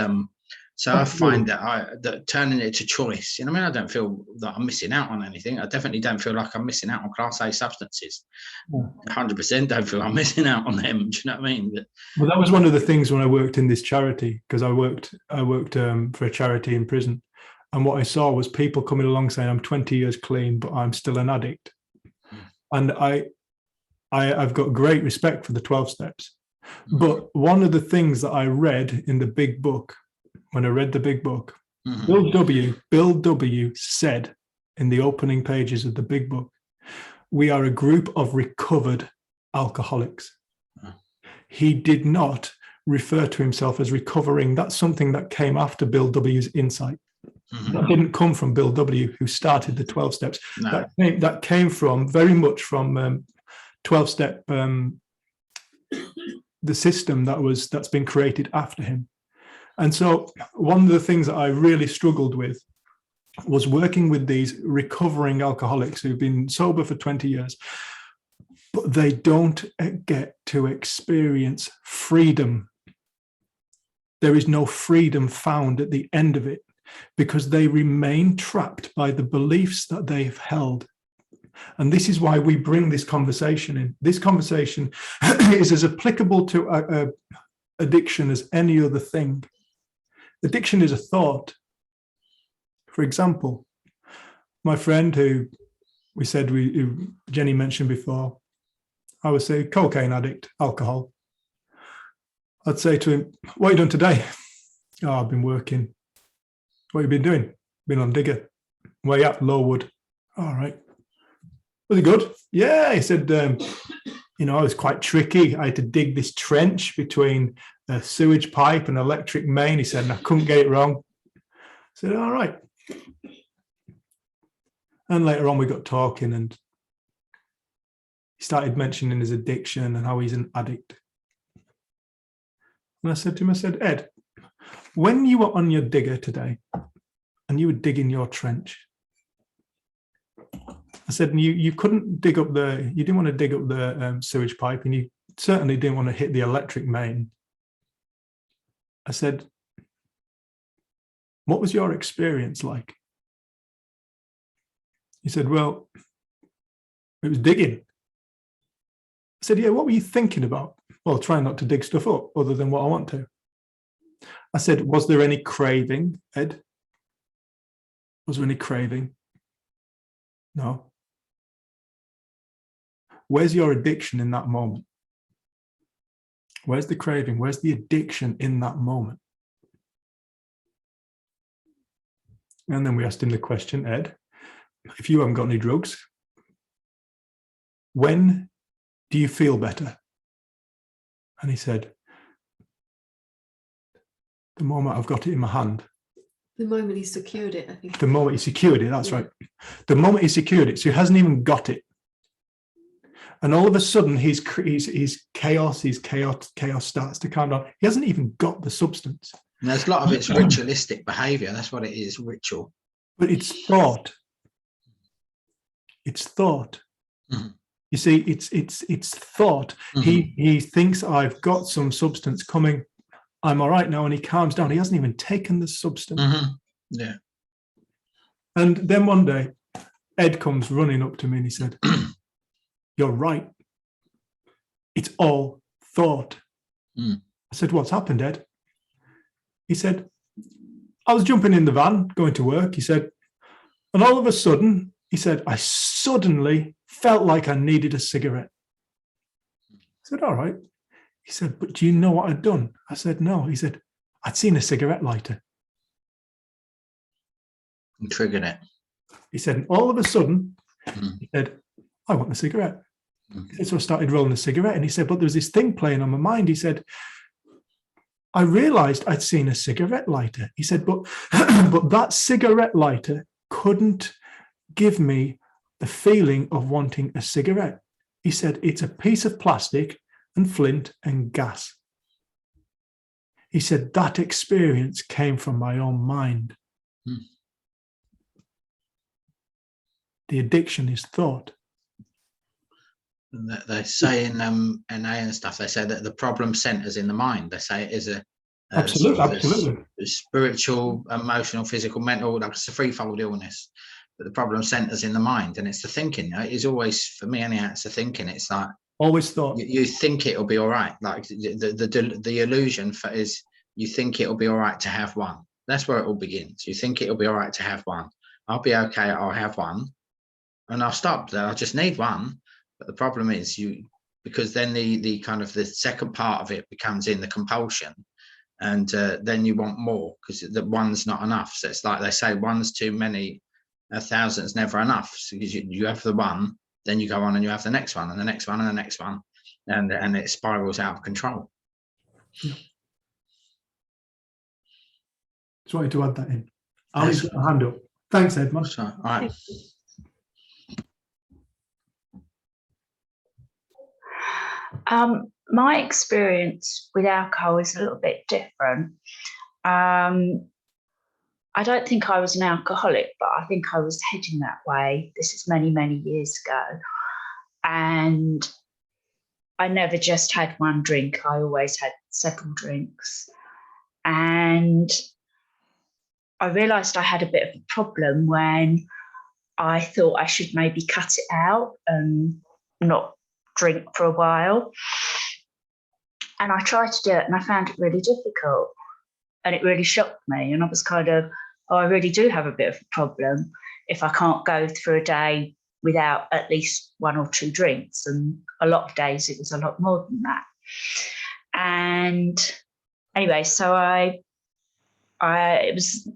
so I find that turning it to choice, you know what I mean? I don't feel that I'm missing out on anything. I definitely don't feel like I'm missing out on Class A substances. 100% don't feel I'm missing out on them. Do you know what I mean? Well, that was one of the things when I worked in this charity, because I worked for a charity in prison. And what I saw was people coming along saying, I'm 20 years clean, but I'm still an addict. And I've got great respect for the 12 steps. But one of the things that I read in the big book, when I read the big book, Bill W. said in the opening pages of the big book, we are a group of recovered alcoholics. He did not refer to himself as recovering. That's something that came after Bill W.'s insight. That didn't come from Bill W., who started the 12 steps. No. That came from very much from 12-step, the system that's been created after him. And so one of the things that I really struggled with was working with these recovering alcoholics who've been sober for 20 years, but they don't get to experience freedom. There is no freedom found at the end of it, because they remain trapped by the beliefs that they've held. And this is why we bring this conversation in. This conversation is as applicable to addiction as any other thing. Addiction is a thought. For example, my friend who Jenny mentioned before, I would say cocaine addict, alcohol. I'd say to him, what have you done today? Oh, I've been working. What have you been doing? Been on digger. Where you at? Lowood. All right. Was it good? Yeah, he said, I was quite tricky. I had to dig this trench between a sewage pipe and electric main. He said, and I couldn't get it wrong. I said, all right. And later on we got talking, and he started mentioning his addiction and how he's an addict. And I said to him, Ed, when you were on your digger today and you were digging your trench, I said, you couldn't dig up you didn't want to dig up the sewage pipe, and you certainly didn't want to hit the electric main. I said, what was your experience like? He said, well, it was digging. I said, yeah, what were you thinking about? Well, trying not to dig stuff up other than what I want to. I said, was there any craving, Ed? Was there any craving? No. Where's your addiction in that moment? Where's the craving? Where's the addiction in that moment? And then we asked him the question, Ed, if you haven't got any drugs, when do you feel better? And he said, the moment I've got it in my hand. The moment he secured it, I think. The moment he secured it, that's right. The moment he secured it, so he hasn't even got it. And all of a sudden, his chaos starts to calm down. He hasn't even got the substance. And there's a lot of it's ritualistic behavior. That's what it is, ritual. But it's thought. It's thought. Mm-hmm. You see, it's thought. Mm-hmm. He thinks I've got some substance coming. I'm all right now, and he calms down. He hasn't even taken the substance. Mm-hmm. Yeah. And then one day, Ed comes running up to me and he said, you're right. It's all thought. I said, what's happened, Ed? He said, I was jumping in the van, going to work. He said, and all of a sudden, he said, I suddenly felt like I needed a cigarette. said, all right. He said, but do you know what I'd done? I said, no. He said, I'd seen a cigarette lighter. You triggered it. He said, all of a sudden, Mm. he said, I want a cigarette. Mm. He said, so I started rolling a cigarette. And he said, but there was this thing playing on my mind. He said, I realized I'd seen a cigarette lighter. He said, but, but that cigarette lighter couldn't give me the feeling of wanting a cigarette. He said, it's a piece of plastic and flint and gas. He said, that experience came from my own mind. Mm. The addiction is thought. They say in NA and stuff, they say that the problem centers in the mind. They say it is a Absolutely, sort of absolutely. a spiritual, emotional, physical, mental, like it's a threefold illness. But the problem centers in the mind, and it's the thinking. It is always, for me anyhow, it's the thinking. It's like Always thought. you think it'll be all right. Like the illusion is you think it'll be all right to have one. That's where it all begins. You think it'll be all right to have one. I'll be okay. I'll have one, and I'll stop there. I just need one. But the problem is because then the kind of the second part of it becomes in the compulsion, and then you want more because the one's not enough. So it's like they say, one's too many, 1,000's never enough. So you have the one, then you go on and you have the next one and the next one and the next one, and it spirals out of control. Yeah. Just wanted to add that in. Ali's got a hand up. Thanks, Edmund. So, all right. My experience with alcohol is a little bit different. I don't think I was an alcoholic, but I think I was heading that way. This is many, many years ago. And I never just had one drink. I always had several drinks. And I realised I had a bit of a problem when I thought I should maybe cut it out and not drink for a while. And I tried to do it and I found it really difficult. And it really shocked me. And I was kind of, oh, I really do have a bit of a problem if I can't go through a day without at least one or two drinks. And a lot of days it was a lot more than that. And anyway, so it was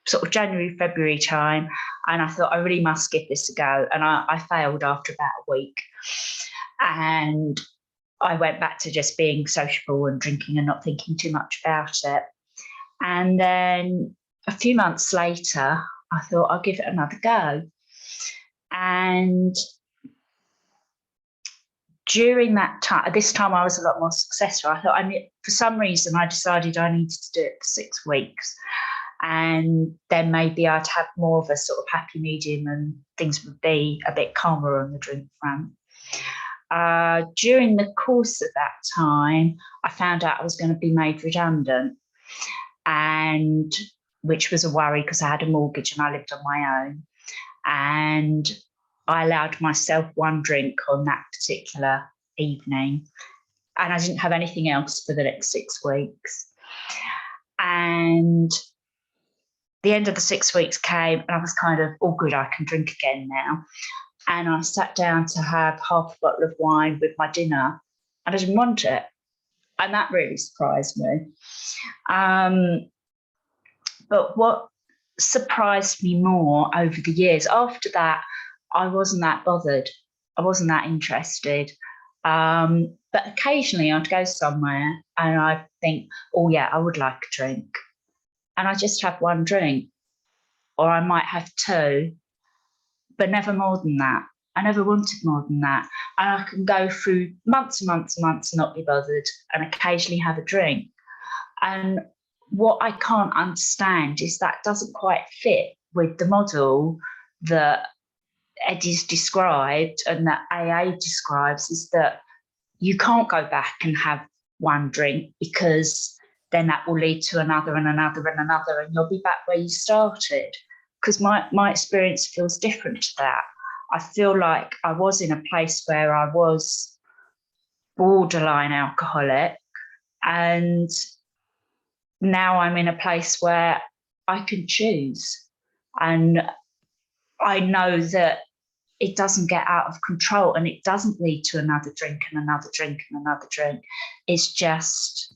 sort of January, February time, and I thought I really must give this a go. And I failed after about a week. And I went back to just being sociable and drinking and not thinking too much about it. And then a few months later, I thought I'll give it another go. And during that time, this time I was a lot more successful. I thought, for some reason, I decided I needed to do it for 6 weeks. And then maybe I'd have more of a sort of happy medium and things would be a bit calmer on the drink front. During the course of that time, I found out I was going to be made redundant, and which was a worry because I had a mortgage and I lived on my own. And I allowed myself one drink on that particular evening, and I didn't have anything else for the next 6 weeks. And the end of the 6 weeks came and I was kind of, oh, good, I can drink again now. And I sat down to have half a bottle of wine with my dinner and I didn't want it. And that really surprised me. But what surprised me more over the years, after that, I wasn't that bothered. I wasn't that interested. But occasionally I'd go somewhere and I'd think, oh, yeah, I would like a drink. And I just have one drink, or I might have two, but never more than that. I never wanted more than that. And I can go through months and months and months and not be bothered and occasionally have a drink. And what I can't understand is that doesn't quite fit with the model that Eddie's described and that AA describes, is that you can't go back and have one drink because then that will lead to another and another and another, and you'll be back where you started. Because my experience feels different to that. I feel like I was in a place where I was borderline alcoholic, and now I'm in a place where I can choose. And I know that it doesn't get out of control, and it doesn't lead to another drink and another drink and another drink. It's just,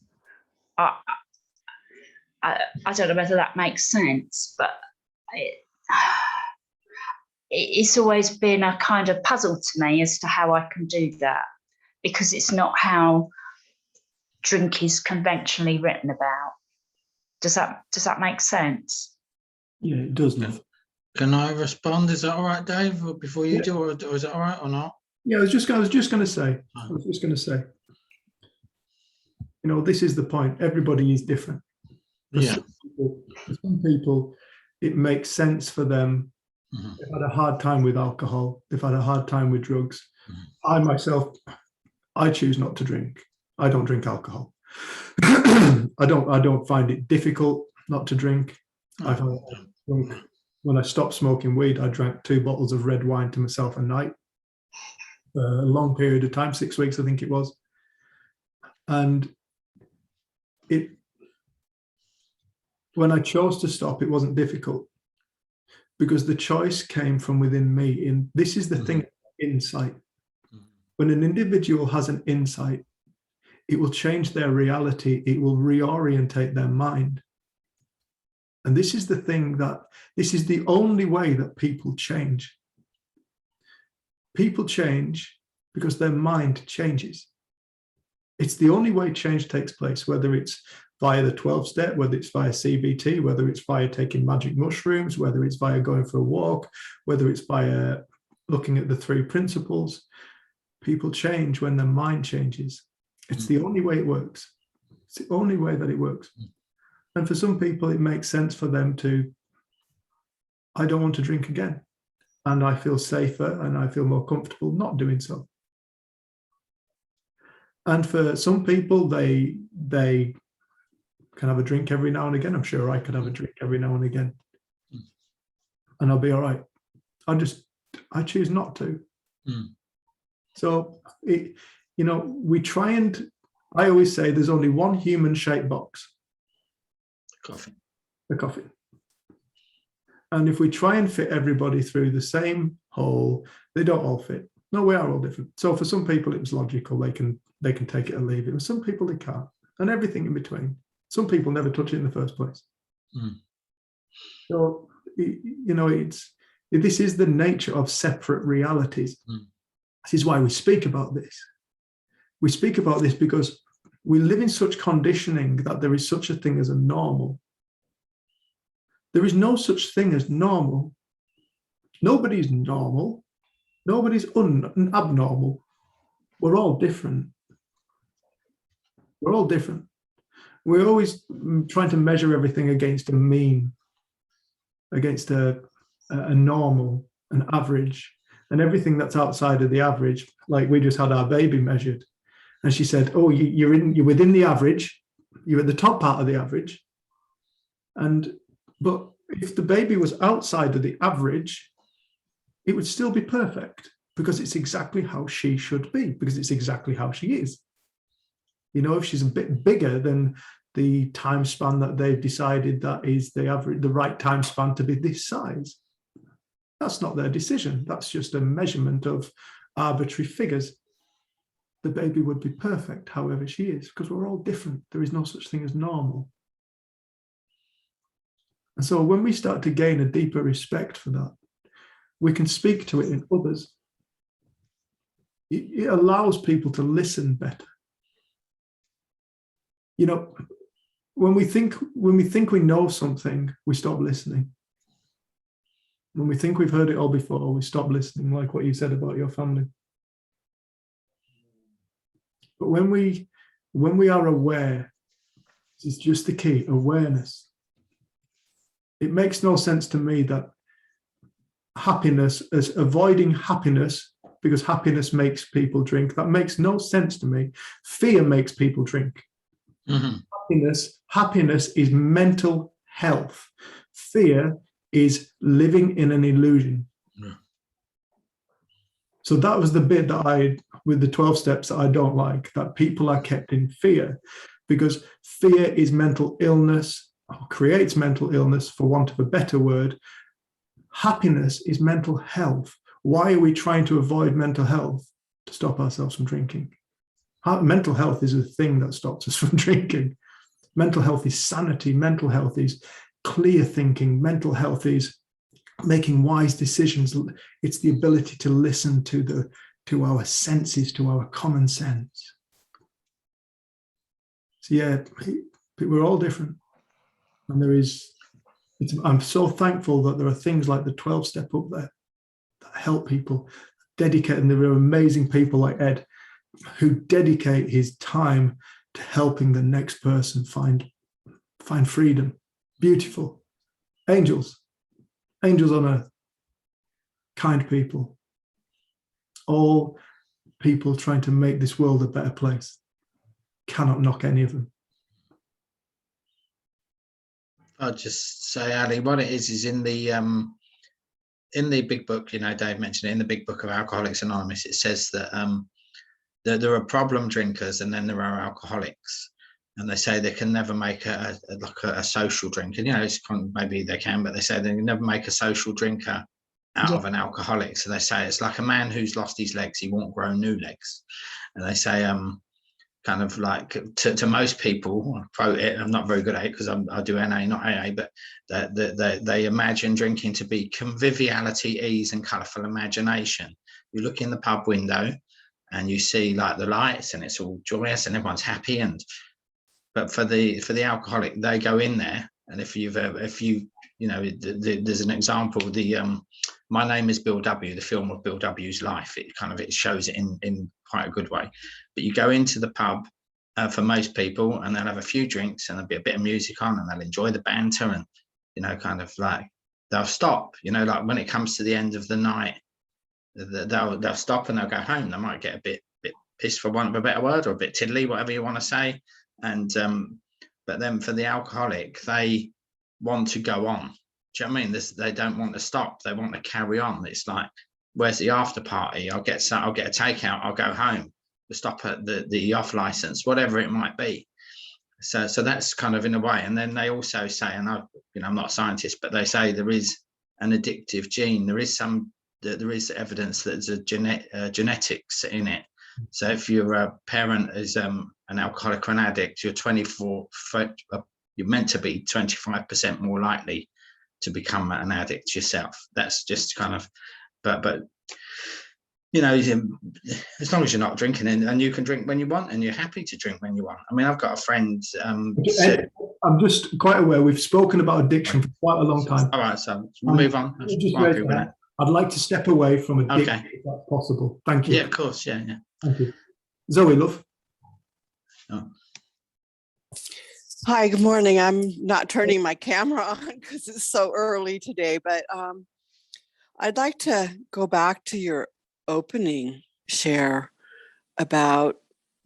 I don't know whether that makes sense, but it's always been a kind of puzzle to me as to how I can do that, because it's not how drink is conventionally written about. Does that make sense? Yeah, it does. Not. Can I respond? Is that all right, Dave? Before you do, or is that all right or not? Yeah, I was just going to say. You know, this is the point. Everybody is different. For some people, it makes sense for them. They've had a hard time with alcohol. They've had a hard time with drugs. I myself, I choose not to drink. I don't drink alcohol. I don't find it difficult not to drink. I've drunk. When I stopped smoking weed, I drank 2 bottles of red wine to myself a night. A long period of time, 6 weeks, I think it was. And when I chose to stop, it wasn't difficult, because the choice came from within me. And this is the thing, insight. When an individual has an insight, it will change their reality. It will reorientate their mind. And this is the thing, that this is the only way that people change. People change because their mind changes. It's the only way change takes place, whether it's via the 12-step, whether it's via CBT, whether it's via taking magic mushrooms, whether it's via going for a walk, whether it's via looking at the 3 principles. People change when their mind changes. It's the only way it works. It's the only way that it works. And for some people, it makes sense for them to, I don't want to drink again. And I feel safer and I feel more comfortable not doing so. And for some people, they can have a drink every now and again. I'm sure I could have a drink every now and again. And I'll be all right. I choose not to. So, we try and, I always say there's only one human-shaped box. The coffin. And if we try and fit everybody through the same hole, they don't all fit. No, we are all different. So for some people, it was logical. They can take it or leave it. And some people, they can't. And everything in between. Some people never touch it in the first place. So, this is the nature of separate realities. This is why we speak about this. We speak about this because we live in such conditioning that there is such a thing as a normal. There is no such thing as normal. Nobody's normal. Nobody's abnormal. We're all different. We're all different. We're always trying to measure everything against a mean, against a normal, an average, and everything that's outside of the average. Like we just had our baby measured, and she said, "Oh, you're within the average. You're at the top part of the average." But if the baby was outside of the average, it would still be perfect, because it's exactly how she should be, because it's exactly how she is. If she's a bit bigger than the time span that they've decided that is the average, the right time span to be this size, that's not their decision. That's just a measurement of arbitrary figures. The baby would be perfect however she is, because we're all different. There is no such thing as normal. And so when we start to gain a deeper respect for that, we can speak to it in others. It allows people to listen better. When we think we know something, we stop listening. When we think we've heard it all before, we stop listening, like what you said about your family. But when we are aware, this is just the key, awareness. It makes no sense to me that happiness, as avoiding happiness, because happiness makes people drink, that makes no sense to me. Fear makes people drink. Happiness is mental health. Fear is living in an illusion. So that was the bit that with the 12 steps, that I don't like, that people are kept in fear, because fear is mental illness, or creates mental illness, for want of a better word. Happiness is mental health. Why are we trying to avoid mental health to stop ourselves from drinking? Mental health is a thing that stops us from drinking. Mental health is sanity. Mental health is clear thinking. Mental health is making wise decisions. It's the ability to listen to our senses, to our common sense. So yeah, we're all different. And I'm so thankful that there are things like the 12 step up there that help people dedicate. And there are amazing people like Ed who dedicate his time to helping the next person find freedom. Beautiful. Angels on earth, kind people, all people trying to make this world a better place. Cannot knock any of them. I'll just say, Ali, what it is in the big book, you know, Dave mentioned it, in the big book of Alcoholics Anonymous, it says that there are problem drinkers and then there are alcoholics, and they say they can never make a social drink. And you know, maybe they can, but they say they can never make a social drinker out of an alcoholic. So they say it's like a man who's lost his legs, he won't grow new legs. And they say kind of like to most people, I quote it, I'm not very good at it because I do NA, not AA, but they imagine drinking to be conviviality, ease and colourful imagination. You look in the pub window and you see like the lights and it's all joyous and everyone's happy. But for the alcoholic, they go in there, and if you know, there's an example, My Name is Bill W, the film of Bill W's life. It shows it in quite a good way. But you go into the pub for most people, and they'll have a few drinks, and there'll be a bit of music on, and they'll enjoy the banter, and you know, kind of like they'll stop. You know, like when it comes to the end of the night, they'll stop and they'll go home. They might get a bit pissed, for want of a better word, or a bit tiddly, whatever you want to say. And but then for the alcoholic, they want to go on. Do you know what I mean? They don't want to stop. They want to carry on. It's like, where's the after party? I'll get a takeout. I'll go home. We'll stop at the off license, whatever it might be. So that's kind of in a way. And then they also say, and I'm not a scientist, but they say there is an addictive gene. There is evidence that there's a genetics in it. So if your parent is an alcoholic or an addict, you're meant to be 25% more likely to become an addict yourself. That's just kind of, but you know, as long as you're not drinking and you can drink when you want and you're happy to drink when you want. I mean, I've got a friend. I'm just quite aware we've spoken about addiction for quite a long time. All right, so we'll move on. I'd like to step away from addiction if that's possible. Thank you. Yeah, of course. Yeah. Thank you. Zoe, love. Oh. Hi, good morning. I'm not turning my camera on because it's so early today, but I'd like to go back to your opening share about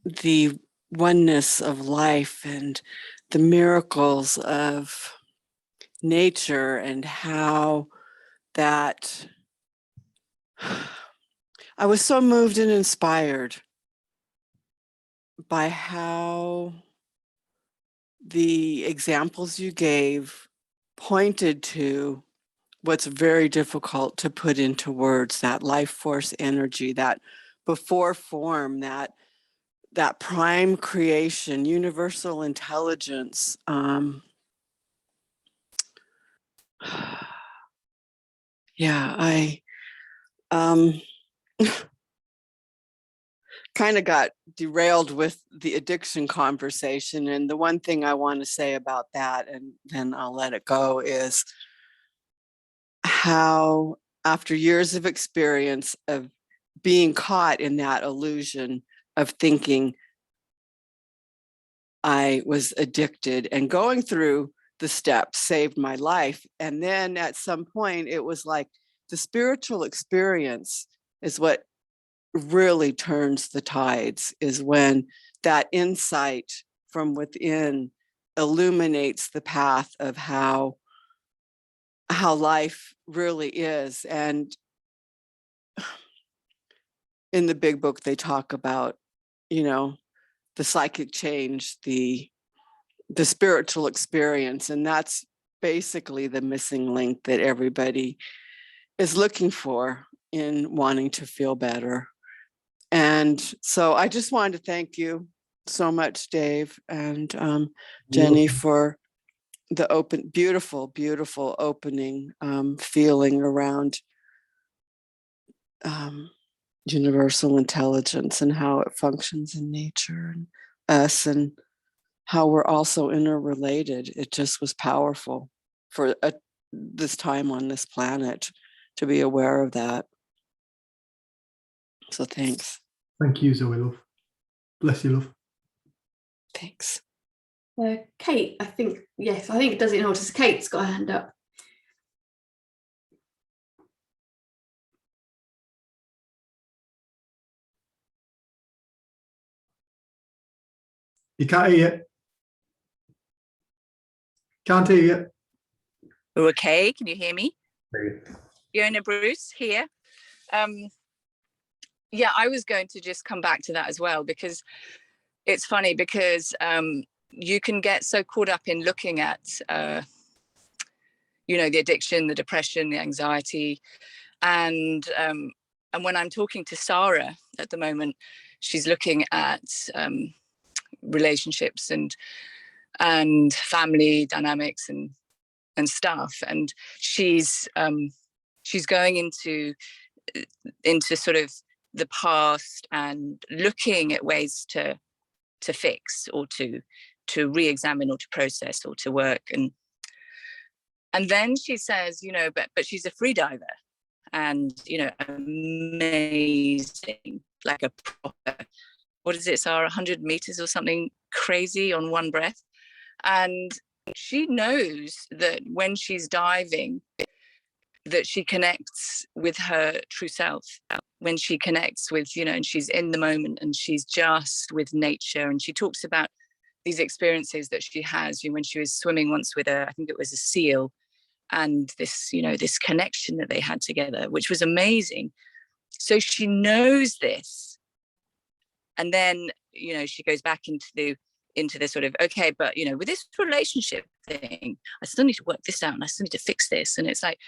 the oneness of life and the miracles of nature, and how that I was so moved and inspired by how the examples you gave pointed to what's very difficult to put into words, that life force energy, that before form, that prime creation, universal intelligence. I kind of got derailed with the addiction conversation. And the one thing I want to say about that, and then I'll let it go, is how after years of experience of being caught in that illusion of thinking I was addicted, and going through the steps saved my life. And then at some point it was like the spiritual experience is what really turns the tides, is when that insight from within illuminates the path of how life really is. And in the big book, they talk about, you know, the psychic change, the spiritual experience. And that's basically the missing link that everybody is looking for. in wanting to feel better. And so I just wanted to thank you so much, Dave and Jenny, for the beautiful opening feeling around universal intelligence and how it functions in nature and us, and how we're also interrelated. It just was powerful for this time on this planet to be aware of that. So thanks. Thank you, Zoe, love. Bless you, love. Thanks. Kate, I think it does it in order. So Kate's got her hand up. You can't hear you. Can't hear you. Okay, can you hear me? Fiona Bruce here. Yeah, I was going to just come back to that as well, because it's funny, because you can get so caught up in looking at the addiction, the depression, the anxiety, and when I'm talking to Sarah at the moment, she's looking at relationships and family dynamics and stuff, and she's going into sort of the past and looking at ways to fix or to re-examine or to process or to work, and then she says, but she's a free diver, and amazing, like a proper, what is it, Sarah, 100 meters or something crazy on one breath. And she knows that when she's diving, that she connects with her true self, when she connects with, and she's in the moment and she's just with nature. And she talks about these experiences that she has, when she was swimming once with I think it was a seal, and this, this connection that they had together, which was amazing. So she knows this. And then, she goes back into the sort of, okay, but, with this relationship thing, I still need to work this out and I still need to fix this. And it's like,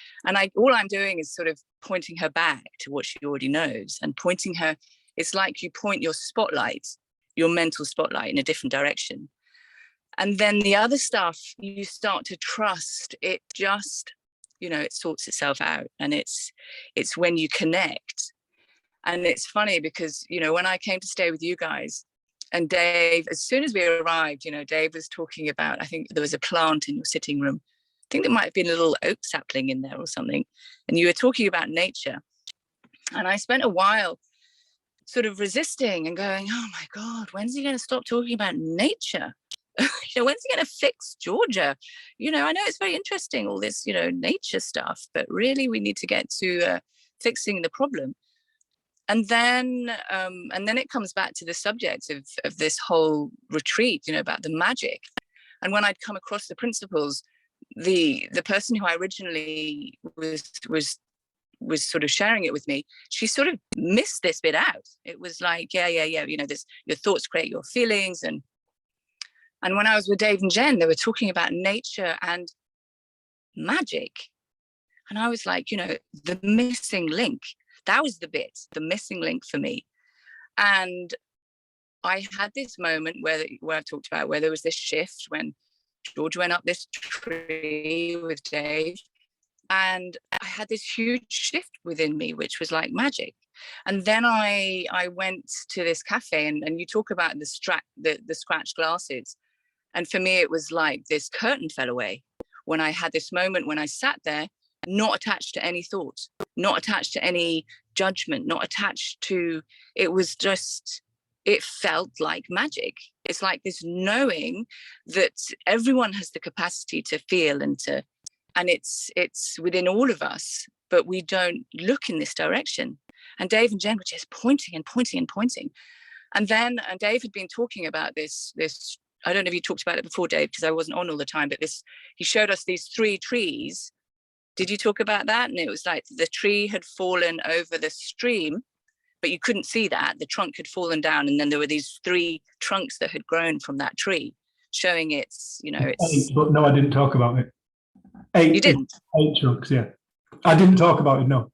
all I'm doing is sort of pointing her back to what she already knows, and pointing her, it's like you point your spotlight, your mental spotlight, in a different direction. And then the other stuff, you start to trust it, just, it sorts itself out. And it's when you connect. And it's funny because, when I came to stay with you guys, and Dave, as soon as we arrived, Dave was talking about, I think there was a plant in your sitting room. I think there might have been a little oak sapling in there or something. And you were talking about nature. And I spent a while sort of resisting and going, oh my God, when's he going to stop talking about nature? When's he going to fix Georgia? I know it's very interesting, all this, nature stuff, but really we need to get to fixing the problem. And then it comes back to the subject of this whole retreat, about the magic. And when I'd come across the principles, the person who I originally was sort of sharing it with me, she sort of missed this bit out. It was like, yeah, this, your thoughts create your feelings. And when I was with Dave and Jen, they were talking about nature and magic. And I was like, the missing link. That was the bit, the missing link for me. And I had this moment where I've talked about, where there was this shift when George went up this tree with Dave, and I had this huge shift within me, which was like magic. And then I went to this cafe, and you talk about the scratch glasses. And for me, it was like this curtain fell away when I had this moment when I sat there, not attached to any thoughts, not attached to any judgment, not attached to, it was just, it felt like magic. It's like this knowing that everyone has the capacity to feel and it's within all of us, but we don't look in this direction. And Dave and Jen were just pointing and pointing and pointing. And Dave had been talking about this, I don't know if you talked about it before, Dave, because I wasn't on all the time, but he showed us these 3 trees. Did you talk about that? And it was like the tree had fallen over the stream, but you couldn't see that. The trunk had fallen down, and then there were these 3 trunks that had grown from that tree, showing it's. 8, but no, I didn't talk about it. 8. You didn't? 8 trunks, yeah. I didn't talk about it, no.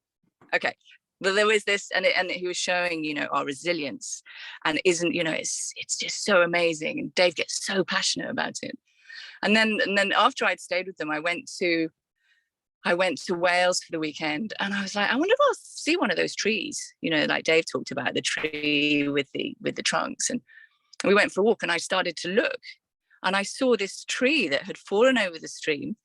Okay. But there was this, and he was showing, you know, our resilience, and isn't, you know, it's just so amazing. And Dave gets so passionate about it. And then after I'd stayed with them, I went to Wales for the weekend, and I was like, I wonder if I'll see one of those trees, you know, like Dave talked about, the tree with the trunks. And we went for a walk, and I started to look, and I saw this tree that had fallen over the stream,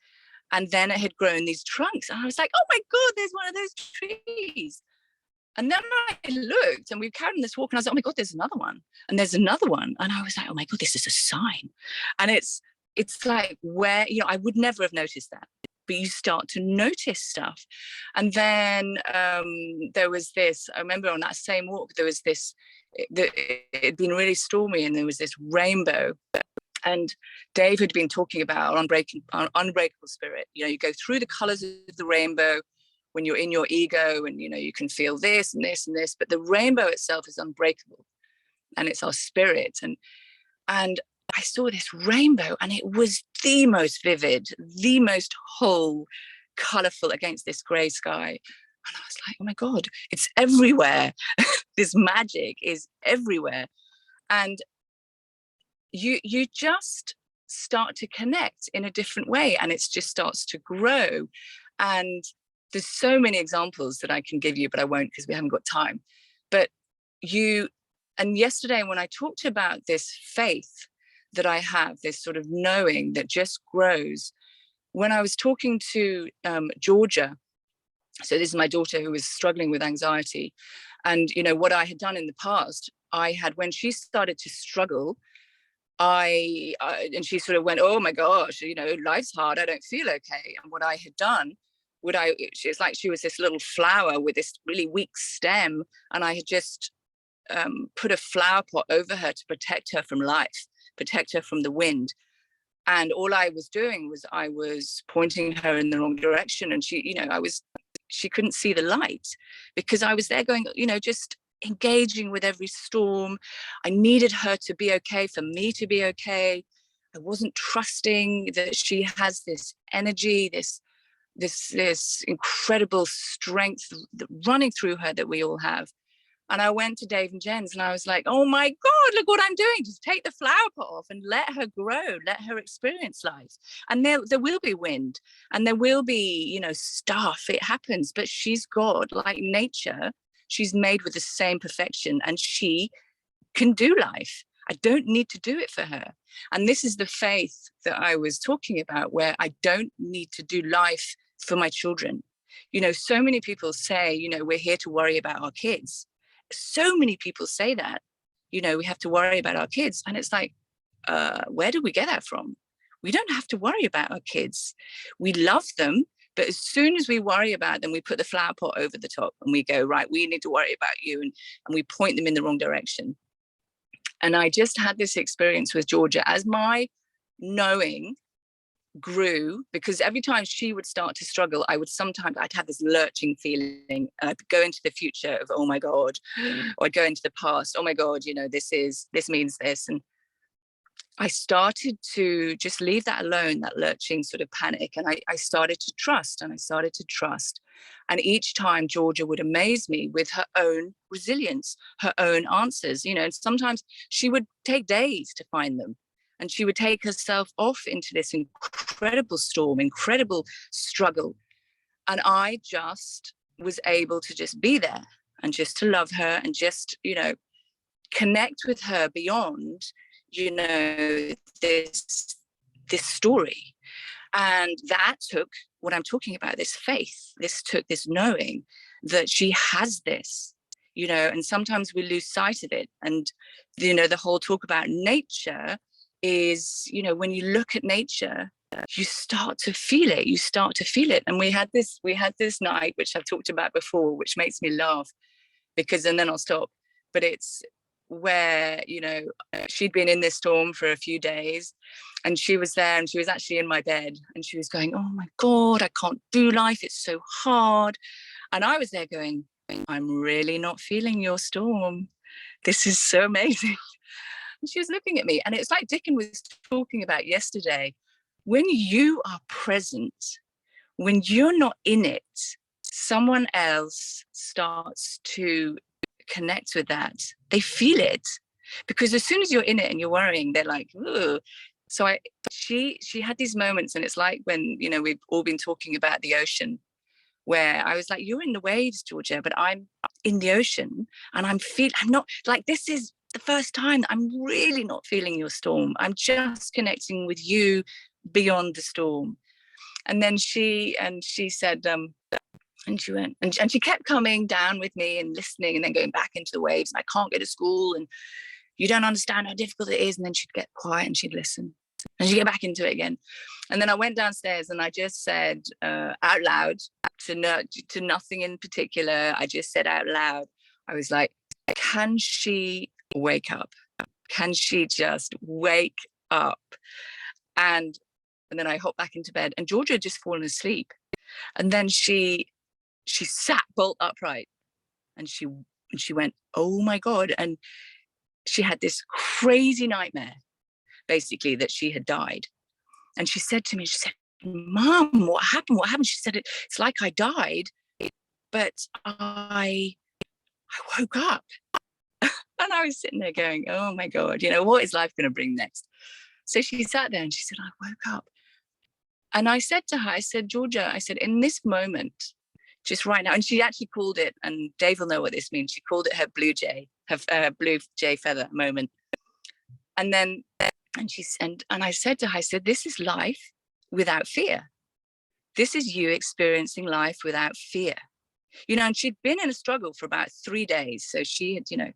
and then it had grown these trunks. And I was like, oh my God, there's one of those trees. And then I looked, and we carried on this walk, and I was like, oh my God, there's another one. And there's another one. And I was like, oh my God, this is a sign. And it's like, where, you know, I would never have noticed that, but you start to notice stuff. And then there was this, I remember on that same walk, there was this, it had been really stormy, and there was this rainbow. And Dave had been talking about unbreakable spirit. You know, you go through the colors of the rainbow when you're in your ego, and, you know, you can feel this and this and this, but the rainbow itself is unbreakable, and it's our spirit. And I saw this rainbow, and it was the most vivid, the most whole, colorful against this gray sky. And I was like, oh my God, it's everywhere. This magic is everywhere. And you just start to connect in a different way, and it just starts to grow. And there's so many examples that I can give you, but I won't, because we haven't got time. But and yesterday when I talked about this faith that I have, this sort of knowing that just grows, when I was talking to Georgia, so this is my daughter who was struggling with anxiety, and, you know, what I had done in the past, I had, when she started to struggle, and she sort of went, oh my gosh, you know, life's hard, I don't feel okay. And what I had done, it's like she was this little flower with this really weak stem, and I had just put a flower pot over her to protect her from life, protect her from the wind. And all I was doing was I was pointing her in the wrong direction, and she, you know, she couldn't see the light, because I was there going, you know, just engaging with every storm. I needed her to be okay for me to be okay. I wasn't trusting that she has this energy, this incredible strength running through her that we all have. And I went to Dave and Jen's, and I was like, oh my God, look what I'm doing. Just take the flower pot off and let her grow, let her experience life. And there will be wind, and there will be, you know, stuff, it happens, but she's God, like nature. She's made with the same perfection, and she can do life. I don't need to do it for her. And this is the faith that I was talking about, where I don't need to do life for my children. You know, so many people say, you know, we're here to worry about our kids. So many people say that, you know, we have to worry about our kids. And it's like, where do we get that from? We don't have to worry about our kids. We love them. But as soon as we worry about them, we put the flower pot over the top, and we go, right, we need to worry about you. And we point them in the wrong direction. And I just had this experience with Georgia as my knowing grew, because every time she would start to struggle, I'd have this lurching feeling. I'd go into the future of, oh my God, or I'd go into the past, oh my God, you know, this means this. And I started to just leave that alone, that lurching sort of panic. And I started to trust, and I started to trust. And each time Georgia would amaze me with her own resilience, her own answers, you know, and sometimes she would take days to find them. And she would take herself off into this incredible storm, incredible struggle. And I just was able to just be there, and just to love her, and just, you know, connect with her beyond, you know, this story. And that took what I'm talking about, this faith, this took this knowing that she has this, you know, and sometimes we lose sight of it. And, you know, the whole talk about nature is, you know, when you look at nature, you start to feel it. And we had this night, which I've talked about before, which makes me laugh, because, and then I'll stop, but it's where, you know, she'd been in this storm for a few days, and she was there, and she was actually in my bed, and she was going, oh my God, I can't do life, it's so hard. And I was there going, I'm really not feeling your storm. This is so amazing. And she was looking at me, and it's like Dickon was talking about yesterday. When you are present, when you're not in it, someone else starts to connect with that, they feel it, because as soon as you're in it and you're worrying, they're like, ugh. So she had these moments, and it's like when, you know, we've all been talking about the ocean, where I was like, you're in the waves, Georgia, but I'm in the ocean, and I'm not like, this is the first time that I'm really not feeling your storm. I'm just connecting with you beyond the storm. And then she said, and she went, and she kept coming down with me and listening, and then going back into the waves. And I can't go to school, and you don't understand how difficult it is. And then she'd get quiet and she'd listen, and she'd get back into it again. And then I went downstairs and I just said out loud, to nothing in particular, I just said out loud, I was like, can she wake up? Can she just wake up? And then I hopped back into bed, and Georgia had just fallen asleep. And then she sat bolt upright, and she went, oh my God. And she had this crazy nightmare, basically, that she had died. And she said to me, she said, Mom, what happened? What happened? She said, it's like I died, but I woke up. And I was sitting there going, oh my God, you know, what is life going to bring next? So she sat there and she said, I woke up. And I said to her, I said, Georgia, I said, in this moment, just right now, and she actually called it, and Dave will know what this means, she called it her blue jay feather moment. And then, and I said to her, I said, this is life without fear. This is you experiencing life without fear. You know, and she'd been in a struggle for about 3 days. So she had, you know,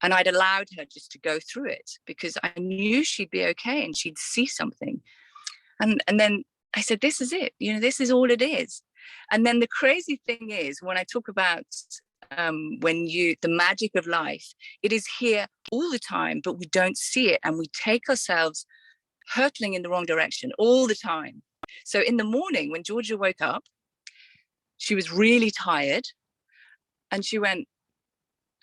and I'd allowed her just to go through it because I knew she'd be okay and she'd see something. And then I said, this is it, you know, this is all it is. And then the crazy thing is, when I talk about the magic of life, it is here all the time, but we don't see it, and we take ourselves hurtling in the wrong direction all the time. So in the morning, when Georgia woke up, she was really tired, and she went,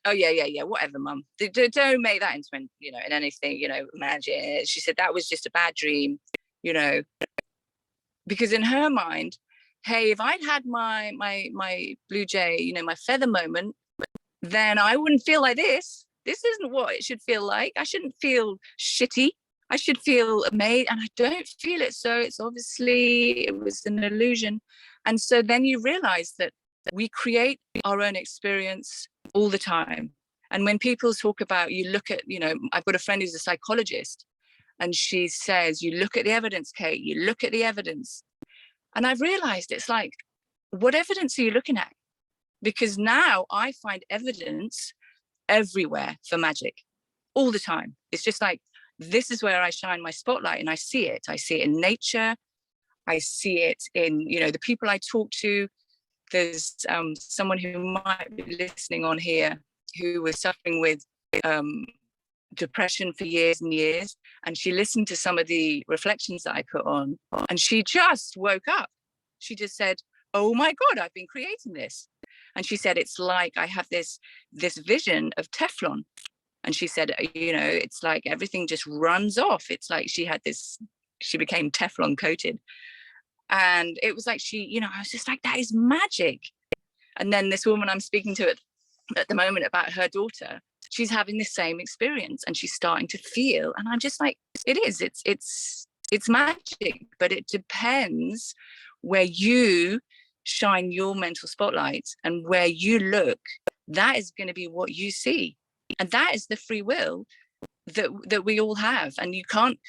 oh yeah, whatever, Mum. Don't make that into, you know, in anything, you know, magic. She said that was just a bad dream, you know, because in her mind, hey, if I'd had my blue jay, you know, my feather moment, then I wouldn't feel like this. This isn't what it should feel like. I shouldn't feel shitty. I should feel amazed, and I don't feel it. So it's obviously, it was an illusion. And so then you realize that we create our own experience all the time. And when people talk about, you look at, you know, I've got a friend who's a psychologist, and she says, you look at the evidence, Kate, you look at the evidence. And I've realized it's like, what evidence are you looking at? Because now I find evidence everywhere for magic all the time. It's just like, this is where I shine my spotlight, and I see it. I see it in nature. I see it in, you know, the people I talk to. There's someone who might be listening on here who was suffering with depression for years and years, and she listened to some of the reflections that I put on, and she just woke up. She just said, oh my God, I've been creating this. And she said, it's like I have this vision of Teflon. And she said, you know, it's like everything just runs off. It's like she became Teflon coated. And it was like I was just like, that is magic. And then this woman I'm speaking to at the moment about her daughter, she's having the same experience, and she's starting to feel. And I'm just like, it's magic, but it depends where you shine your mental spotlight and where you look. That is going to be what you see. And that is the free will that we all have. And you can't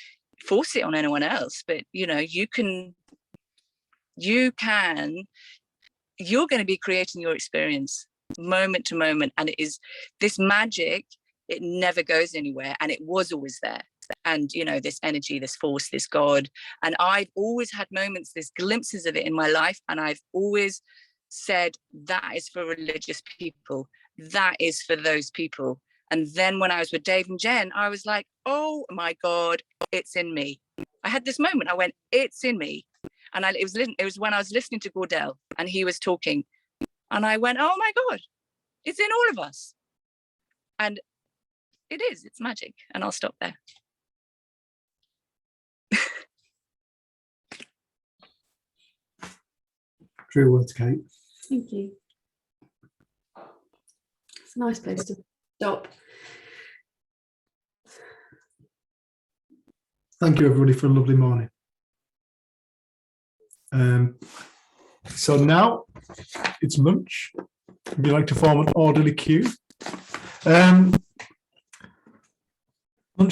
force it on anyone else, but you know, you're going to be creating your experience moment to moment. And it is this magic, it never goes anywhere, and it was always there. And you know, this energy, this force, this God. And I've always had moments, there's glimpses of it in my life, and I've always said, that is for religious people, that is for those people. And then when I was with Dave and Jen, I was like, oh my God, it's in me. I had this moment, I went, it's in me. And it was when I was listening to Gordell, and he was talking, and I went, oh my God, it's in all of us. And it's magic. And I'll stop there. True words, Kate. Thank you. It's a nice place to stop. Thank you, everybody, for a lovely morning. So now it's lunch. Would you like to form an orderly queue? Lunch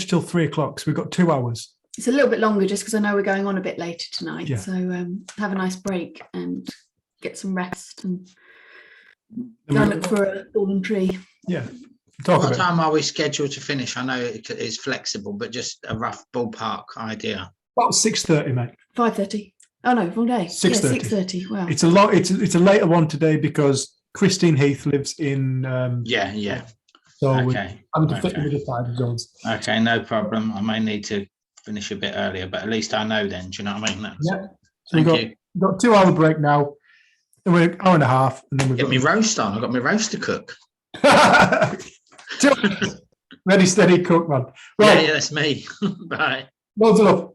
till 3 o'clock, so we've got 2 hours. It's a little bit longer just because I know we're going on a bit later tonight. Yeah. So have a nice break and get some rest and go and look for a fallen tree. Yeah. Talk What about time are we scheduled to finish? I know it is flexible, but just a rough ballpark idea. about 6:30, mate. 5:30. Oh no, wrong day. 6:30. Yeah, 6:30. Wow. It's a lot. It's a later one today because Christine Heath lives in. Yeah. So Okay. I'm to fit in with the time zones. Okay, no problem. I may need to finish a bit earlier, but at least I know then. Do you know what I mean? Yeah. So Thank we've you. got 2 hour break now. And we're an hour and a half, and then we've Get got me roast on. I've got my roast to cook. 2 hours. Ready, steady, cook, man. Right. Yeah, that's me. Bye. Loads of love.